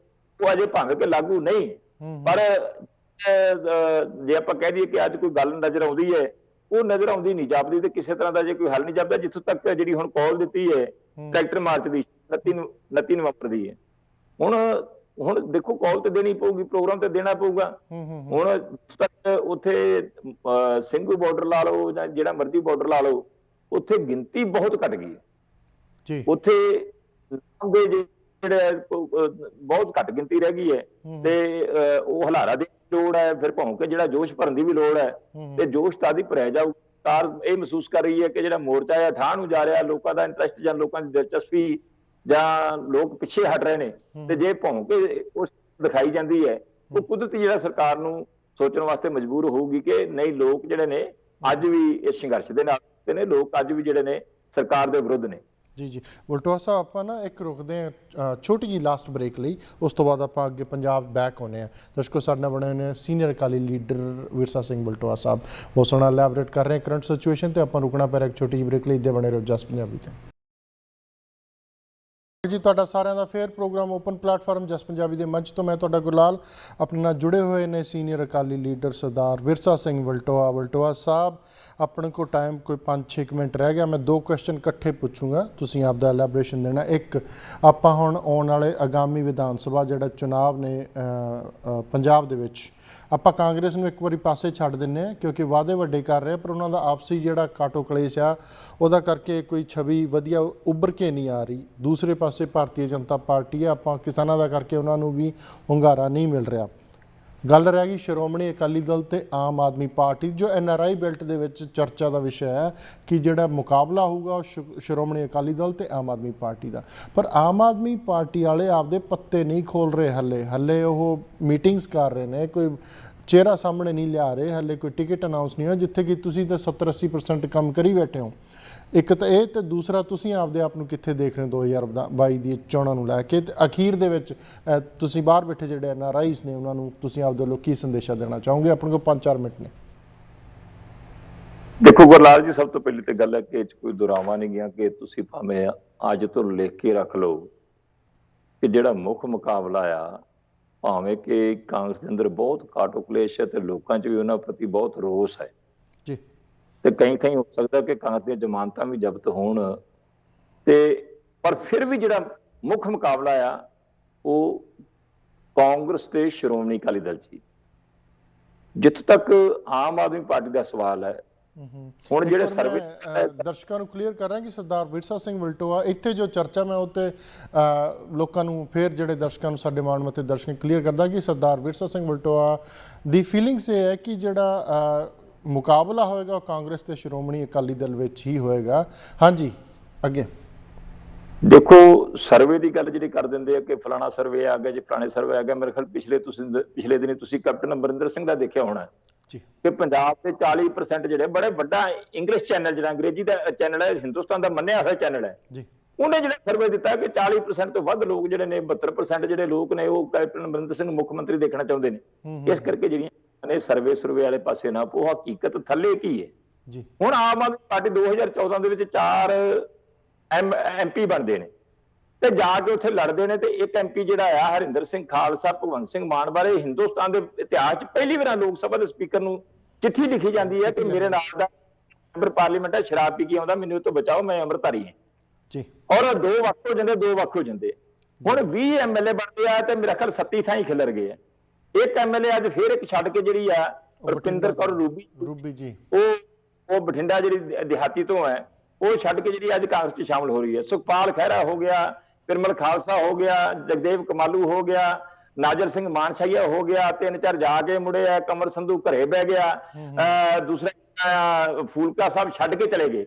ਉਹ ਅਜੇ ਭਾਵੇਂ ਕਿ ਲਾਗੂ ਨਹੀਂ, ਪਰ ਜੇ ਆਪਾਂ ਕਹਿ ਦਈਏ ਕਿ ਅੱਜ ਕੋਈ ਗੱਲ ਨਜ਼ਰ ਆਉਂਦੀ ਹੈ, ਉਹ ਨਜ਼ਰ ਆਉਂਦੀ ਨਹੀਂ ਜਾਪਦੀ, ਤੇ ਕਿਸੇ ਤਰ੍ਹਾਂ ਦਾ ਜੇ ਕੋਈ ਹੱਲ ਨਹੀਂ ਜਾਪਦਾ। ਜਿੱਥੋਂ ਤੱਕ ਜਿਹੜੀ ਹੁਣ ਕਾਲ ਦਿੱਤੀ ਹੈ ਟਰੈਕਟਰ ਮਾਰਚ ਦੀ 29 ਨਵੰਬਰ ਦੀ ਹੈ, ਹੁਣ ਦੇਖੋ ਕਾਲ ਤੇ ਦੇਣੀ ਪਊਗੀ, ਪ੍ਰੋਗਰਾਮ ਤੇ ਦੇਣਾ ਪਊਗਾ। ਹੁਣ ਤੱਕ ਉੱਥੇ ਸਿੰਘੂ ਬਾਰਡਰ ਲਾ ਲਓ ਜਾਂ ਜਿਹੜਾ ਮਰਜ਼ੀ ਬਾਰਡਰ ਲਾ ਲਓ, ਉੱਥੇ ਗਿਣਤੀ ਬਹੁਤ ਘਟ ਗਈ ਹੈ, ਉੱਥੇ ਜਿਹੜੇ ਬਹੁਤ ਘੱਟ ਗਿਣਤੀ ਰਹਿ ਗਈ ਹੈ, ਤੇ ਉਹ ਹਲਾਰਾ ਦੀ ਲੋੜ ਹੈ, ਫਿਰ ਭੌਂਕ ਕੇ ਜਿਹੜਾ ਜੋਸ਼ ਭਰਨ ਦੀ ਵੀ ਲੋੜ ਹੈ, ਤੇ ਜੋਸ਼ ਤਾਂ ਦੀ ਭਰਿਆ ਜਾਊ। ਸਰਕਾਰ ਇਹ ਮਹਿਸੂਸ ਕਰ ਰਹੀ ਹੈ ਕਿ ਜਿਹੜਾ ਮੋਰਚਾ ਹੈ ਠਾਹ ਨੂੰ ਜਾ ਰਿਹਾ, ਲੋਕਾਂ ਦਾ ਇੰਟਰਸਟ ਜਾਂ ਲੋਕਾਂ ਦੀ ਦਿਲਚਸਪੀ ਜਾਂ ਲੋਕ ਪਿੱਛੇ ਹਟ ਰਹੇ ਨੇ, ਤੇ ਜੇ ਭੌਂਕ ਕੇ ਉਸ ਦਿਖਾਈ ਜਾਂਦੀ ਹੈ, ਉਹ ਕੁਦਰਤੀ ਜਿਹੜਾ ਸਰਕਾਰ ਨੂੰ ਸੋਚਣ ਵਾਸਤੇ ਮਜਬੂਰ ਹੋਊਗੀ ਕਿ ਨਹੀਂ, ਲੋਕ ਜਿਹੜੇ ਨੇ ਅੱਜ ਵੀ ਇਸ ਸੰਘਰਸ਼ ਦੇ ਨਾਲ ਨੇ, ਲੋਕ ਅੱਜ ਵੀ ਜਿਹੜੇ ਨੇ ਸਰਕਾਰ ਦੇ ਵਿਰੁੱਧ ਨੇ। ਜੀ ਵਲਟੋਆ ਸਾਹਿਬ, ਆਪਾਂ ਨਾ ਇੱਕ ਰੁਕਦੇ ਹਾਂ ਛੋਟੀ ਜੀ ਲਾਸਟ ਬ੍ਰੇਕ ਲਈ, ਉਸ ਤੋਂ ਬਾਅਦ ਆਪਾਂ ਅੱਗੇ ਪੰਜਾਬ ਬੈਕ ਹੋਣੇ ਆ। ਦਰਸ਼ਕੋ, ਸਾਡੇ ਨਾਲ ਬਣੇ ਹੋਏ ਨੇ ਸੀਨੀਅਰ ਅਕਾਲੀ ਲੀਡਰ ਵਿਰਸਾ ਸਿੰਘ ਵਲਟੋਆ ਸਾਹਿਬ, ਬਹੁਤ ਸੋਹਣਾ ਐਲੈਬੋਰੇਟ ਕਰ ਰਹੇ ਕਰੰਟ ਸਿਚੁਏਸ਼ਨ ਤੇ। ਆਪਾਂ ਰੁਕਣਾ ਪੈ ਰਿਹਾ ਇੱਕ ਛੋਟੀ ਜੀ ਬ੍ਰੇਕ ਲਈ, ਇੱਦੇ ਬਣੇ ਰਹੋ ਜਸ ਪੰਜਾਬੀ ਤੇ। ਜੀ ਤੁਹਾਡਾ ਸਾਰਿਆਂ ਦਾ ਫੇਰ ਪ੍ਰੋਗਰਾਮ ਓਪਨ ਪਲੇਟਫਾਰਮ ਜਸ ਪੰਜਾਬੀ ਦੇ ਮੰਚ ਤੋਂ। ਮੈਂ ਤੁਹਾਡਾ ਗੁਰਲਾਲ, ਆਪਣੇ ਨਾਲ ਜੁੜੇ ਹੋਏ ਨੇ ਸੀਨੀਅਰ ਅਕਾਲੀ ਲੀਡਰ ਸਰਦਾਰ ਵਿਰਸਾ ਸਿੰਘ ਵਲਟੋਆ। ਵਲਟੋਆ ਸਾਹਿਬ, ਆਪਣੇ ਕੋਲ ਟਾਈਮ ਕੋਈ 5-6 ਮਿੰਟ ਰਹਿ ਗਿਆ, ਮੈਂ 2 ਕੁਐਸਚਨ ਇਕੱਠੇ ਪੁੱਛੂੰਗਾ, ਤੁਸੀਂ ਆਪਦਾ ਐਲੈਬੋਰੇਸ਼ਨ ਦੇਣਾ। ਇੱਕ, ਆਪਾਂ ਹੁਣ ਆਉਣ ਵਾਲੇ ਆਗਾਮੀ ਵਿਧਾਨ ਸਭਾ ਜਿਹੜਾ ਚੁਣਾਵ ਨੇ ਪੰਜਾਬ ਦੇ ਵਿੱਚ, ਆਪਾਂ ਕਾਂਗਰਸ ਨੂੰ ਇੱਕ ਵਾਰੀ ਪਾਸੇ ਛੱਡ ਦਿੰਦੇ ਹਾਂ ਕਿਉਂਕਿ ਵਾਅਦੇ ਵੱਡੇ ਕਰ ਰਹੇ, ਪਰ ਉਹਨਾਂ ਦਾ ਆਪਸੀ ਜਿਹੜਾ ਕਾਟੋ ਕਲੇਸ਼ ਆ ਉਹਦਾ ਕਰਕੇ ਕੋਈ ਛਵੀ ਵਧੀਆ ਉੱਭਰ ਕੇ ਨਹੀਂ ਆ ਰਹੀ। ਦੂਸਰੇ ਪਾਸੇ ਭਾਰਤੀ ਜਨਤਾ ਪਾਰਟੀ ਆ, ਆਪਾਂ ਕਿਸਾਨਾਂ ਦਾ ਕਰਕੇ ਉਹਨਾਂ ਨੂੰ ਵੀ ਹੁੰਗਾਰਾ ਨਹੀਂ ਮਿਲ ਰਿਹਾ। ਗੱਲ ਰਹਿ ਗਈ ਸ਼੍ਰੋਮਣੀ ਅਕਾਲੀ ਦਲ ਤੇ ਆਮ ਆਦਮੀ ਪਾਰਟੀ, ਜੋ NRI ਬੈਲਟ ਦੇ ਵਿੱਚ ਚਰਚਾ ਦਾ ਵਿਸ਼ਾ ਹੈ ਕਿ ਜਿਹੜਾ ਮੁਕਾਬਲਾ ਹੋਊਗਾ ਉਹ ਸ਼੍ਰੋਮਣੀ ਅਕਾਲੀ ਦਲ ਤੇ ਆਮ ਆਦਮੀ ਪਾਰਟੀ ਦਾ। ਪਰ ਆਮ ਆਦਮੀ ਪਾਰਟੀ ਵਾਲੇ ਆਪਦੇ ਪੱਤੇ ਨਹੀਂ ਖੋਲ ਰਹੇ, ਹੱਲੇ ਉਹ ਮੀਟਿੰਗਸ ਕਰ ਰਹੇ ਨੇ, ਕੋਈ ਚਿਹਰਾ ਸਾਹਮਣੇ ਨਹੀਂ ਲਿਆ ਰਹੇ, ਹੱਲੇ ਕੋਈ ਟਿਕਟ ਅਨਾਉਂਸ ਨਹੀਂ ਹੋਇਆ, ਜਿੱਥੇ ਕਿ ਤੁਸੀਂ ਤਾਂ 70-80% ਕੰਮ ਕਰੀ ਬੈਠੇ ਹੋ। ਇੱਕ ਤਾਂ ਇਹ, ਤੇ ਦੂਸਰਾ ਤੁਸੀਂ ਆਪਦੇ ਆਪ ਨੂੰ ਕਿੱਥੇ ਦੇਖ ਰਹੇ ਹੋ 2022 ਦੀ ਚੋਣਾਂ ਨੂੰ ਲੈ ਕੇ, ਤੇ ਅਖੀਰ ਦੇ ਵਿੱਚ ਤੁਸੀਂ ਬਾਹਰ ਬੈਠੇ ਜਿਹੜੇ NRIs ਨੇ ਉਹਨਾਂ ਨੂੰ ਤੁਸੀਂ ਆਪਦੇ ਵੱਲੋਂ ਕੀ ਸੰਦੇਸ਼ਾ ਦੇਣਾ ਚਾਹੋਗੇ? ਆਪਣੇ ਕੋਲ 5-4 ਮਿੰਟ ਨੇ। ਦੇਖੋ ਗੁਰਲਾਲ ਜੀ, ਸਭ ਤੋਂ ਪਹਿਲੀ ਤੇ ਗੱਲ ਹੈ ਕਿ ਇਹ 'ਚ ਕੋਈ ਦੁਰਾਵਾ ਨਹੀਂ ਗਿਆ ਕਿ ਤੁਸੀਂ ਭਾਵੇਂ ਅੱਜ ਤੋਂ ਲਿਖ ਕੇ ਰੱਖ ਲਓ ਕਿ ਜਿਹੜਾ ਮੁੱਖ ਮੁਕਾਬਲਾ ਆ, ਭਾਵੇਂ ਕਿ ਕਾਂਗਰਸ ਦੇ ਅੰਦਰ ਬਹੁਤ ਕਾਟੋ ਕਲੇਸ਼ ਹੈ ਤੇ ਲੋਕਾਂ 'ਚ ਵੀ ਉਹਨਾਂ ਪ੍ਰਤੀ ਬਹੁਤ ਰੋਸ ਹੈ ਜੀ, ਤੇ ਕਈ ਥਾਈਂ ਹੋ ਸਕਦਾ ਕਿ ਕਾਂਗਰਸ ਦੀਆਂ ਜ਼ਮਾਨਤਾਂ ਵੀ ਜ਼ਬਤ ਹੋਣ, ਤੇ ਪਰ ਫਿਰ ਵੀ ਜਿਹੜਾ ਮੁੱਖ ਮੁਕਾਬਲਾ ਆ ਉਹ ਕਾਂਗਰਸ ਤੇ ਸ਼੍ਰੋਮਣੀ ਅਕਾਲੀ ਦਲ 'ਚ। ਜਿੱਥੋਂ ਤੱਕ ਆਮ ਆਦਮੀ ਪਾਰਟੀ ਦਾ ਸਵਾਲ ਹੈ, ਹੁਣ ਜਿਹੜੇ ਸਰਵੇ ਦਰਸ਼ਕਾਂ ਨੂੰ ਕਲੀਅਰ ਕਰ ਰਿਹਾ ਕਿ ਸਰਦਾਰ ਵਿਰਸਾ ਸਿੰਘ ਵਲਟੋਆ, ਇੱਥੇ ਜੋ ਚਰਚਾ ਮੈਂ ਉੱਤੇ ਲੋਕਾਂ ਨੂੰ ਫਿਰ ਜਿਹੜੇ ਦਰਸ਼ਕਾਂ ਨੂੰ ਸਾਡੇ ਮਾਣਮੱਤੇ ਦਰਸ਼ਕ ਕਲੀਅਰ ਕਰਦਾ ਕਿ ਸਰਦਾਰ ਵਿਰਸਾ ਸਿੰਘ ਵਲਟੋਆ ਦੀ ਫੀਲਿੰਗਸ ਇਹ ਹੈ ਕਿ ਜਿਹੜਾ ਮੁਕਾਬਲਾ ਹੋਏਗਾ ਉਹ ਕਾਂਗਰਸ ਤੇ ਸ਼੍ਰੋਮਣੀ ਅਕਾਲੀ ਦਲ ਵਿੱਚ ਹੀ ਹੋਏਗਾ। ਹਾਂਜੀ, ਅੱਗੇ ਦੇਖੋ, ਸਰਵੇ ਦੀ ਗੱਲ ਜਿਹੜੀ ਕਰ ਦਿੰਦੇ ਆ ਕਿ ਫਲਾਣਾ ਸਰਵੇ ਆ ਗਿਆ ਜੀ, ਫਲਾਣੇ ਸਰਵੇ ਆ ਗਿਆ। ਮੇਰੇ ਖਿਆਲ ਪਿਛਲੇ ਦਿਨੀ ਤੁਸੀਂ ਕੈਪਟਨ ਅਮਰਿੰਦਰ ਸਿੰਘ ਦਾ ਦੇਖਿਆ ਹੋਣਾ ਕਿ ਪੰਜਾਬ ਦੇ 40% ਜਿਹੜੇ ਬੜੇ ਵੱਡਾ ਇੰਗਲਿਸ਼ ਚੈਨਲ, ਜਿਹੜਾ ਅੰਗਰੇਜ਼ੀ ਦਾ ਚੈਨਲ ਹੈ, ਹਿੰਦੁਸਤਾਨ ਦਾ ਮੰਨਿਆ ਹੋਇਆ ਚੈਨਲ ਹੈ, ਉਹਨੇ ਜਿਹੜਾ ਸਰਵੇ ਦਿੱਤਾ ਕਿ 40% ਤੋਂ ਵੱਧ ਲੋਕ ਜਿਹੜੇ ਨੇ, 72% ਜਿਹੜੇ ਲੋਕ ਨੇ ਉਹ ਕੈਪਟਨ ਅਮਰਿੰਦਰ ਸਿੰਘ ਨੂੰ ਮੁੱਖ ਮੰਤਰੀ ਦੇਖਣਾ ਚਾਹੁੰਦੇ ਨੇ। ਇਸ ਕਰਕੇ ਜਿਹੜੀਆਂ ਨੇ ਸਰਵੇ ਵਾਲੇ ਪਾਸੇ ਨਾ, ਉਹ ਹਕੀਕਤ ਥੱਲੇ ਕੀ ਹੈ। ਹੁਣ ਆਮ ਆਦਮੀ ਪਾਰਟੀ 2014 ਦੇ ਵਿੱਚ 4 MP ਬਣਦੇ ਨੇ ਤੇ ਜਾ ਕੇ ਉੱਥੇ ਲੜਦੇ ਨੇ, ਤੇ ਇੱਕ MP ਜਿਹੜਾ ਆ ਹਰਿੰਦਰ ਸਿੰਘ ਖਾਲਸਾ ਭਗਵੰਤ ਸਿੰਘ ਮਾਨ ਬਾਰੇ ਹਿੰਦੁਸਤਾਨ ਦੇ ਇਤਿਹਾਸ 'ਚ ਪਹਿਲੀ ਵਾਰ ਲੋਕ ਸਭਾ ਦੇ ਸਪੀਕਰ ਨੂੰ ਚਿੱਠੀ ਲਿਖੀ ਜਾਂਦੀ ਹੈ ਕਿ ਮੇਰੇ ਨਾਲ ਦਾ ਮੈਂਬਰ ਪਾਰਲੀਮੈਂਟ ਹੈ, ਸ਼ਰਾਬ ਪੀ ਕੇ ਆਉਂਦਾ, ਮੈਨੂੰ ਇਹ ਤੋਂ ਬਚਾਓ, ਮੈਂ ਅੰਮ੍ਰਿਤਧਾਰੀ ਹਾਂ। ਔਰ 2 ਵੱਖ ਹੋ ਜਾਂਦੇ। ਹੁਣ 20 MLA ਬਣਦੇ ਆ ਤੇ ਮੇਰਾ ਖਿਆਲ 37 ਥਾਂ ਹੀ ਖਿਲਰ ਗਏ ਆ। ਇੱਕ MLA ਅੱਜ ਫਿਰ ਇੱਕ ਛੱਡ ਕੇ ਜਿਹੜੀ ਆ ਰੁਪਿੰਦਰ ਕੌਰ ਰੂਬੀ ਜੀ, ਉਹ ਬਠਿੰਡਾ ਜਿਹੜੀ ਦਿਹਾਤੀ ਤੋਂ ਹੈ, ਉਹ ਛੱਡ ਕੇ ਜਿਹੜੀ ਅੱਜ ਕਾਂਗਰਸ 'ਚ ਸ਼ਾਮਲ ਹੋ ਰਹੀ ਹੈ। ਸੁਖਪਾਲ ਖਹਿਰਾ ਹੋ ਗਿਆ, ਪਿਰਮਲ ਖਾਲਸਾ ਹੋ ਗਿਆ, ਜਗਦੇਵ ਕਮਾਲੂ ਹੋ ਗਿਆ, ਨਾਜਰ ਸਿੰਘ ਮਾਨਸ਼ਾਹੀਆ ਹੋ ਗਿਆ, 3-4 ਜਾ ਕੇ ਮੁੜੇ ਆ, ਕਮਰ ਸੰਧੂ ਘਰੇ ਬਹਿ ਗਿਆ, ਦੂਸਰਾ ਫੂਲਕਾ ਸਾਹਿਬ ਛੱਡ ਕੇ ਚਲੇ ਗਏ।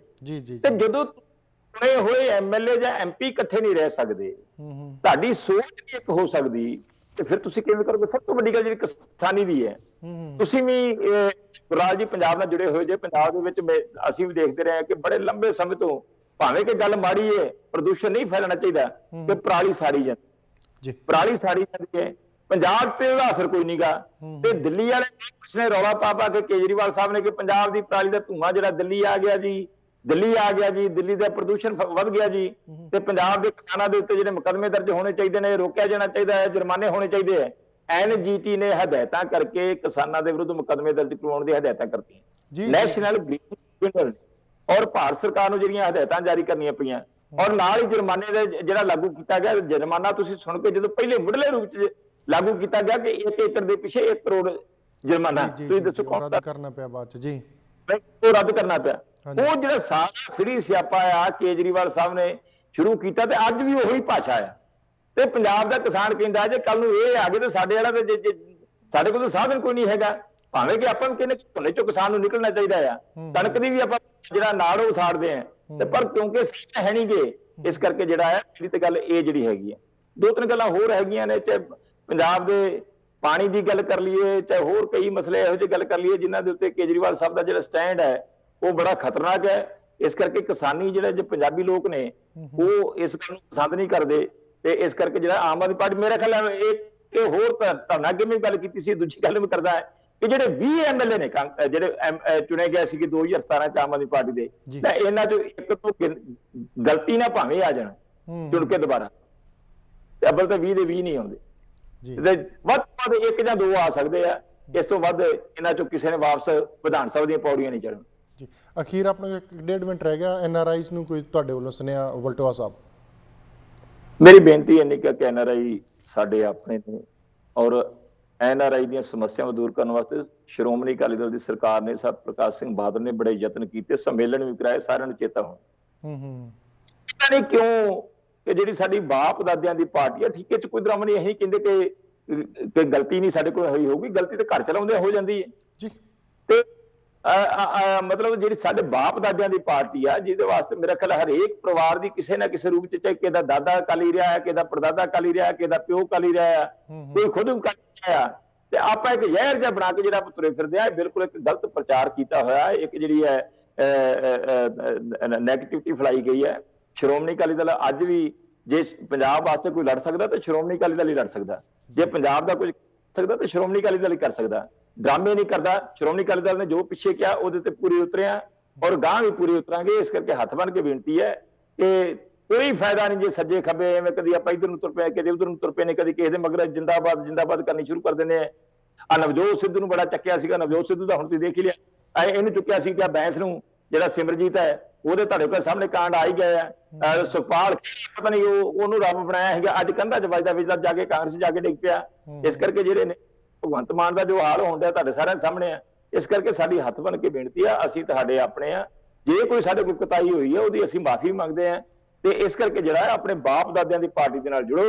ਤੇ ਜਦੋਂ ਚੁਣੇ ਹੋਏ MLA ਜਾਂ MP ਇਕੱਠੇ ਨਹੀਂ ਰਹਿ ਸਕਦੇ, ਤੁਹਾਡੀ ਸੋਚ ਵੀ ਇੱਕ ਹੋ ਸਕਦੀ, ਤੇ ਫਿਰ ਤੁਸੀਂ ਕਿਵੇਂ ਕਰੋਗੇ? ਸਭ ਤੋਂ ਵੱਡੀ ਗੱਲ ਜਿਹੜੀ ਕਿਸਾਨੀ ਦੀ ਹੈ, ਤੁਸੀਂ ਵੀ ਗੁਰਲਾਲ ਜੀ ਪੰਜਾਬ ਨਾਲ ਜੁੜੇ ਹੋਏ ਜੇ। ਪੰਜਾਬ ਦੇ ਵਿੱਚ ਅਸੀਂ ਵੀ ਦੇਖਦੇ ਰਹੇ ਕਿ ਬੜੇ ਲੰਬੇ ਸਮੇਂ ਤੋਂ, ਭਾਵੇਂ ਕਿ ਗੱਲ ਮਾੜੀ ਹੈ, ਪ੍ਰਦੂਸ਼ਣ ਨਹੀਂ ਫੈਲਣਾ ਚਾਹੀਦਾ, ਕਿ ਪਰਾਲੀ ਸਾੜੀ ਜਾਂਦੀ ਹੈ, ਪੰਜਾਬ ਤੇ ਉਹਦਾ ਅਸਰ ਕੋਈ ਨਹੀਂਗਾ। ਤੇ ਦਿੱਲੀ ਵਾਲੇ ਨੇ ਰੌਲਾ ਪਾ ਪਾ ਕੇ ਕੇਜਰੀਵਾਲ ਸਾਹਿਬ ਨੇ ਕਿ ਪੰਜਾਬ ਦੀ ਪਰਾਲੀ ਦਾ ਧੂੰਆਂ ਜਿਹੜਾ ਦਿੱਲੀ ਆ ਗਿਆ ਜੀ, ਦਿੱਲੀ ਆ ਗਿਆ ਜੀ, ਦਿੱਲੀ ਦਾ ਪ੍ਰਦੂਸ਼ਣ ਵੱਧ ਗਿਆ ਜੀ, ਤੇ ਪੰਜਾਬ ਦੇ ਕਿਸਾਨਾਂ ਦੇ ਉੱਤੇ ਜਿਹੜੇ ਮੁਕੱਦਮੇ ਦਰਜ ਹੋਣੇ ਚਾਹੀਦੇ ਨੇ, ਰੋਕਿਆ ਜਾਣਾ ਚਾਹੀਦਾ ਹੈ, ਜੁਰਮਾਨੇ ਹੋਣੇ ਚਾਹੀਦੇ ਹੈ। NGT ਨੇ ਹਦਾਇਤਾਂ ਕਰਕੇ ਕਿਸਾਨਾਂ ਦੇ ਵਿਰੁੱਧ ਮੁਕੱਦਮੇ ਦਰਜ ਕਰਵਾਉਣ ਦੀ ਹਦਾਇਤਾਂ ਕਰਤੀਆਂ। ਨੈਸ਼ਨਲ ਗ੍ਰੀਨ ਟ੍ਰਿਬਿਊਨਲ ਔਰ ਭਾਰਤ ਸਰਕਾਰ ਨੂੰ ਜਿਹੜੀਆਂ ਹਦਾਇਤਾਂ ਜਾਰੀ ਕਰਨੀਆਂ ਪਈਆਂ, ਔਰ ਨਾਲ ਹੀ ਜੁਰਮਾਨੇ ਦਾ ਜਿਹੜਾ ਲਾਗੂ ਕੀਤਾ ਗਿਆ ਜੁਰਮਾਨਾ, ਤੁਸੀਂ ਸੁਣ ਕੇ ਜਦੋਂ ਪਹਿਲੇ ਮੁੱਢਲੇ ਰੂਪ ਚ ਲਾਗੂ ਕੀਤਾ ਗਿਆ ਕਿ 1 ਏਕੜ ਦੇ ਪਿੱਛੇ 1 ਕਰੋੜ ਜੁਰਮਾਨਾ, ਤੁਸੀਂ ਦੱਸੋ ਕੌਣ ਰੱਦ ਕਰਨਾ ਪਿਆ ਬਾਅਦ ਚ ਜੀ? ਉਹ ਰੱਦ ਕਰਨਾ ਪਿਆ। ਉਹ ਜਿਹੜਾ ਸਾਰਾ ਸਿਰੀ ਸਿਆਪਾ ਆ ਕੇਜਰੀਵਾਲ ਸਾਹਿਬ ਨੇ ਸ਼ੁਰੂ ਕੀਤਾ, ਤੇ ਅੱਜ ਵੀ ਉਹੀ ਭਾਸ਼ਾ ਆ। ਤੇ ਪੰਜਾਬ ਦਾ ਕਿਸਾਨ ਕਹਿੰਦਾ ਜੇ ਕੱਲ ਨੂੰ ਇਹ ਆ ਗਏ ਤੇ ਸਾਡੇ ਵਾਲਾ ਤੇ ਸਾਡੇ ਕੋਲ ਤਾਂ ਸਾਧਨ ਕੋਈ ਨਹੀਂ ਹੈਗਾ, ਭਾਵੇਂ ਕਿ ਆਪਾਂ ਨੂੰ ਕਹਿੰਦੇ ਝੋਨੇ ਚੋਂ ਕਿਸਾਨ ਨੂੰ ਨਿਕਲਣਾ ਚਾਹੀਦਾ ਆ, ਕਣਕ ਦੀ ਵੀ ਆਪਾਂ ਜਿਹੜਾ ਨਾੜ ਉਹ ਸਾੜਦੇ ਆ, ਤੇ ਪਰ ਕਿਉਂਕਿ ਸਾਧਨ ਹੈ ਨਹੀਂ ਗੇ, ਇਸ ਕਰਕੇ ਜਿਹੜਾ ਹੈ ਜਿਹੜੀ ਤੇ ਗੱਲ ਇਹ ਜਿਹੜੀ ਹੈਗੀ ਆ। 2-3 ਗੱਲਾਂ ਹੋਰ ਹੈਗੀਆਂ ਨੇ, ਚਾਹੇ ਪੰਜਾਬ ਦੇ ਪਾਣੀ ਦੀ ਗੱਲ ਕਰ ਲਈਏ, ਚਾਹੇ ਹੋਰ ਕਈ ਮਸਲੇ ਇਹੋ ਜਿਹੇ ਗੱਲ ਕਰ ਲਈਏ ਜਿਨ੍ਹਾਂ ਦੇ ਉੱਤੇ ਕੇਜਰੀਵਾਲ ਸਾਹਿਬ ਦਾ ਜਿਹੜਾ ਸਟੈਂਡ ਹੈ ਉਹ ਬੜਾ ਖਤਰਨਾਕ ਹੈ। ਇਸ ਕਰਕੇ ਕਿਸਾਨੀ ਜਿਹੜੇ ਜੋ ਪੰਜਾਬੀ ਲੋਕ ਨੇ ਉਹ ਇਸ ਗੱਲ ਨੂੰ ਪਸੰਦ ਨਹੀਂ ਕਰਦੇ, ਤੇ ਇਸ ਕਰਕੇ ਜਿਹੜਾ ਆਮ ਆਦਮੀ ਪਾਰਟੀ, ਮੇਰਾ ਖਿਆਲ ਹੈ ਇਹ ਹੋਰ ਧਰਨਾ ਅੱਗੇ ਵੀ ਗੱਲ ਕੀਤੀ ਸੀ, ਦੂਜੀ ਗੱਲ ਵੀ ਕਰਦਾ ਹੈ ਕਿ ਜਿਹੜੇ 20 MLA ਨੇ ਜਿਹੜੇ ਚੁਣੇ ਗਏ ਸੀ 2017 ਚ ਆਮ ਆਦਮੀ ਪਾਰਟੀ ਦੇ, ਤਾਂ ਇਹਨਾਂ ਚੋਂ ਇੱਕ ਤੋਂ ਗਲਤੀ ਨਾ ਭਾਵੇਂ ਆ ਜਾਣ ਚੁਣ ਕੇ ਦੁਬਾਰਾ, ਤੇ ਅੱਬਲ ਤਾਂ 20 ਦੇ 20 ਨਹੀਂ ਆਉਂਦੇ, ਵੱਧ ਤੋਂ ਵੱਧ 1 ਜਾਂ 2 ਆ ਸਕਦੇ ਆ, ਇਸ ਤੋਂ ਵੱਧ ਇਹਨਾਂ ਚੋਂ ਕਿਸੇ ਨੇ ਵਾਪਸ ਵਿਧਾਨ ਸਭਾ ਦੀਆਂ ਪੌੜੀਆਂ ਨਹੀਂ ਚੜ੍ਹਨ। ਜੀ ਅਖੀਰ ਆਪਣੇ 1.5 ਮਿੰਟ ਰਹਿ ਗਿਆ, NRIs ਨੂੰ ਕੋਈ ਤੁਹਾਡੇ ਵੱਲੋਂ ਸੁਨੇਹਾ ਵਲਟੋਆ ਸਾਹਿਬ? ਮੇਰੀ ਬੇਨਤੀ ਇੰਨੀ ਕਿ NRI ਸਾਡੇ ਆਪਣੇ ਨੇ, ਔਰ NRI ਦੀਆਂ ਸਮੱਸਿਆਵਾਂ ਦੂਰ ਕਰਨ ਵਾਸਤੇ ਸ਼੍ਰੋਮਣੀ ਅਕਾਲੀ ਦਲ ਦੀ ਸਰਕਾਰ ਨੇ, ਸਰ ਪ੍ਰਕਾਸ਼ ਸਿੰਘ ਬਾਦਲ ਨੇ ਬੜੇ ਯਤਨ ਕੀਤੇ, ਸੰਮੇਲਨ ਵੀ ਕਰਾਏ, ਸਾਰਿਆਂ ਨੂੰ ਚੇਤਾ ਹੋਣਾ। ਪਤਾ ਨਹੀਂ ਕਿਉਂ ਕਿ ਜਿਹੜੀ ਸਾਡੀ ਬਾਪ ਦਾਦਿਆਂ ਦੀ ਪਾਰਟੀ ਆ, ਠੀਕ ਹੈ, ਚ ਕੋਈ ਦਰਾਮ ਨਹੀਂ, ਇਹੀ ਕਹਿੰਦੇ ਕਿ ਗਲਤੀ ਨਹੀਂ ਸਾਡੇ ਕੋਲ ਹੋਈ ਹੋਊਗੀ, ਗਲਤੀ ਤਾਂ ਘਰ ਚਲਾਉਂਦੇ ਹੋ ਜਾਂਦੀ ਹੈ ਜੀ। ਤੇ ਮਤਲਬ ਜਿਹੜੀ ਸਾਡੇ ਬਾਪ ਦਾਦਿਆਂ ਦੀ ਪਾਰਟੀ ਆ, ਜਿਹਦੇ ਵਾਸਤੇ ਮੇਰਾ ਖਿਆਲ ਹਰੇਕ ਪਰਿਵਾਰ ਦੀ ਕਿਸੇ ਨਾ ਕਿਸੇ ਰੂਪ ਚ, ਚਾਹੇ ਕਿਸੇ ਦਾ ਦਾਦਾ ਅਕਾਲੀ ਰਿਹਾ ਹੈ, ਕਿਸੇ ਦਾ ਪੜਦਾਦਾ ਅਕਾਲੀ ਰਿਹਾ, ਕਿਸੇ ਦਾ ਪਿਓ ਅਕਾਲੀ ਰਿਹਾ, ਕੋਈ ਖੁਦ ਅਕਾਲੀ ਰਿਹਾ, ਤੇ ਆਪਾਂ ਇੱਕ ਜ਼ਹਿਰ ਜਿਹਾ ਬਣਾ ਕੇ ਜਿਹੜਾ ਤੁਰੇ ਫਿਰਦੇ ਆ, ਬਿਲਕੁਲ ਇੱਕ ਗਲਤ ਪ੍ਰਚਾਰ ਕੀਤਾ ਹੋਇਆ, ਇੱਕ ਜਿਹੜੀ ਹੈ ਨੈਗੇਟਿਵਿਟੀ ਫੈਲਾਈ ਗਈ ਹੈ। ਸ਼੍ਰੋਮਣੀ ਅਕਾਲੀ ਦਲ ਅੱਜ ਵੀ ਜੇ ਪੰਜਾਬ ਵਾਸਤੇ ਕੋਈ ਲੜ ਸਕਦਾ ਤਾਂ ਸ਼੍ਰੋਮਣੀ ਅਕਾਲੀ ਦਲ ਹੀ ਲੜ ਸਕਦਾ, ਜੇ ਪੰਜਾਬ ਦਾ ਕੁਝ ਸਕਦਾ ਤਾਂ ਸ਼੍ਰੋਮਣੀ ਅਕਾਲੀ ਦਲ ਹੀ ਕਰ ਸਕਦਾ। ਡਰਾਮੇ ਨਹੀਂ ਕਰਦਾ। ਸ਼੍ਰੋਮਣੀ ਅਕਾਲੀ ਦਲ ਨੇ ਜੋ ਪਿੱਛੇ ਕਿਹਾ ਉਹਦੇ ਤੇ ਪੂਰੀ ਉਤਰਿਆ, ਔਰ ਗਾਂ ਵੀ ਪੂਰੀ ਉਤਰਾਂਗੇ। ਇਸ ਕਰਕੇ ਹੱਥ ਬੰਨ ਕੇ ਬੇਨਤੀ ਹੈ ਕਿ ਕੋਈ ਫਾਇਦਾ ਨਹੀਂ ਜੇ ਸੱਜੇ ਖੱਬੇ ਐਵੇਂ ਕਦੀ ਆਪਾਂ ਇਧਰ ਨੂੰ ਤੁਰ ਪਏ, ਕਦੇ ਉਧਰ ਨੂੰ ਤੁਰ ਪਏ ਨੇ, ਕਦੀ ਕਿਸੇ ਦੇ ਮਗਰ ਜਿੰਦਾਬਾਦ ਜਿੰਦਾਬਾਦ ਕਰਨੀ ਸ਼ੁਰੂ ਕਰ ਦਿੰਦੇ ਆ। ਨਵਜੋਤ ਸਿੱਧੂ ਨੂੰ ਬੜਾ ਚੱਕਿਆ ਸੀਗਾ, ਨਵਜੋਤ ਸਿੱਧੂ ਦਾ ਹੁਣ ਤੁਸੀਂ ਦੇਖ ਹੀ ਲਿਆ। ਇਹਨੂੰ ਚੁੱਕਿਆ ਸੀ ਕਿ ਬੈਂਸ ਨੂੰ, ਜਿਹੜਾ ਸਿਮਰਜੀਤ ਹੈ ਉਹਦੇ ਤੁਹਾਡੇ ਕੋਲ ਸਾਹਮਣੇ ਕਾਂਡ ਆ ਹੀ ਗਏ ਆ। ਸੁਖਪਾਲ ਪਤਾ ਨਹੀਂ ਉਹਨੂੰ ਰੱਬ ਬਣਾਇਆ ਹੈਗਾ, ਅੱਜ ਕੰਧਾਂ 'ਚ ਵੱਜਦਾ ਜਾ ਕੇ ਕਾਂਗਰਸ ਜਾ ਕੇ ਡਿੱਗ ਪਿਆ। ਇਸ ਕਰਕੇ ਜਿਹੜੇ ਨੇ ਭਗਵੰਤ ਮਾਨ ਦਾ ਜੋ ਹਾਲ ਹੋਣ ਡਿਆ ਤੁਹਾਡੇ ਸਾਰਿਆਂ ਦੇ ਸਾਹਮਣੇ ਆ। ਇਸ ਕਰਕੇ ਸਾਡੀ ਹੱਥ ਬਣ ਕੇ ਬੇਨਤੀ ਆ, ਅਸੀਂ ਤੁਹਾਡੇ ਆਪਣੇ ਆ, ਜੇ ਕੋਈ ਸਾਡੇ ਕੋਲ ਕੁਤਾਹੀ ਹੋਈ ਹੈ ਉਹਦੀ ਅਸੀਂ ਮਾਫੀ ਮੰਗਦੇ ਆ। ਤੇ ਇਸ ਕਰਕੇ ਜਿਹੜਾ ਹੈ ਆਪਣੇ ਬਾਪ ਦਾਦਿਆਂ ਦੀ ਪਾਰਟੀ ਦੇ ਨਾਲ ਜੁੜੋ,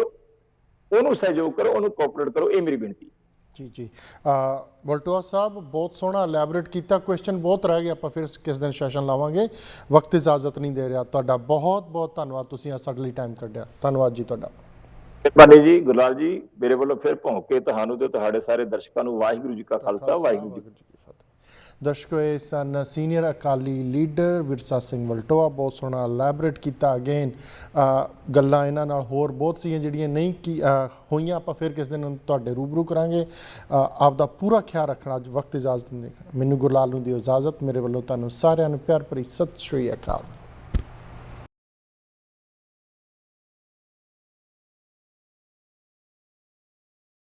ਉਹਨੂੰ ਸਹਿਯੋਗ ਕਰੋ, ਉਹਨੂੰ ਕੋਆਪਰੇਟ ਕਰੋ, ਇਹ ਮੇਰੀ ਬੇਨਤੀ। ਜੀ ਜੀ ਵਲਟੋਆ ਸਾਹਿਬ ਬਹੁਤ ਸੋਹਣਾ ਐਲੈਬੋਰੇਟ ਕੀਤਾ। ਕੁਐਸਚਨ ਬਹੁਤ ਰਹਿ ਗਏ, ਆਪਾਂ ਫਿਰ ਕਿਸ ਦਿਨ ਸੈਸ਼ਨ ਲਾਵਾਂਗੇ, ਵਕਤ ਇਜਾਜ਼ਤ ਨਹੀਂ ਦੇ ਰਿਹਾ। ਤੁਹਾਡਾ ਬਹੁਤ ਬਹੁਤ ਧੰਨਵਾਦ, ਤੁਸੀਂ ਸਾਡੇ ਲਈ ਟਾਈਮ ਕੱਢਿਆ। ਧੰਨਵਾਦ ਜੀ ਤੁਹਾਡਾ। ਮਿਹਰਬਾਨੀ ਜੀ ਗੁਰਲਾਲ ਜੀ, ਮੇਰੇ ਵੱਲੋਂ ਫਿਰ ਭੌਂਕ ਕੇ ਤੁਹਾਨੂੰ ਤੇ ਤੁਹਾਡੇ ਸਾਰੇ ਦਰਸ਼ਕਾਂ ਨੂੰ ਵਾਹਿਗੁਰੂ ਜੀ ਕਾ ਖਾਲਸਾ, ਵਾਹਿਗੁਰੂ ਜੀ ਕੀ ਫਤਿਹ। ਦਰਸ਼ਕੋ, ਇਹ ਸਨ ਸੀਨੀਅਰ ਅਕਾਲੀ ਲੀਡਰ ਵਿਰਸਾ ਸਿੰਘ ਵਲਟੋਆ। ਬਹੁਤ ਸੋਹਣਾ ਐਲੈਬੋਰੇਟ ਕੀਤਾ। ਅਗੇਨ ਗੱਲਾਂ ਇਹਨਾਂ ਨਾਲ ਹੋਰ ਬਹੁਤ ਸੀਗੀਆਂ ਜਿਹੜੀਆਂ ਨਹੀਂ ਹੋਈਆਂ, ਆਪਾਂ ਫਿਰ ਕਿਸ ਦਿਨ ਤੁਹਾਡੇ ਰੂਬਰੂ ਕਰਾਂਗੇ। ਆਪ ਦਾ ਪੂਰਾ ਖਿਆਲ ਰੱਖਣਾ। ਅੱਜ ਵਕਤ ਇਜਾਜ਼ਤ ਨਹੀਂ। ਮੈਨੂੰ ਗੁਰਲਾਲ ਨੂੰ ਦਿਓ ਇਜਾਜ਼ਤ। ਮੇਰੇ ਵੱਲੋਂ ਤੁਹਾਨੂੰ ਸਾਰਿਆਂ ਨੂੰ ਪਿਆਰ ਭਰੀ ਸਤਿ ਸ਼੍ਰੀ ਅਕਾਲ।